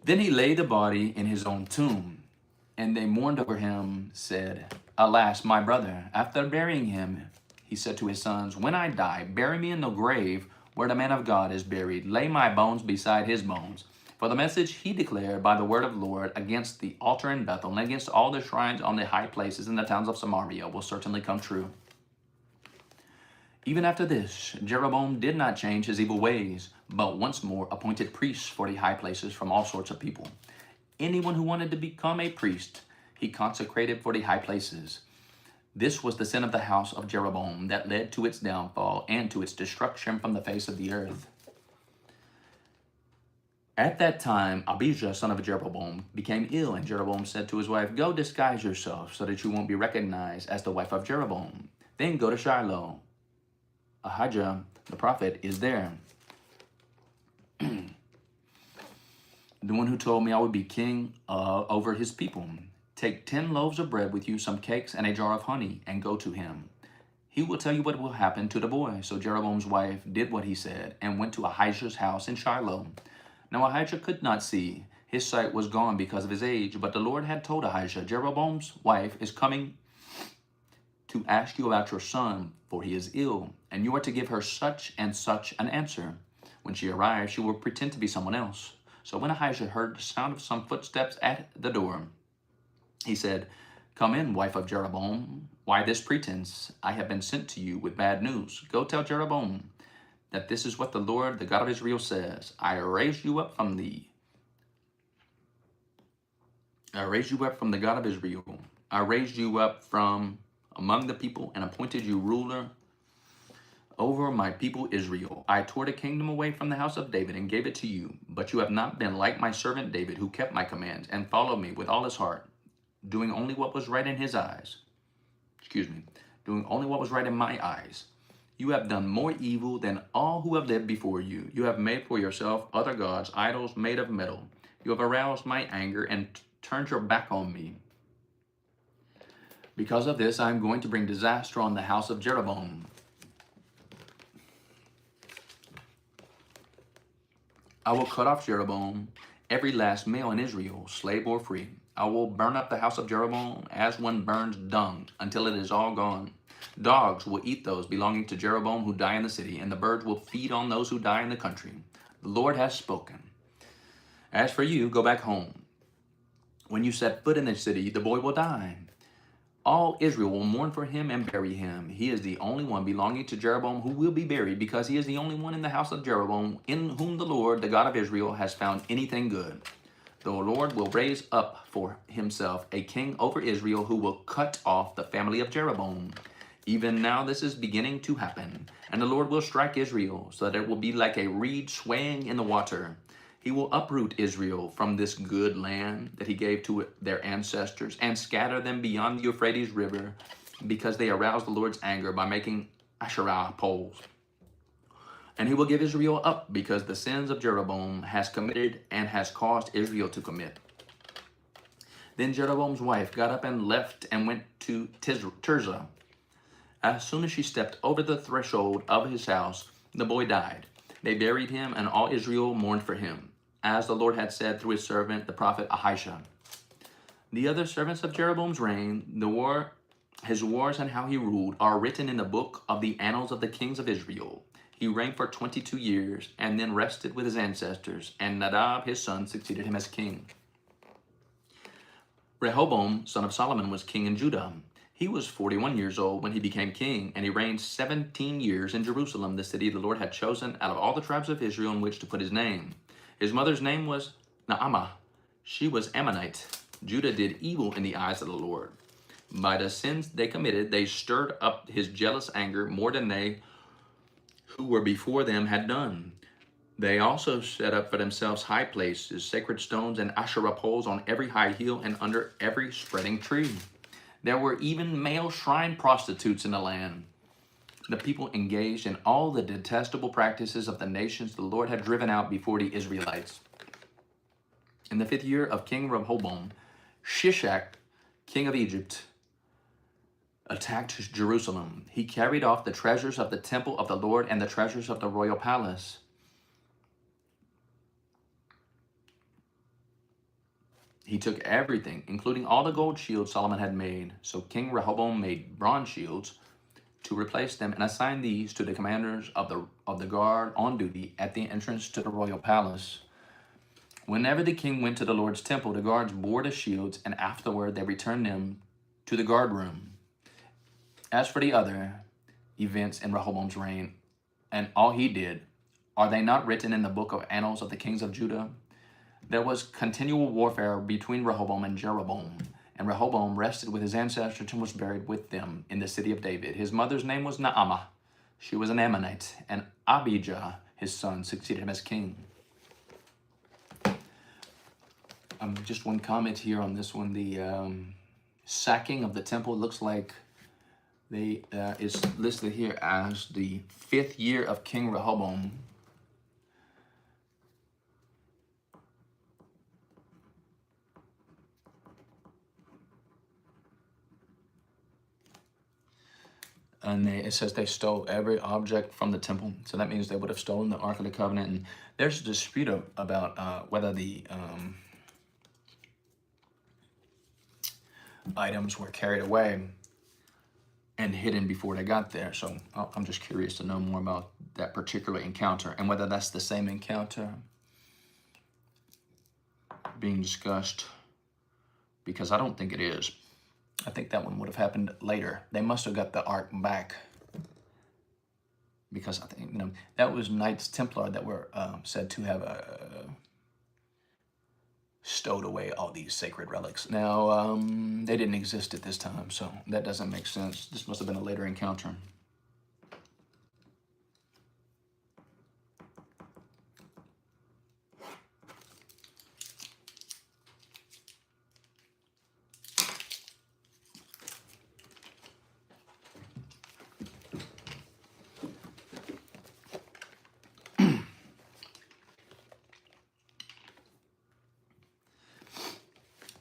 Then he laid the body in his own tomb, and they mourned over him, said, alas, my brother. After burying him, he said to his sons, when I die, bury me in the grave where the man of God is buried. Lay my bones beside his bones. For the message he declared by the word of the Lord against the altar in Bethel and against all the shrines on the high places in the towns of Samaria will certainly come true. Even after this, Jeroboam did not change his evil ways, but once more appointed priests for the high places from all sorts of people. Anyone who wanted to become a priest, he consecrated for the high places. This was the sin of the house of Jeroboam that led to its downfall and to its destruction from the face of the earth. At that time, Abijah, son of Jeroboam, became ill, and Jeroboam said to his wife, go disguise yourself so that you won't be recognized as the wife of Jeroboam. Then go to Shiloh. Ahijah, the prophet, is there. The one who told me I would be king over his people. Take 10 loaves of bread with you, some cakes, and a jar of honey, and go to him. He will tell you what will happen to the boy. So Jeroboam's wife did what he said, and went to Ahijah's house in Shiloh. Now Ahijah could not see. His sight was gone because of his age. But the Lord had told Ahijah, Jeroboam's wife is coming to ask you about your son, for he is ill, and you are to give her such and such an answer. When she arrives, she will pretend to be someone else. So when Ahijah heard the sound of some footsteps at the door, he said, come in, wife of Jeroboam. Why this pretense? I have been sent to you with bad news. Go tell Jeroboam that this is what the Lord, the God of Israel, says. I raised you up from the God of Israel. I raised you up from among the people and appointed you ruler over my people Israel. I tore the kingdom away from the house of David and gave it to you. But you have not been like my servant David, who kept my commands and followed me with all his heart, doing only what was right in his eyes. Doing only what was right in my eyes. You have done more evil than all who have lived before you. You have made for yourself other gods, idols made of metal. You have aroused my anger and turned your back on me. Because of this, I am going to bring disaster on the house of Jeroboam. I will cut off Jeroboam every last male in Israel, slave or free. I will burn up the house of Jeroboam as one burns dung until it is all gone. Dogs will eat those belonging to Jeroboam who die in the city, and the birds will feed on those who die in the country. The Lord has spoken. As for you, go back home. When you set foot in the city, the boy will die. All Israel will mourn for him and bury him. He is the only one belonging to Jeroboam who will be buried, because he is the only one in the house of Jeroboam in whom the Lord, the God of Israel, has found anything good. The Lord will raise up for himself a king over Israel who will cut off the family of Jeroboam. Even now this is beginning to happen, and the Lord will strike Israel so that it will be like a reed swaying in the water. He will uproot Israel from this good land that he gave to their ancestors and scatter them beyond the Euphrates River, because they aroused the Lord's anger by making Asherah poles. And he will give Israel up because the sins of Jeroboam has committed and has caused Israel to commit. Then Jeroboam's wife got up and left and went to Tirzah. As soon as she stepped over the threshold of his house, the boy died. They buried him, and all Israel mourned for him, as the Lord had said through his servant, the prophet Ahijah. The other servants of Jeroboam's reign, his wars and how he ruled, are written in the book of the annals of the kings of Israel. He reigned for 22 years, and then rested with his ancestors, and Nadab his son succeeded him as king. Rehoboam, son of Solomon, was king in Judah. He was 41 years old when he became king, and he reigned 17 years in Jerusalem, the city the Lord had chosen out of all the tribes of Israel in which to put his name. His mother's name was Naamah. She was Ammonite. Judah did evil in the eyes of the Lord. By the sins they committed, they stirred up his jealous anger more than they who were before them had done. They also set up for themselves high places, sacred stones, and Asherah poles on every high hill and under every spreading tree. There were even male shrine prostitutes in the land. The people engaged in all the detestable practices of the nations the Lord had driven out before the Israelites. In the 5th year of King Rehoboam, Shishak, king of Egypt, attacked Jerusalem. He carried off the treasures of the temple of the Lord and the treasures of the royal palace. He took everything, including all the gold shields Solomon had made. So King Rehoboam made bronze shields to replace them and assigned these to the commanders of the guard on duty at the entrance to the royal palace. Whenever the king went to the Lord's temple, the guards bore the shields, and afterward they returned them to the guard room. As for the other events in Rehoboam's reign and all he did, are they not written in the book of annals of the kings of Judah? There was continual warfare between Rehoboam and Jeroboam, and Rehoboam rested with his ancestors and was buried with them in the city of David. His mother's name was Naamah. She was an Ammonite, and Abijah, his son, succeeded him as king. Just one comment here on this one. The sacking of the temple looks like is listed here as the 5th year of King Rehoboam. And it says they stole every object from the temple. So that means they would have stolen the Ark of the Covenant. And there's a dispute about whether the items were carried away and hidden before they got there. So I'm just curious to know more about that particular encounter and whether that's the same encounter being discussed, because I don't think it is. I think that one would have happened later. They must have got the Ark back, because I think, that was Knights Templar that were said to have stowed away all these sacred relics. Now, they didn't exist at this time, so that doesn't make sense. This must have been a later encounter.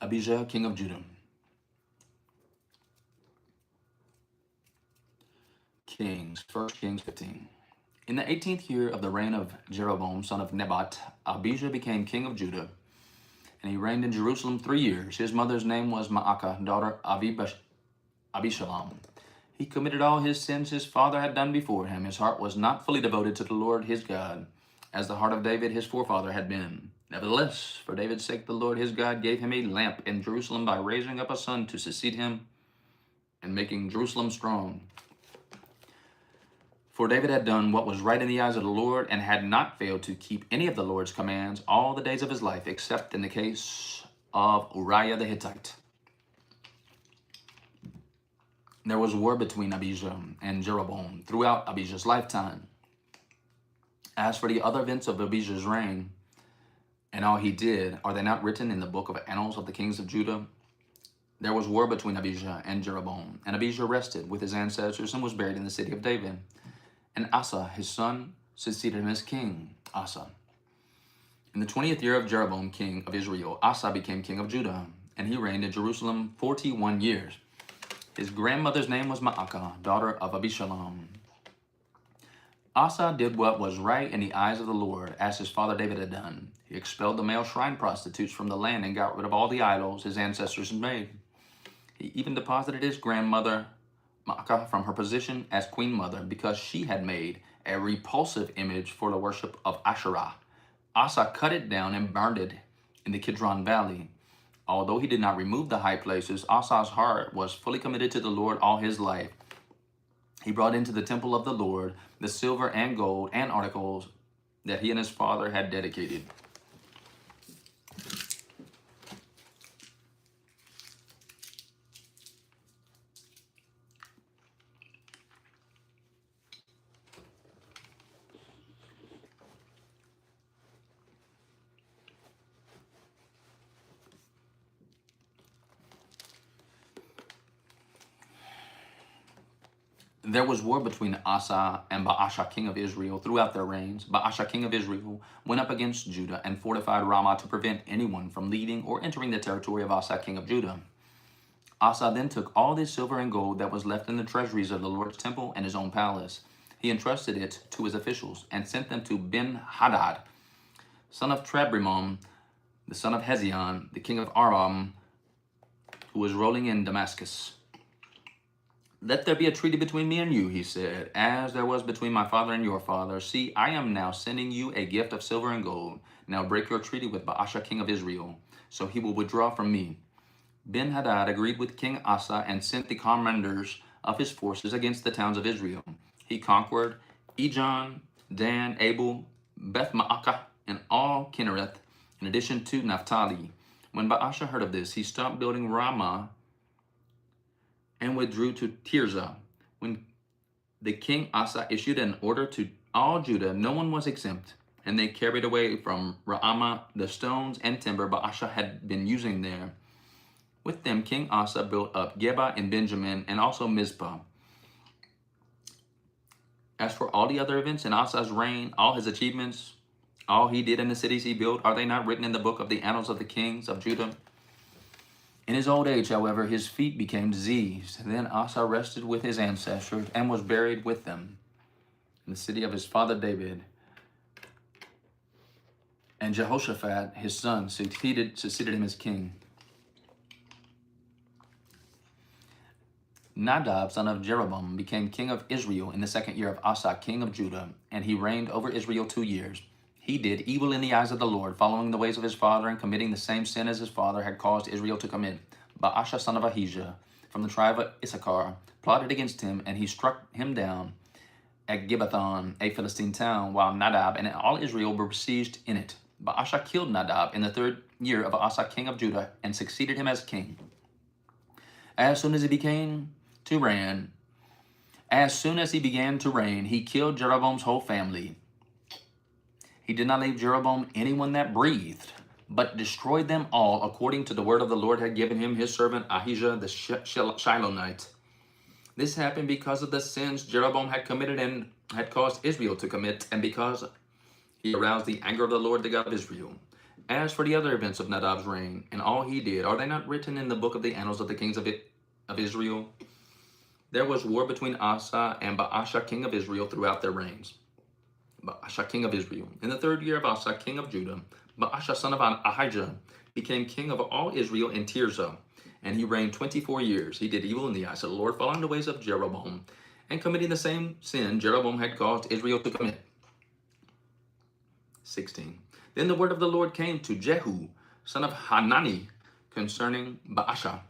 Abijah, king of Judah. Kings, 1 Kings 15. In the 18th year of the reign of Jeroboam, son of Nebat, Abijah became king of Judah. and he reigned in Jerusalem 3 years. His mother's name was Maacah, daughter of Abishalom. He committed all his sins his father had done before him. His heart was not fully devoted to the Lord his God, as the heart of David his forefather had been. Nevertheless, for David's sake, the Lord his God gave him a lamp in Jerusalem by raising up a son to succeed him and making Jerusalem strong. For David had done what was right in the eyes of the Lord and had not failed to keep any of the Lord's commands all the days of his life, except in the case of Uriah the Hittite. There was war between Abijah and Jeroboam throughout Abijah's lifetime. As for the other events of Abijah's reign and all he did, are they not written in the book of annals of the kings of Judah? There was war between Abijah and Jeroboam, and Abijah rested with his ancestors and was buried in the city of David. And Asa, his son, succeeded him as king. Asa. In the 20th year of Jeroboam, king of Israel, Asa became king of Judah, and he reigned in Jerusalem 41 years. His grandmother's name was Maacah, daughter of Abishalom. Asa did what was right in the eyes of the Lord, as his father David had done. He expelled the male shrine prostitutes from the land and got rid of all the idols his ancestors had made. He even deposited his grandmother Maacah from her position as queen mother because she had made a repulsive image for the worship of Asherah. Asa cut it down and burned it in the Kidron Valley. Although he did not remove the high places, Asa's heart was fully committed to the Lord all his life. He brought into the temple of the Lord the silver and gold and articles that he and his father had dedicated. There was war between Asa and Baasha, king of Israel, throughout their reigns. Baasha, king of Israel, went up against Judah and fortified Ramah to prevent anyone from leaving or entering the territory of Asa, king of Judah. Asa then took all the silver and gold that was left in the treasuries of the Lord's temple and his own palace. He entrusted it to his officials and sent them to Ben-Hadad, son of Tabrimon, the son of Hezion, the king of Aram, who was ruling in Damascus. Let there be a treaty between me and you, he said, as there was between my father and your father. See, I am now sending you a gift of silver and gold. Now break your treaty with Baasha, king of Israel, so he will withdraw from me. Ben-Hadad agreed with King Asa and sent the commanders of his forces against the towns of Israel. He conquered Ijon, Dan, Abel, Beth-Maacah, and all Kinnereth, in addition to Naphtali. When Baasha heard of this, he stopped building Ramah and withdrew to Tirzah. When the king Asa issued an order to all Judah, no one was exempt, and they carried away from Ramah the stones and timber Baasha had been using there. With them, King Asa built up Geba and Benjamin, and also Mizpah. As for all the other events in Asa's reign, all his achievements, all he did in the cities he built, are they not written in the book of the annals of the kings of Judah? In his old age, however, his feet became diseased. Then Asa rested with his ancestors and was buried with them in the city of his father David. And Jehoshaphat, his son, succeeded him as king. Nadab, son of Jeroboam, became king of Israel in the 2nd year of Asa, king of Judah, and he reigned over Israel 2 years. He did evil in the eyes of the Lord, following the ways of his father and committing the same sin as his father had caused Israel to commit. Baasha, son of Ahijah, from the tribe of Issachar, plotted against him, and he struck him down at Gibbethon, a Philistine town, while Nadab and all Israel were besieged in it. Baasha killed Nadab in the 3rd year of Asa, king of Judah, and succeeded him as king. As soon as he began to reign, he killed Jeroboam's whole family. He did not leave Jeroboam anyone that breathed, but destroyed them all according to the word of the Lord had given him his servant Ahijah the Shilonite. This happened because of the sins Jeroboam had committed and had caused Israel to commit, and because he aroused the anger of the Lord, the God of Israel. As for the other events of Nadab's reign and all he did, are they not written in the book of the annals of the kings of Israel? There was war between Asa and Baasha, king of Israel, throughout their reigns. Baasha, king of Israel. In the 3rd year of Asa, king of Judah, Baasha, son of Ahijah, became king of all Israel in Tirzah, and he reigned 24 years. He did evil in the eyes of the Lord, following the ways of Jeroboam, and committing the same sin Jeroboam had caused Israel to commit. 16. Then the word of the Lord came to Jehu, son of Hanani, concerning Baasha.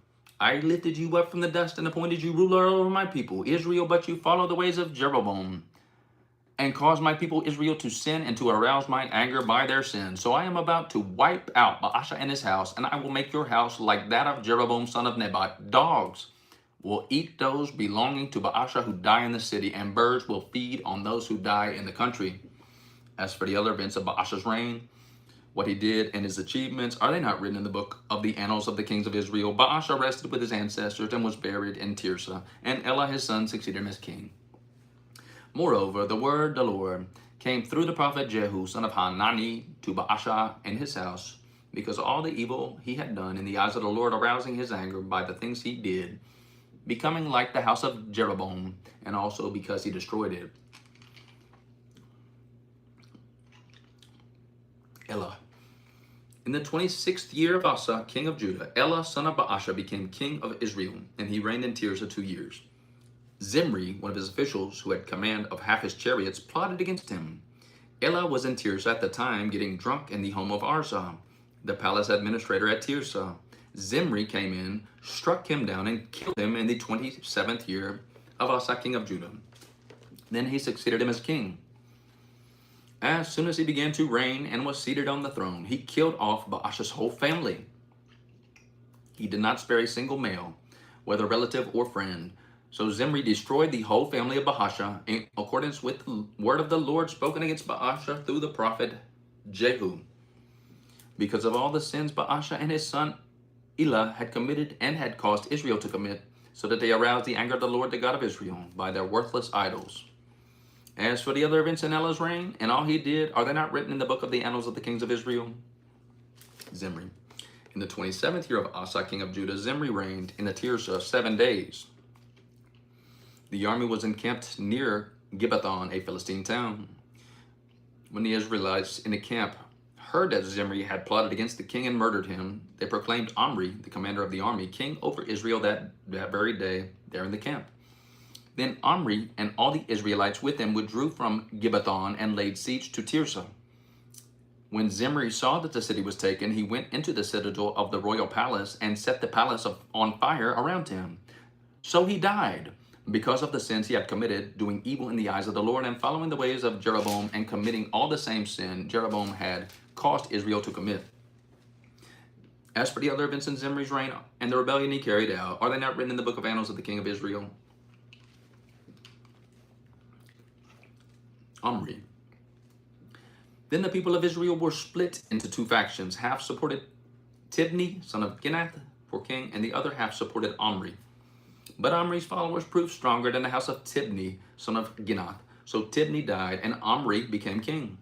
I lifted you up from the dust and appointed you ruler over my people, Israel, but you follow the ways of Jeroboam, and caused my people Israel to sin and to arouse my anger by their sins. So I am about to wipe out Baasha and his house, and I will make your house like that of Jeroboam son of Nebat. Dogs will eat those belonging to Baasha who die in the city, and birds will feed on those who die in the country. As for the other events of Baasha's reign, what he did and his achievements, are they not written in the book of the annals of the kings of Israel? Baasha rested with his ancestors and was buried in Tirzah, and Elah his son succeeded him as king. Moreover, the word of the Lord came through the prophet Jehu, son of Hanani, to Baasha and his house, because of all the evil he had done in the eyes of the Lord, arousing his anger by the things he did, becoming like the house of Jeroboam, and also because he destroyed it. Elah. In the 26th year of Asa, king of Judah, Elah, son of Baasha, became king of Israel, and he reigned in Tirzah 2 years. Zimri, one of his officials who had command of half his chariots, plotted against him. Elah was in Tirzah at the time, getting drunk in the home of Arza, the palace administrator at Tirzah. Zimri came in, struck him down, and killed him in the 27th year of Asa, king of Judah. Then he succeeded him as king. As soon as he began to reign and was seated on the throne, he killed off Baasha's whole family. He did not spare a single male, whether relative or friend. So Zimri destroyed the whole family of Baasha in accordance with the word of the Lord spoken against Baasha through the prophet Jehu. Because of all the sins Baasha and his son Elah had committed and had caused Israel to commit, so that they aroused the anger of the Lord, the God of Israel, by their worthless idols. As for the other events in Elah's reign and all he did, are they not written in the book of the annals of the kings of Israel? Zimri. In the 27th year of Asa, king of Judah, Zimri reigned in the Tirzah 7 days. The army was encamped near Gibbethon, a Philistine town. When the Israelites in the camp heard that Zimri had plotted against the king and murdered him, they proclaimed Omri, the commander of the army, king over Israel that very day there in the camp. Then Omri and all the Israelites with him withdrew from Gibbethon and laid siege to Tirzah. When Zimri saw that the city was taken, he went into the citadel of the royal palace and set the palace on fire around him. So he died because of the sins he had committed, doing evil in the eyes of the Lord and following the ways of Jeroboam and committing all the same sin Jeroboam had caused Israel to commit. As for the other events in Zimri's reign and the rebellion he carried out, are they not written in the book of annals of the king of Israel? Omri. Then the people of Israel were split into 2 factions. Half supported Tibni, son of Ginath, for king, and the other half supported Omri. But Omri's followers proved stronger than the house of Tibni, son of Ginath. So Tibni died, and Omri became king.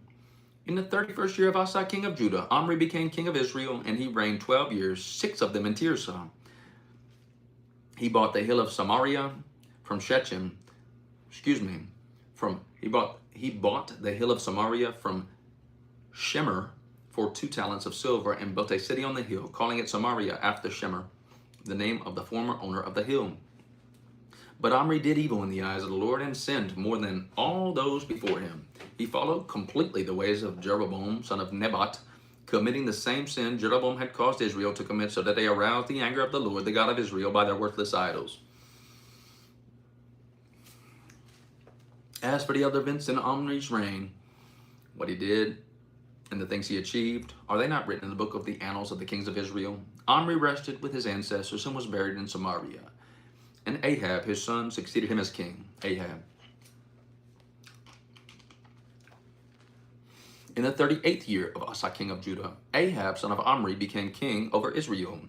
In the 31st year of Asa, king of Judah, Omri became king of Israel, and he reigned 12 years, 6 of them in Tirzah. He bought the hill of Samaria from Shechem. He bought the hill of Samaria from Shemer for 2 talents of silver and built a city on the hill, calling it Samaria after Shemer, the name of the former owner of the hill. But Omri did evil in the eyes of the Lord and sinned more than all those before him. He followed completely the ways of Jeroboam, son of Nebat, committing the same sin Jeroboam had caused Israel to commit, so that they aroused the anger of the Lord, the God of Israel, by their worthless idols. As for the other events in Omri's reign, what he did and the things he achieved, are they not written in the book of the annals of the kings of Israel? Omri rested with his ancestors and was buried in Samaria. And Ahab, his son, succeeded him as king. Ahab. In the 38th year of Asa, king of Judah, Ahab, son of Omri, became king over Israel,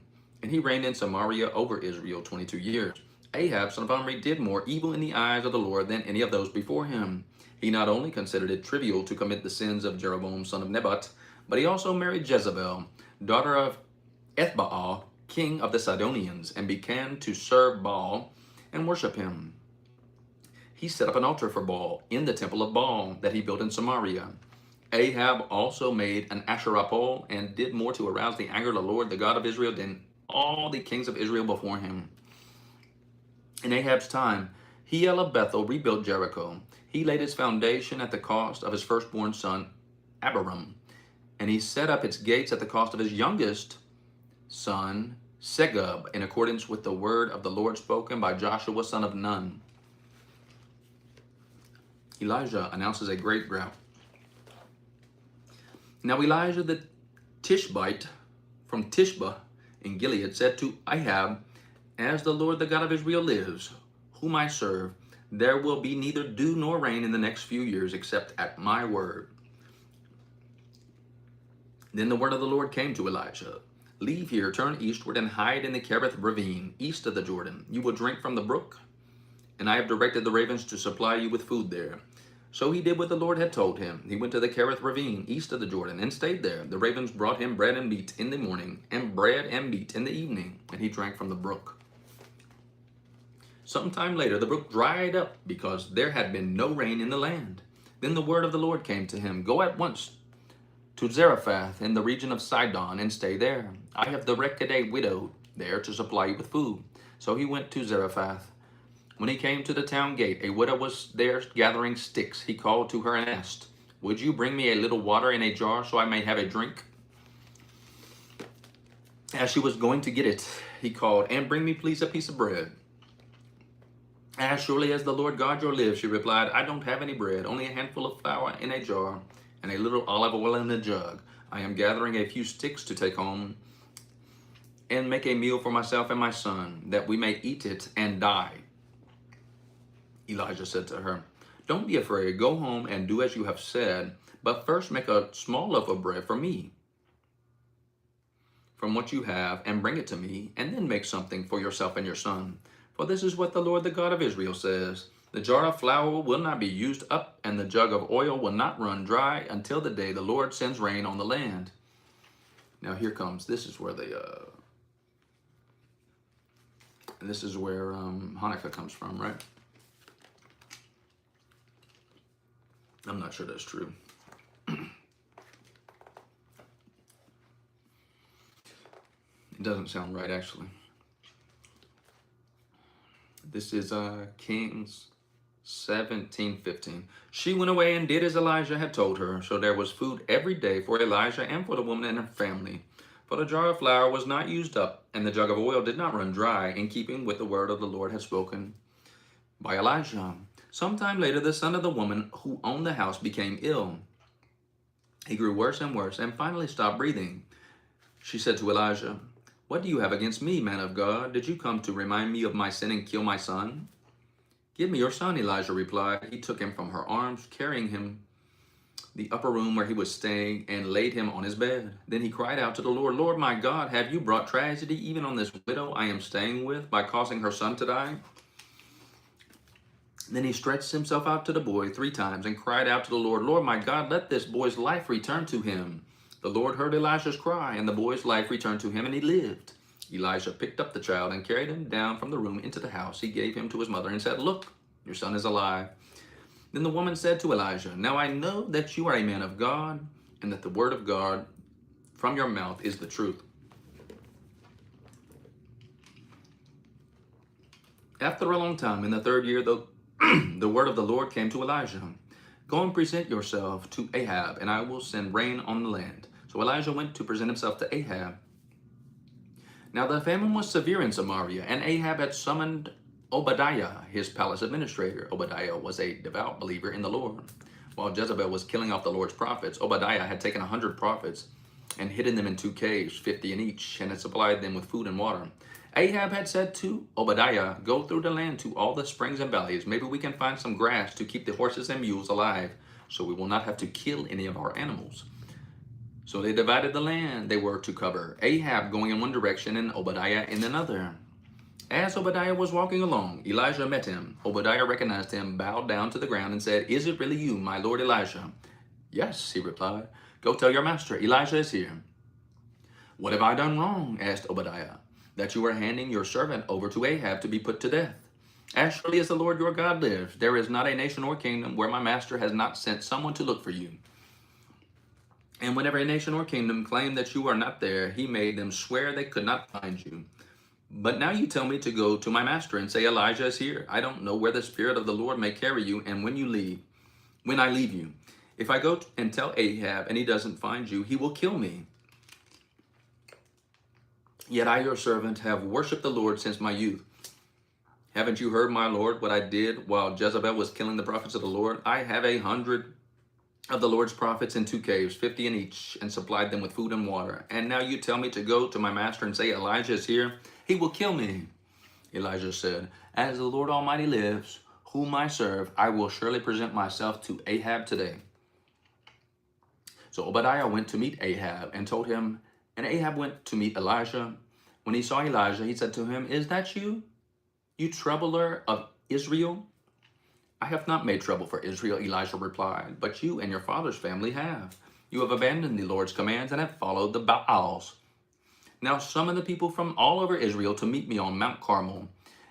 and he reigned in Samaria over Israel 22 years. Ahab, son of Omri, did more evil in the eyes of the Lord than any of those before him. He not only considered it trivial to commit the sins of Jeroboam, son of Nebat, but he also married Jezebel, daughter of Ethbaal, king of the Sidonians, and began to serve Baal and worship him. He set up an altar for Baal in the temple of Baal that he built in Samaria. Ahab also made an Asherah pole and did more to arouse the anger of the Lord, the God of Israel, than all the kings of Israel before him. In Ahab's time, Hiel of Bethel rebuilt Jericho. He laid its foundation at the cost of his firstborn son, Abiram, and he set up its gates at the cost of his youngest son, Segub, in accordance with the word of the Lord spoken by Joshua, son of Nun. Elijah announces a great drought. Now Elijah the Tishbite from Tishba in Gilead said to Ahab, "As the Lord the God of Israel lives, whom I serve, there will be neither dew nor rain in the next few years except at my word." Then the word of the Lord came to Elijah. "Leave here, turn eastward, and hide in the Kerith ravine, east of the Jordan. You will drink from the brook, and I have directed the ravens to supply you with food there." So he did what the Lord had told him. He went to the Kerith ravine, east of the Jordan, and stayed there. The ravens brought him bread and meat in the morning, and bread and meat in the evening, and he drank from the brook. Sometime later, the brook dried up because there had been no rain in the land. Then the word of the Lord came to him, "Go at once to Zarephath in the region of Sidon and stay there. I have directed a widow there to supply you with food." So he went to Zarephath. When he came to the town gate, a widow was there gathering sticks. He called to her and asked, "Would you bring me a little water in a jar so I may have a drink?" As she was going to get it, he called, "And bring me please a piece of bread." "As surely as the Lord God your lives," she replied, "I don't have any bread, only a handful of flour in a jar and a little olive oil in a jug. I am gathering a few sticks to take home and make a meal for myself and my son, that we may eat it and die." Elijah said to her, "Don't be afraid. Go home and do as you have said, but first make a small loaf of bread for me from what you have and bring it to me, and then make something for yourself and your son. For this is what the Lord, the God of Israel, says: the jar of flour will not be used up, and the jug of oil will not run dry until the day the Lord sends rain on the land." Now here comes, this is where Hanukkah comes from, right? I'm not sure that's true. It doesn't sound right, actually. This is Kings 17:15. She went away and did as Elijah had told her. So there was food every day for Elijah and for the woman and her family. For the jar of flour was not used up, and the jug of oil did not run dry, in keeping with the word of the Lord had spoken by Elijah. Sometime later, the son of the woman who owned the house became ill. He grew worse and worse, and finally stopped breathing. She said to Elijah, "What do you have against me, man of God? Did you come to remind me of my sin and kill my son?" "Give me your son," Elijah replied. He took him from her arms, carrying him the upper room where he was staying, and laid him on his bed. Then he cried out to the Lord, "Lord my God, have you brought tragedy even on this widow I am staying with by causing her son to die?" Then he stretched himself out to the boy 3 times and cried out to the Lord, "Lord my God, let this boy's life return to him." The Lord heard Elijah's cry, and the boy's life returned to him, and he lived. Elijah picked up the child and carried him down from the room into the house. He gave him to his mother and said, "Look, your son is alive." Then the woman said to Elijah, "Now I know that you are a man of God, and that the word of God from your mouth is the truth." After a long time, in the 3rd year, the word of the Lord came to Elijah. "Go and present yourself to Ahab, and I will send rain on the land." So Elijah went to present himself to Ahab. Now the famine was severe in Samaria, and Ahab had summoned Obadiah, his palace administrator. Obadiah was a devout believer in the Lord. While Jezebel was killing off the Lord's prophets, Obadiah had taken 100 prophets and hidden them in 2 caves, 50 in each, and had supplied them with food and water. Ahab had said to Obadiah, "Go through the land to all the springs and valleys. Maybe we can find some grass to keep the horses and mules alive, so we will not have to kill any of our animals." So they divided the land they were to cover, Ahab going in one direction and Obadiah in another. As Obadiah was walking along, Elijah met him. Obadiah recognized him, bowed down to the ground, and said, "Is it really you, my lord Elijah?" "Yes," he replied. "Go tell your master, Elijah is here." "What have I done wrong?" asked Obadiah, "that you are handing your servant over to Ahab to be put to death? As surely as the Lord your God lives, there is not a nation or kingdom where my master has not sent someone to look for you." And when every nation or kingdom claimed that you are not there, he made them swear they could not find you. But now you tell me to go to my master and say, Elijah is here. I don't know where the Spirit of the Lord may carry you, and when I leave you. If I go and tell Ahab and he doesn't find you, he will kill me. Yet I, your servant, have worshipped the Lord since my youth. Haven't you heard, my Lord, what I did while Jezebel was killing the prophets of the Lord? I have 100 of the Lord's prophets in 2 caves, 50 in each, and supplied them with food and water. And now you tell me to go to my master and say, Elijah is here. He will kill me. Elijah said, as the Lord Almighty lives, whom I serve, I will surely present myself to Ahab today. So Obadiah went to meet Ahab and told him, and Ahab went to meet Elijah. When he saw Elijah, he said to him, is that you, you troubler of Israel? I have not made trouble for Israel, Elijah replied, but you and your father's family have. You have abandoned the Lord's commands and have followed the Baals. Now summon the people from all over Israel to meet me on Mount Carmel,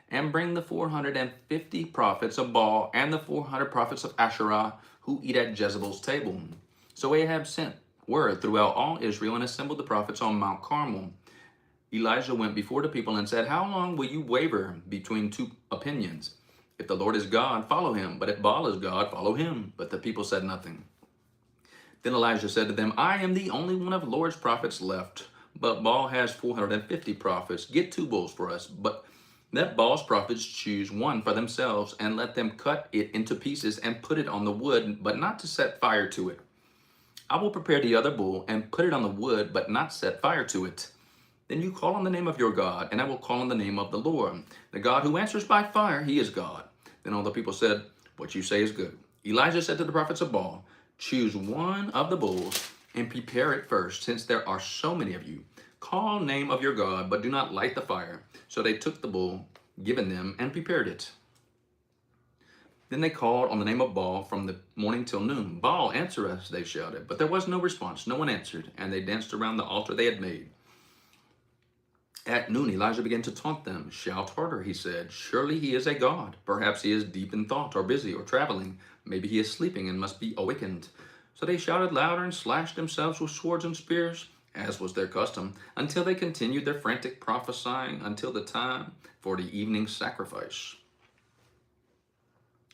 and bring the 450 prophets of Baal and the 400 prophets of Asherah who eat at Jezebel's table. So Ahab sent word throughout all Israel and assembled the prophets on Mount Carmel. Elijah went before the people and said, how long will you waver between two opinions? If the Lord is God, follow him. But if Baal is God, follow him. But the people said nothing. Then Elijah said to them, I am the only one of the Lord's prophets left, but Baal has 450 prophets. Get 2 bulls for us. But let Baal's prophets choose one for themselves, and let them cut it into pieces and put it on the wood, but not to set fire to it. I will prepare the other bull and put it on the wood, but not set fire to it. Then you call on the name of your God, and I will call on the name of the Lord. The God who answers by fire, he is God. Then all the people said, what you say is good. Elijah said to the prophets of Baal, choose one of the bulls and prepare it first, since there are so many of you. Call name of your God, but do not light the fire. So they took the bull given them and prepared it. Then they called on the name of Baal from the morning till noon. Baal, answer us, they shouted. But there was no response. No one answered, and they danced around the altar they had made. At noon, Elijah began to taunt them. Shout harder, he said. Surely he is a god. Perhaps he is deep in thought, or busy, or traveling. Maybe he is sleeping and must be awakened. So they shouted louder and slashed themselves with swords and spears, as was their custom, until they continued their frantic prophesying until the time for the evening sacrifice.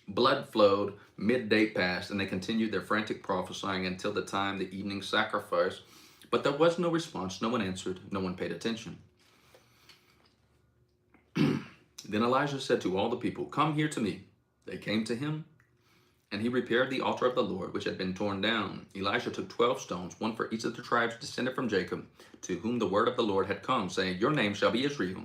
Blood flowed, midday passed, and they continued their frantic prophesying until the time the evening sacrifice. But there was no response. No one answered. No one paid attention. Then Elijah said to all the people, come here to me. They came to him, and he repaired the altar of the Lord, which had been torn down. Elijah took 12 stones, one for each of the tribes descended from Jacob, to whom the word of the Lord had come, saying, your name shall be Israel.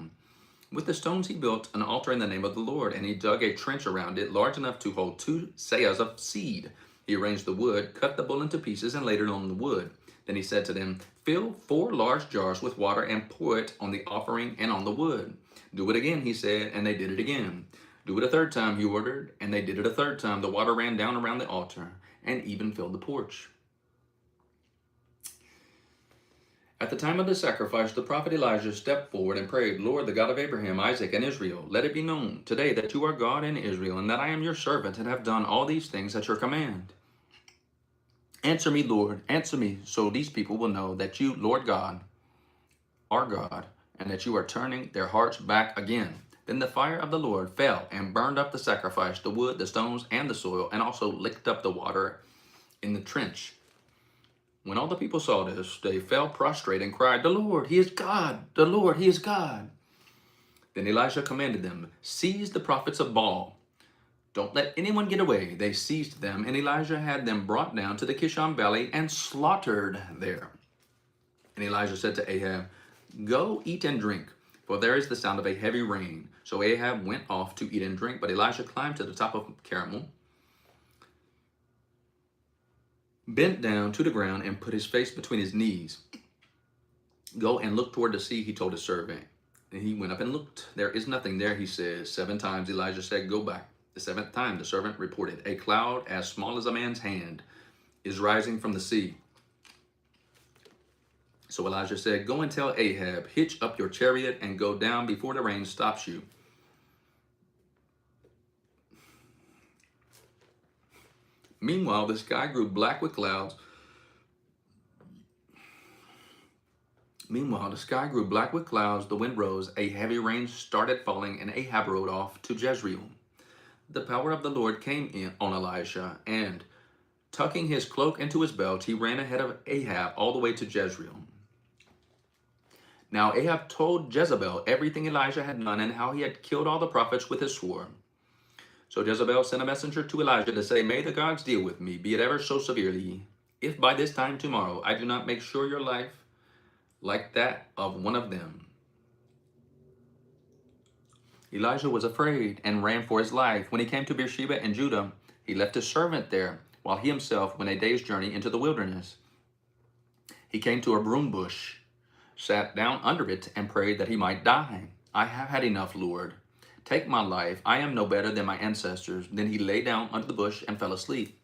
With the stones he built an altar in the name of the Lord, and he dug a trench around it, large enough to hold 2 seahs of seed. He arranged the wood, cut the bull into pieces, and laid it on the wood. Then he said to them, fill 4 large jars with water and pour it on the offering and on the wood. Do it again, he said, and they did it again. Do it a 3rd time, he ordered, and they did it a 3rd time. The water ran down around the altar and even filled the porch. At the time of the sacrifice, the prophet Elijah stepped forward and prayed, Lord, the God of Abraham, Isaac, and Israel, let it be known today that you are God in Israel, and that I am your servant and have done all these things at your command. Answer me, Lord, answer me, so these people will know that you, Lord God, are God, and that you are turning their hearts back again. Then the fire of the Lord fell and burned up the sacrifice, the wood, the stones, and the soil, and also licked up the water in the trench. When all the people saw this, they fell prostrate and cried, the Lord, he is God! The Lord, he is God! Then Elisha commanded them, seize the prophets of Baal. Don't let anyone get away. They seized them, and Elijah had them brought down to the Kishon Valley and slaughtered there. And Elijah said to Ahab, go eat and drink, for there is the sound of a heavy rain. So Ahab went off to eat and drink, but Elijah climbed to the top of Carmel, bent down to the ground, and put his face between his knees. Go and look toward the sea, he told his servant. And he went up and looked. There is nothing there, he says. 7 times Elijah said, go back. The 7th time the servant reported, a cloud as small as a man's hand is rising from the sea. So Elijah said, go and tell Ahab, hitch up your chariot and go down before the rain stops you. Meanwhile, the sky grew black with clouds, Meanwhile, the sky grew black with clouds, the wind rose, a heavy rain started falling, and Ahab rode off to Jezreel. The power of the Lord came in on Elisha, and tucking his cloak into his belt, he ran ahead of Ahab all the way to Jezreel. Now Ahab told Jezebel everything Elijah had done and how he had killed all the prophets with his sword. So Jezebel sent a messenger to Elijah to say, "May the gods deal with me, be it ever so severely, if by this time tomorrow I do not make sure your life like that of one of them." Elijah was afraid and ran for his life. When he came to Beersheba in Judah, he left his servant there, while he himself went a day's journey into the wilderness. He came to a broom bush, sat down under it, and prayed that he might die. "I have had enough, Lord. Take my life. I am no better than my ancestors." Then he lay down under the bush and fell asleep.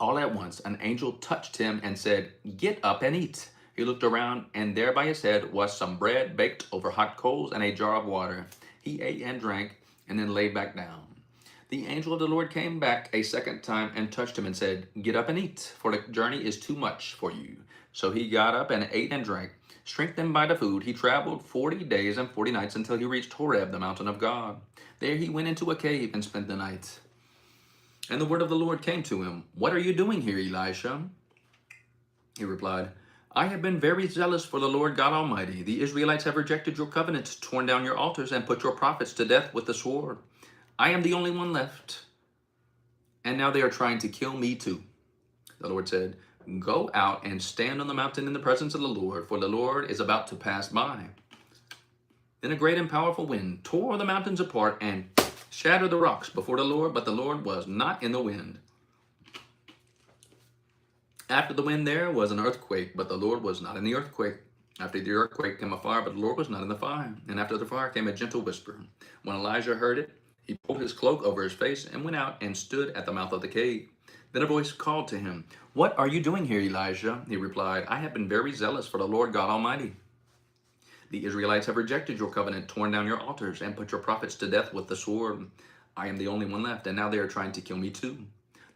All at once, an angel touched him and said, "Get up and eat." He looked around, and there by his head was some bread baked over hot coals and a jar of water. He ate and drank, and then lay back down. The angel of the Lord came back a second time and touched him and said, "Get up and eat, for the journey is too much for you." So he got up and ate and drank. Strengthened by the food, he traveled 40 days and 40 nights until he reached Horeb, the mountain of God. There he went into a cave and spent the night. And the word of the Lord came to him, "What are you doing here, Elisha?" He replied, "I have been very zealous for the Lord God Almighty. The Israelites have rejected your covenants, torn down your altars, and put your prophets to death with the sword. I am the only one left, and now they are trying to kill me too." The Lord said, "Go out and stand on the mountain in the presence of the Lord, for the Lord is about to pass by." Then a great and powerful wind tore the mountains apart and shattered the rocks before the Lord, but the Lord was not in the wind. After the wind there was an earthquake, but the Lord was not in the earthquake. After the earthquake came a fire, but the Lord was not in the fire. And after the fire came a gentle whisper. When Elijah heard it, he pulled his cloak over his face and went out and stood at the mouth of the cave. Then a voice called to him, "What are you doing here, Elijah?" He replied, "I have been very zealous for the Lord God Almighty. The Israelites have rejected your covenant, torn down your altars, and put your prophets to death with the sword. I am the only one left, and now they are trying to kill me too."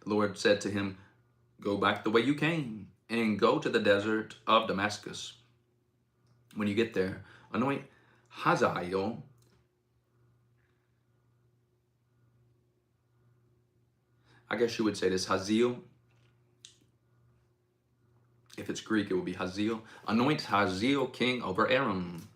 The Lord said to him, "Go back the way you came, and go to the desert of Damascus. When you get there, anoint Hazael, I guess you would say this, Hazael. If it's Greek, it would be Hazael. Anoint Hazael king over Aram.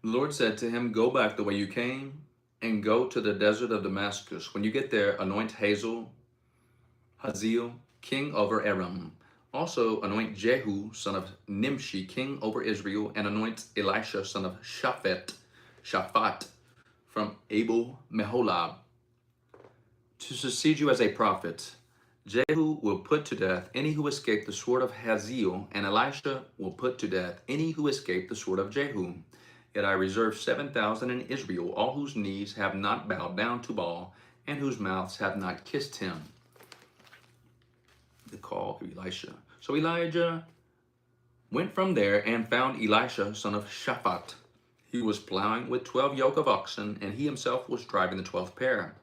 The Lord said to him, "Go back the way you came, and go to the desert of Damascus. When you get there, anoint Hazael, king over Aram. Also anoint Jehu, son of Nimshi, king over Israel, and anoint Elisha, son of Shaphat, from Abel Meholab, to succeed you as a prophet. Jehu will put to death any who escape the sword of Hazael, and Elisha will put to death any who escape the sword of Jehu. Yet I reserve 7,000 in Israel, all whose knees have not bowed down to Baal, and whose mouths have not kissed him." The call of Elisha. So Elijah went from there and found Elisha, son of Shaphat. He was plowing with 12 yoke of oxen, and he himself was driving the 12th pair.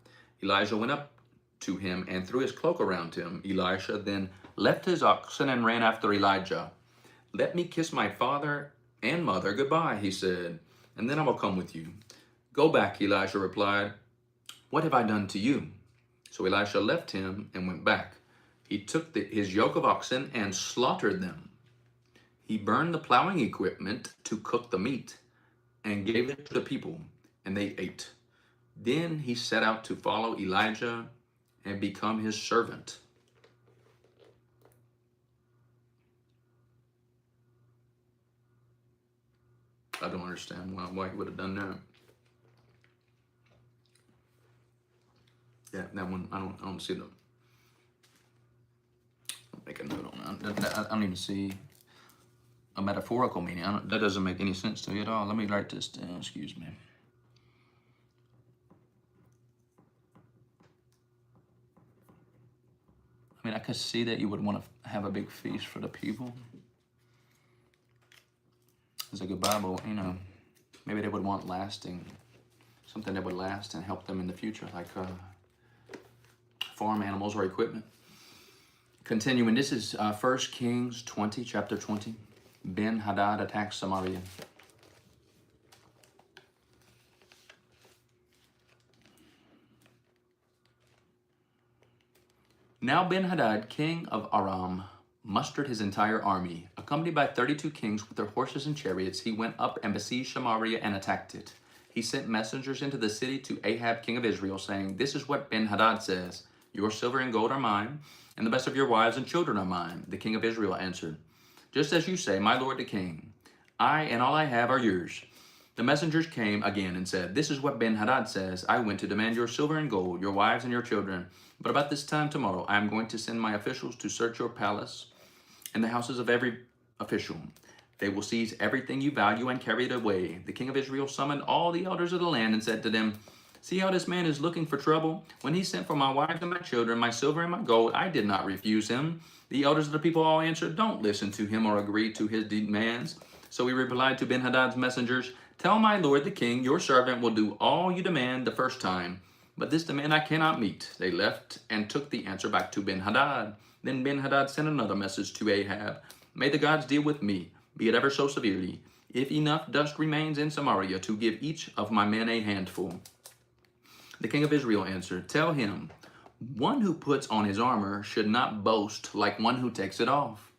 Elijah went up to him and threw his cloak around him. Elisha then left his oxen and ran after Elijah. "Let me kiss my father and mother goodbye," he said, "and then I will come with you." "Go back," Elisha replied. "What have I done to you?" So Elisha left him and went back. He took his yoke of oxen and slaughtered them. He burned the plowing equipment to cook the meat and gave it to the people, and they ate. Then he set out to follow Elijah and become his servant. I don't understand why he would have done that. Yeah, that one, I don't see the, I'll make a note on that. I don't even see a metaphorical meaning. That doesn't make any sense to me at all. Let me write this down, excuse me. I mean, I could see that you would want to have a big feast for the people. It's a good Bible, you know, maybe they would want lasting, something that would last and help them in the future, like farm animals or equipment. Continuing, this is 1 Kings 20, chapter 20. Ben-Hadad attacks Samaria. Now Ben-Hadad, king of Aram, mustered his entire army. Accompanied by 32 kings with their horses and chariots, he went up and besieged Samaria and attacked it. He sent messengers into the city to Ahab, king of Israel, saying, "This is what Ben-Hadad says, your silver and gold are mine, and the best of your wives and children are mine." The king of Israel answered, "Just as you say, my lord the king, I and all I have are yours." The messengers came again and said, "This is what Ben-Hadad says, I went to demand your silver and gold, your wives and your children. But about this time tomorrow, I am going to send my officials to search your palace and the houses of every official. They will seize everything you value and carry it away." The king of Israel summoned all the elders of the land and said to them, "See how this man is looking for trouble? When he sent for my wives and my children, my silver and my gold, I did not refuse him." The elders of the people all answered, "Don't listen to him or agree to his demands." So he replied to Ben-Hadad's messengers, "Tell my lord the king, your servant will do all you demand the first time, but this demand I cannot meet." They left and took the answer back to Ben-Hadad. Then Ben-Hadad sent another message to Ahab, "May the gods deal with me, be it ever so severely, if enough dust remains in Samaria to give each of my men a handful." The king of Israel answered, "Tell him, one who puts on his armor should not boast like one who takes it off."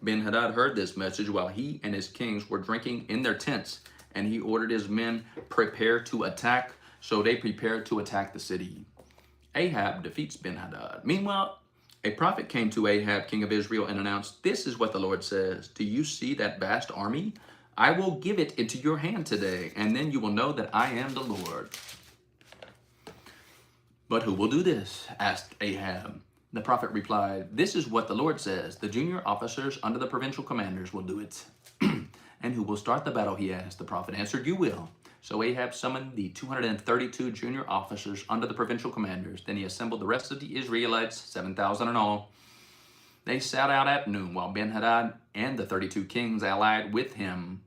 Ben-Hadad heard this message while he and his kings were drinking in their tents, and he ordered his men, "Prepare to attack." So they prepared to attack the city. Ahab defeats Ben-Hadad. Meanwhile, a prophet came to Ahab, king of Israel, and announced, "This is what the Lord says. Do you see that vast army? I will give it into your hand today, and then you will know that I am the Lord." "But who will do this?" asked Ahab. The prophet replied, "This is what the Lord says. The junior officers under the provincial commanders will do it." "And who will start the battle?" he asked. The prophet answered, "You will." So Ahab summoned the 232 junior officers under the provincial commanders. Then he assembled the rest of the Israelites, 7,000 in all. They sat out at noon while Ben-Hadad and the 32 kings allied with him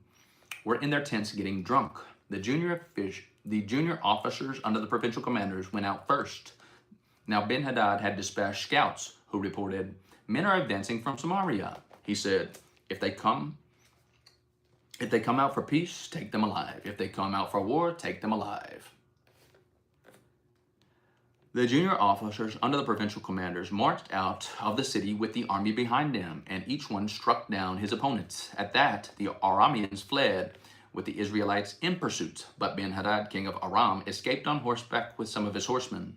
were in their tents getting drunk. The junior officers under the provincial commanders went out first. Now Ben-Hadad had dispatched scouts who reported, "Men are advancing from Samaria." He said, If they come out for peace, take them alive. If they come out for war, take them alive." The junior officers under the provincial commanders marched out of the city with the army behind them, and each one struck down his opponents. At that, the Arameans fled with the Israelites in pursuit, but Ben-Hadad, king of Aram, escaped on horseback with some of his horsemen.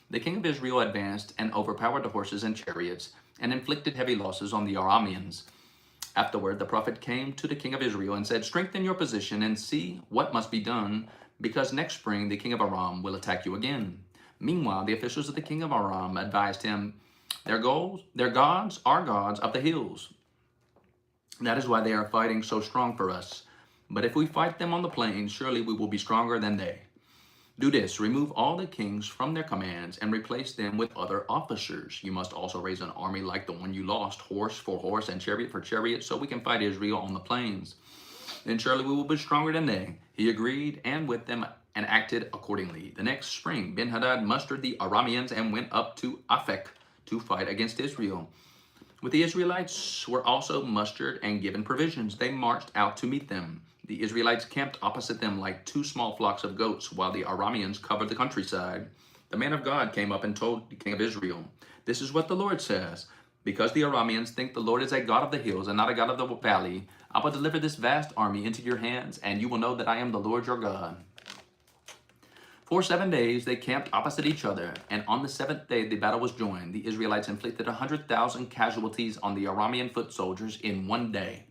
The king of Israel advanced and overpowered the horses and chariots, and inflicted heavy losses on the Arameans. Afterward, the prophet came to the king of Israel and said, "Strengthen your position and see what must be done, because next spring the king of Aram will attack you again." Meanwhile, the officials of the king of Aram advised him, their gods are gods of the hills. That is why they are fighting so strong for us. But if we fight them on the plains, surely we will be stronger than they. Do this, remove all the kings from their commands and replace them with other officers. You must also raise an army like the one you lost, horse for horse and chariot for chariot, so we can fight Israel on the plains. Then surely we will be stronger than they. He agreed, and with them and acted accordingly. The next spring, Ben-Hadad mustered the Arameans and went up to Aphek to fight against Israel. With the Israelites were also mustered and given provisions. They marched out to meet them. The Israelites camped opposite them like two small flocks of goats, while the Arameans covered the countryside. The man of God came up and told the king of Israel, "This is what the Lord says. Because the Arameans think the Lord is a God of the hills and not a God of the valley, I will deliver this vast army into your hands, and you will know that I am the Lord your God." For 7 days they camped opposite each other, and on the 7th day the battle was joined. The Israelites inflicted 100,000 casualties on the Aramean foot soldiers in one day.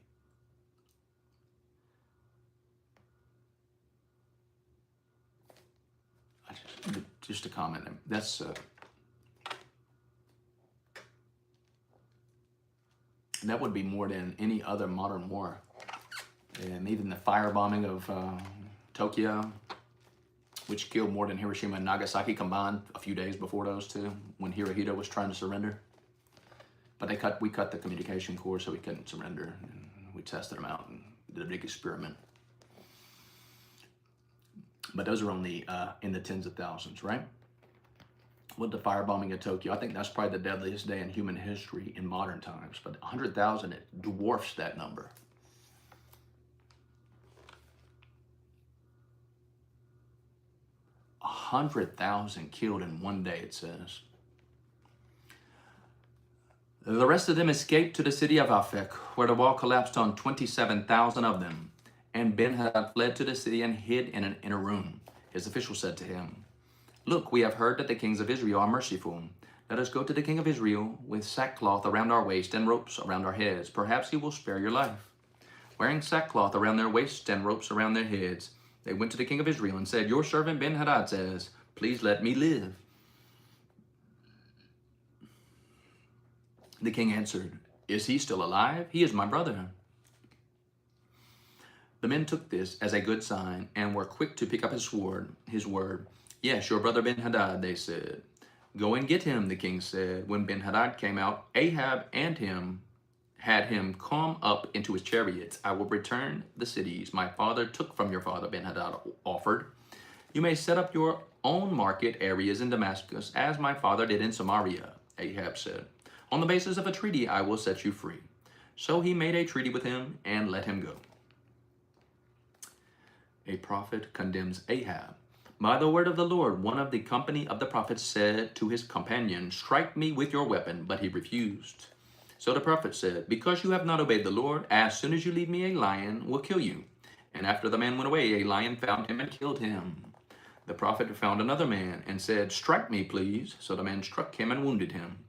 Just a comment. That's that would be more than any other modern war. And even the firebombing of Tokyo, which killed more than Hiroshima and Nagasaki combined a few days before those two, when Hirohito was trying to surrender. But we cut the communication cord so he couldn't surrender. And we tested him out and did a big experiment. But those are only in the tens of thousands, right? With the firebombing of Tokyo, I think that's probably the deadliest day in human history in modern times. But 100,000, it dwarfs that number. A 100,000 killed in one day, it says. The rest of them escaped to the city of Afek, where the wall collapsed on 27,000 of them. And Ben-Hadad fled to the city and hid in an inner room. His officials said to him, "Look, we have heard that the kings of Israel are merciful. Let us go to the king of Israel with sackcloth around our waist and ropes around our heads. Perhaps he will spare your life." Wearing sackcloth around their waists and ropes around their heads, they went to the king of Israel and said, "Your servant Ben-Hadad says, 'Please let me live.'" The king answered, "Is he still alive? He is my brother." The men took this as a good sign and were quick to pick up his word. "Yes, your brother Ben-Hadad," they said. "Go and get him," the king said. When Ben-Hadad came out, Ahab and him had him come up into his chariots. "I will return the cities my father took from your father," Ben-Hadad offered. "You may set up your own market areas in Damascus, as my father did in Samaria," Ahab said. "On the basis of a treaty, I will set you free." So he made a treaty with him and let him go. A prophet condemns Ahab. "By the word of the Lord, one of the company of the prophets said to his companion, 'Strike me with your weapon,' but he refused. So the prophet said, 'Because you have not obeyed the Lord, as soon as you leave me, a lion will kill you.' And after the man went away, a lion found him and killed him. The prophet found another man and said, 'Strike me, please.' So the man struck him and wounded him.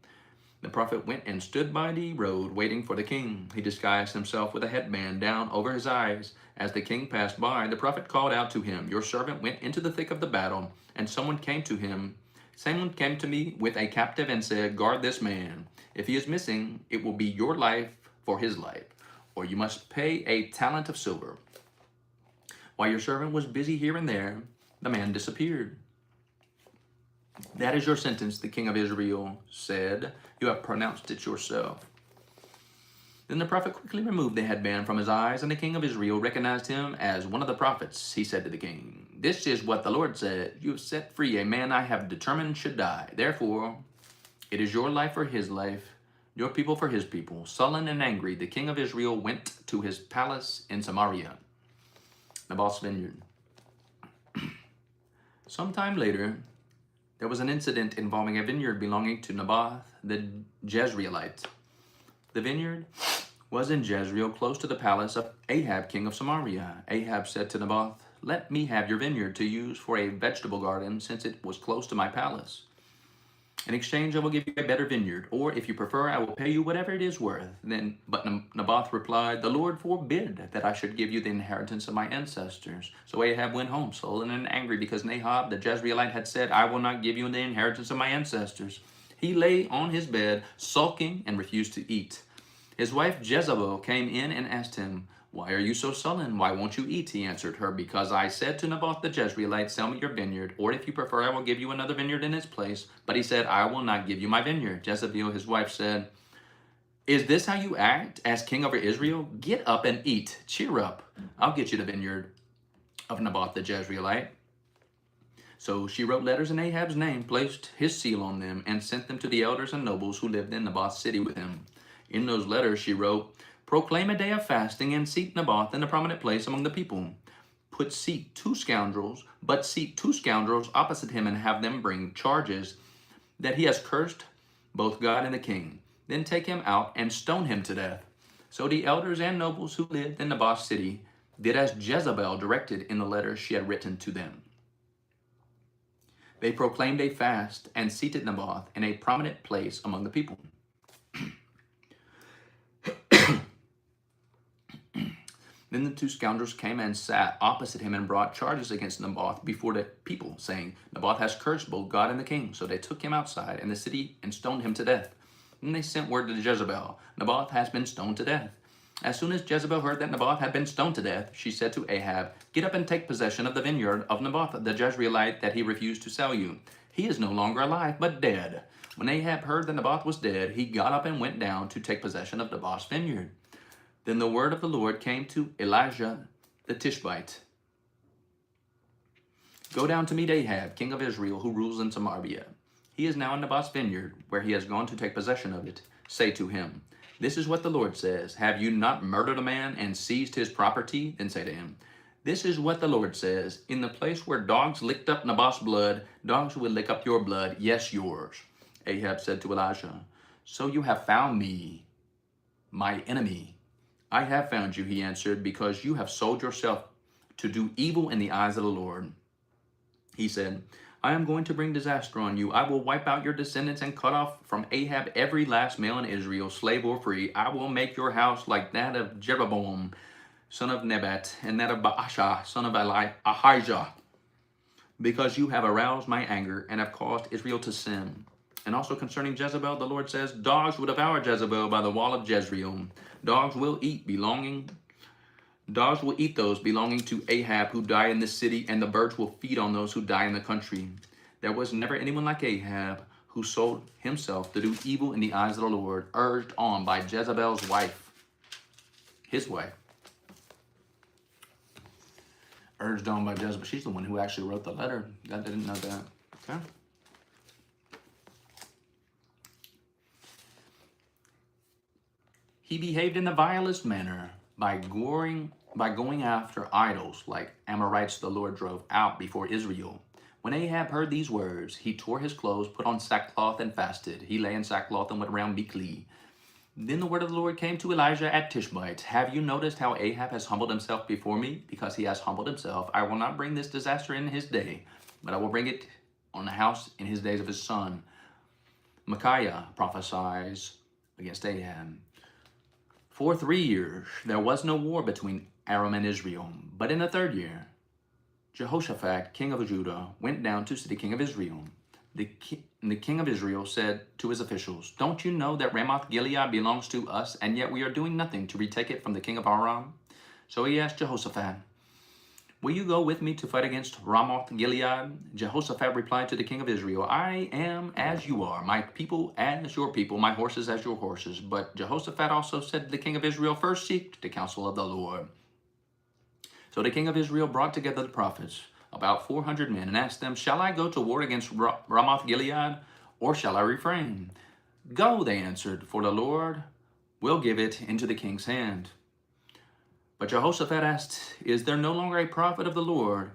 The prophet went and stood by the road waiting for the king. He disguised himself with a headband down over his eyes. As the king passed by, the prophet called out to him, 'Your servant went into the thick of the battle, and someone came to me with a captive and said, "Guard this man. If he is missing, it will be your life for his life, or you must pay a talent of silver." While your servant was busy here and there, the man disappeared. "That is your sentence," the king of Israel said. "You have pronounced it yourself." Then the prophet quickly removed the headband from his eyes, and the king of Israel recognized him as one of the prophets. He said to the king, "This is what the Lord said. You have set free a man I have determined should die. Therefore, it is your life for his life, your people for his people." Sullen and angry, the king of Israel went to his palace in Samaria. Naboth's vineyard. Sometime later, there was an incident involving a vineyard belonging to Naboth the Jezreelite. The vineyard was in Jezreel, close to the palace of Ahab, king of Samaria. Ahab said to Naboth, "Let me have your vineyard to use for a vegetable garden, since it was close to my palace. In exchange, I will give you a better vineyard, or if you prefer, I will pay you whatever it is worth." But Naboth replied, "The Lord forbid that I should give you the inheritance of my ancestors." So Ahab went home, sullen and angry, because Naboth the Jezreelite had said, "I will not give you the inheritance of my ancestors." He lay on his bed, sulking, and refused to eat. His wife Jezebel came in and asked him, "Why are you so sullen? Why won't you eat?" He answered her, "Because I said to Naboth the Jezreelite, 'Sell me your vineyard, or if you prefer, I will give you another vineyard in its place.' But he said, 'I will not give you my vineyard.'" Jezebel, his wife, said, "Is this how you act as king over Israel? Get up and eat. Cheer up. I'll get you the vineyard of Naboth the Jezreelite." So she wrote letters in Ahab's name, placed his seal on them, and sent them to the elders and nobles who lived in Naboth's city with him. In those letters she wrote, "Proclaim a day of fasting and seat Naboth in a prominent place among the people. Seat two scoundrels opposite him and have them bring charges that he has cursed both God and the king. Then take him out and stone him to death." So the elders and nobles who lived in Naboth's city did as Jezebel directed in the letter she had written to them. They proclaimed a fast and seated Naboth in a prominent place among the people. Then the two scoundrels came and sat opposite him and brought charges against Naboth before the people, saying, Naboth has cursed both God and the king. So they took him outside in the city and stoned him to death. Then they sent word to Jezebel, Naboth has been stoned to death. As soon as Jezebel heard that Naboth had been stoned to death, she said to Ahab, Get up and take possession of the vineyard of Naboth the Jezreelite that he refused to sell you. He is no longer alive, but dead. When Ahab heard that Naboth was dead, he got up and went down to take possession of Naboth's vineyard. Then the word of the Lord came to Elijah the Tishbite. Go down to meet Ahab, king of Israel, who rules in Samaria. He is now in Naboth's vineyard, where he has gone to take possession of it. Say to him, This is what the Lord says. Have you not murdered a man and seized his property? Then say to him, This is what the Lord says. In the place where dogs licked up Naboth's blood, dogs will lick up your blood, yes, yours. Ahab said to Elijah, So you have found me, my enemy. I have found you, he answered, because you have sold yourself to do evil in the eyes of the Lord. He said, I am going to bring disaster on you. I will wipe out your descendants and cut off from Ahab every last male in Israel, slave or free. I will make your house like that of Jeroboam, son of Nebat, and that of Baasha, son of Ahijah, because you have aroused my anger and have caused Israel to sin. And also concerning Jezebel, the Lord says, Dogs will devour Jezebel by the wall of Jezreel. Dogs will eat those belonging to Ahab who die in the city, and the birds will feed on those who die in the country. There was never anyone like Ahab who sold himself to do evil in the eyes of the Lord, urged on by Jezebel's wife, his wife. Urged on by Jezebel. She's the one who actually wrote the letter. I didn't know that. Okay. He behaved in the vilest manner by going after idols like Amorites the Lord drove out before Israel. When Ahab heard these words, he tore his clothes, put on sackcloth, and fasted. He lay in sackcloth and went around meekly. Then the word of the Lord came to Elijah at Tishbite. Have you noticed how Ahab has humbled himself before me? Because he has humbled himself, I will not bring this disaster in his day, but I will bring it on the house in his days of his son. Micaiah prophesies against Ahab. For 3 years, there was no war between Aram and Israel. But in the 3rd year, Jehoshaphat, king of Judah, went down to see the king of Israel. The king of Israel said to his officials, Don't you know that Ramoth-Gilead belongs to us, and yet we are doing nothing to retake it from the king of Aram? So he asked Jehoshaphat, Will you go with me to fight against Ramoth-Gilead? Jehoshaphat replied to the king of Israel, I am as you are, my people as your people, my horses as your horses. But Jehoshaphat also said to the king of Israel, First seek the counsel of the Lord. So the king of Israel brought together the prophets, about 400 men, and asked them, Shall I go to war against Ramoth-Gilead, or shall I refrain? Go, they answered, for the Lord will give it into the king's hand. But Jehoshaphat asked, Is there no longer a prophet of the Lord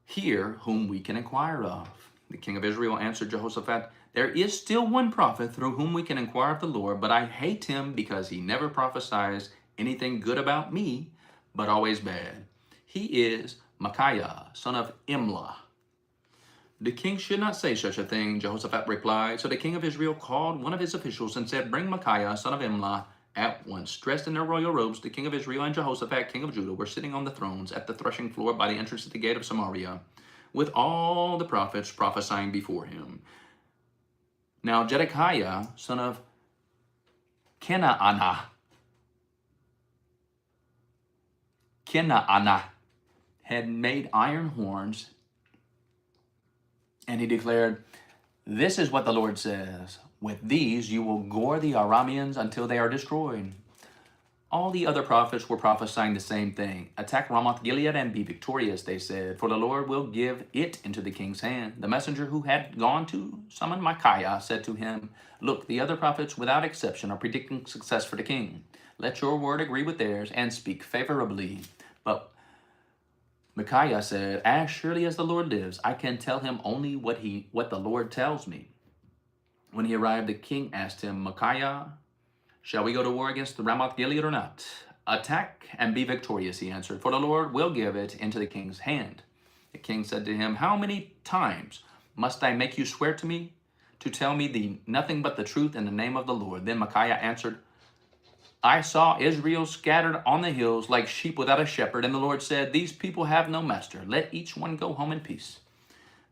here whom we can inquire of? The king of Israel answered Jehoshaphat, There is still one prophet through whom we can inquire of the Lord, but I hate him because he never prophesies anything good about me, but always bad. He is Micaiah, son of Imlah. The king should not say such a thing, Jehoshaphat replied. So the king of Israel called one of his officials and said, Bring Micaiah, son of Imlah, at once. Dressed in their royal robes, the king of Israel and Jehoshaphat, king of Judah, were sitting on the thrones at the threshing floor by the entrance of the gate of Samaria, with all the prophets prophesying before him. Now Zedekiah, son of Kenaanah, had made iron horns, and he declared, This is what the Lord says. With these you will gore the Arameans until they are destroyed. All the other prophets were prophesying the same thing. Attack Ramoth-Gilead and be victorious, they said, for the Lord will give it into the king's hand. The messenger who had gone to summon Micaiah said to him, Look, the other prophets without exception are predicting success for the king. Let your word agree with theirs and speak favorably. But Micaiah said, As surely as the Lord lives, I can tell him only what the Lord tells me. When he arrived, the king asked him, Micaiah, shall we go to war against the Ramoth-Gilead or not? Attack and be victorious, he answered, for the Lord will give it into the king's hand. The king said to him, How many times must I make you swear to me to tell me nothing but the truth in the name of the Lord? Then Micaiah answered, I saw Israel scattered on the hills like sheep without a shepherd, and the Lord said, These people have no master. Let each one go home in peace.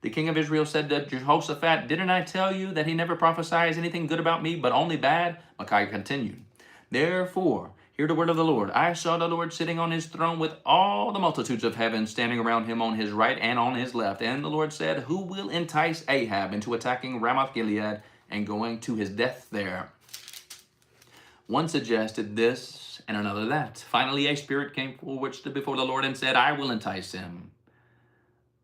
The king of Israel said to Jehoshaphat, Didn't I tell you that he never prophesies anything good about me, but only bad? Micaiah continued, Therefore, hear the word of the Lord. I saw the Lord sitting on his throne with all the multitudes of heaven standing around him on his right and on his left. And the Lord said, Who will entice Ahab into attacking Ramoth Gilead and going to his death there? One suggested this and another that. Finally, a spirit came forward, stood before the Lord, and said, I will entice him.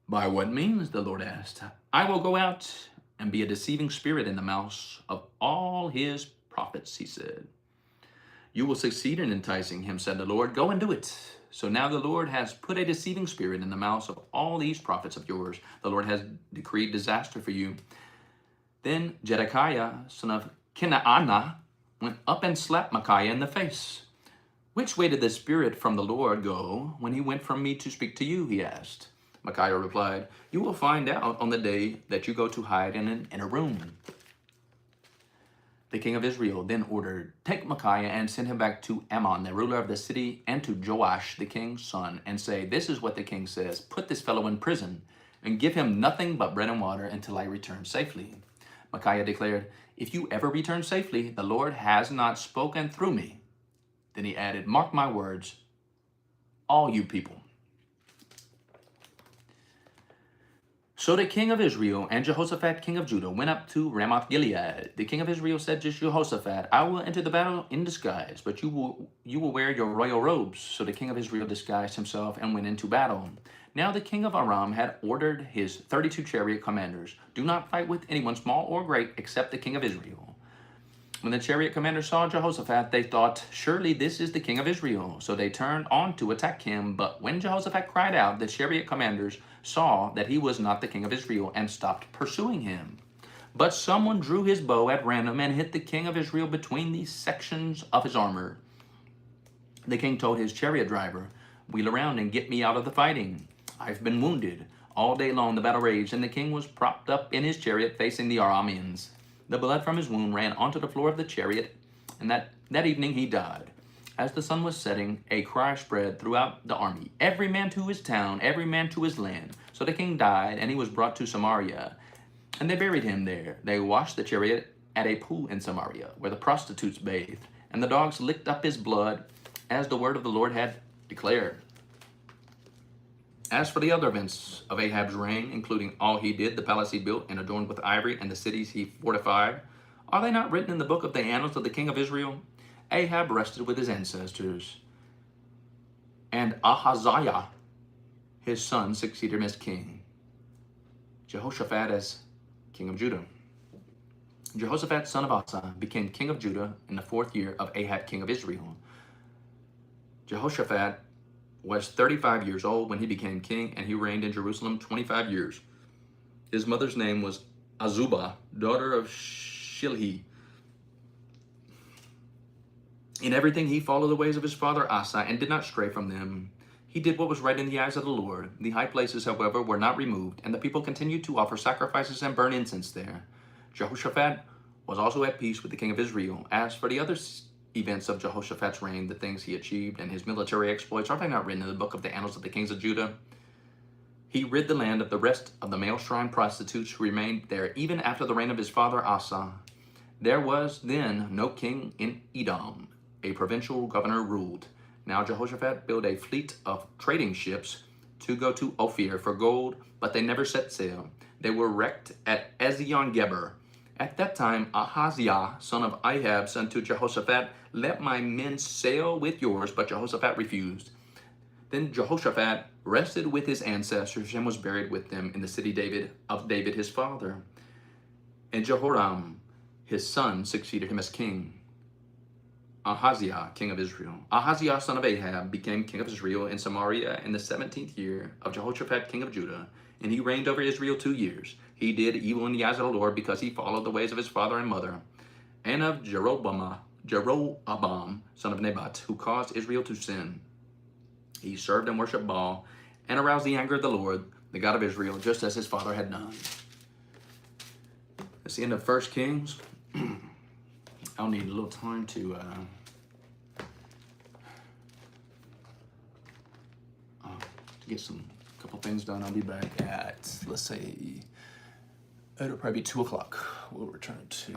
By what means? The Lord asked. I will go out and be a deceiving spirit in the mouths of all his prophets, he said. You will succeed in enticing him, said the Lord. Go and do it. So now the Lord has put a deceiving spirit in the mouths of all these prophets of yours. The Lord has decreed disaster for you. Then Zedekiah, son of Kenaanah, went up and slapped Micaiah in the face. Which way did the spirit from the Lord go when he went from me to speak to you? He asked. Micaiah replied, You will find out on the day that you go to hide in an inner room. The king of Israel then ordered, Take Micaiah and send him back to Ammon, the ruler of the city, and to Joash, the king's son, and say, This is what the king says, Put this fellow in prison, and give him nothing but bread and water until I return safely. Micaiah declared, If you ever return safely, the Lord has not spoken through me. Then he added, Mark my words, all you people. So the king of Israel and Jehoshaphat, king of Judah, went up to Ramoth Gilead. The king of Israel said to Jehoshaphat, I will enter the battle in disguise, but you will wear your royal robes. So the king of Israel disguised himself and went into battle. Now the king of Aram had ordered his 32 chariot commanders, Do not fight with anyone small or great except the king of Israel. When the chariot commanders saw Jehoshaphat, they thought, Surely this is the king of Israel. So they turned on to attack him. But when Jehoshaphat cried out, the chariot commanders saw that he was not the king of Israel and stopped pursuing him. But someone drew his bow at random and hit the king of Israel between the sections of his armor. The king told his chariot driver, Wheel around and get me out of the fighting. I've been wounded. All day long the battle raged, and the king was propped up in his chariot facing the Arameans. The blood from his wound ran onto the floor of the chariot, and that evening he died. As the sun was setting, a cry spread throughout the army, Every man to his town, every man to his land. So the king died, and he was brought to Samaria, and they buried him there. They washed the chariot at a pool in Samaria, where the prostitutes bathed, and the dogs licked up his blood, as the word of the Lord had declared. As for the other events of Ahab's reign, including all he did, the palace he built and adorned with ivory, and the cities he fortified, are they not written in the book of the annals of the king of Israel? Ahab rested with his ancestors, and Ahaziah, his son, succeeded him as king. Jehoshaphat as king of Judah. Jehoshaphat, son of Asa, became king of Judah in the 4th year of Ahab, king of Israel. Jehoshaphat was 35 years old when he became king, and he reigned in Jerusalem 25 years. His mother's name was Azubah, daughter of Shilhi. In everything he followed the ways of his father Asa and did not stray from them. He did what was right in the eyes of the Lord. The high places, however, were not removed, and the people continued to offer sacrifices and burn incense there. Jehoshaphat was also at peace with the king of Israel. As for the other events of Jehoshaphat's reign, the things he achieved, and his military exploits, are they not written in the book of the annals of the kings of Judah? He rid the land of the rest of the male shrine prostitutes who remained there even after the reign of his father Asa. There was then no king in Edom. A provincial governor ruled. Now Jehoshaphat built a fleet of trading ships to go to Ophir for gold, but they never set sail. They were wrecked at Ezion-Geber. At that time, Ahaziah, son of Ahab, said to Jehoshaphat, Let my men sail with yours, but Jehoshaphat refused. Then Jehoshaphat rested with his ancestors and was buried with them in the city of David his father. And Jehoram, his son, succeeded him as king. Ahaziah, king of Israel. Ahaziah, son of Ahab, became king of Israel in Samaria in the 17th year of Jehoshaphat, king of Judah, and he reigned over Israel 2 years. He did evil in the eyes of the Lord because he followed the ways of his father and mother, and of Jeroboam, son of Nebat, who caused Israel to sin. He served and worshipped Baal and aroused the anger of the Lord, the God of Israel, just as his father had done. That's the end of 1 Kings. I'll need a little time to get some couple things done. I'll be back at, let's say, it'll probably be 2 o'clock. We'll return to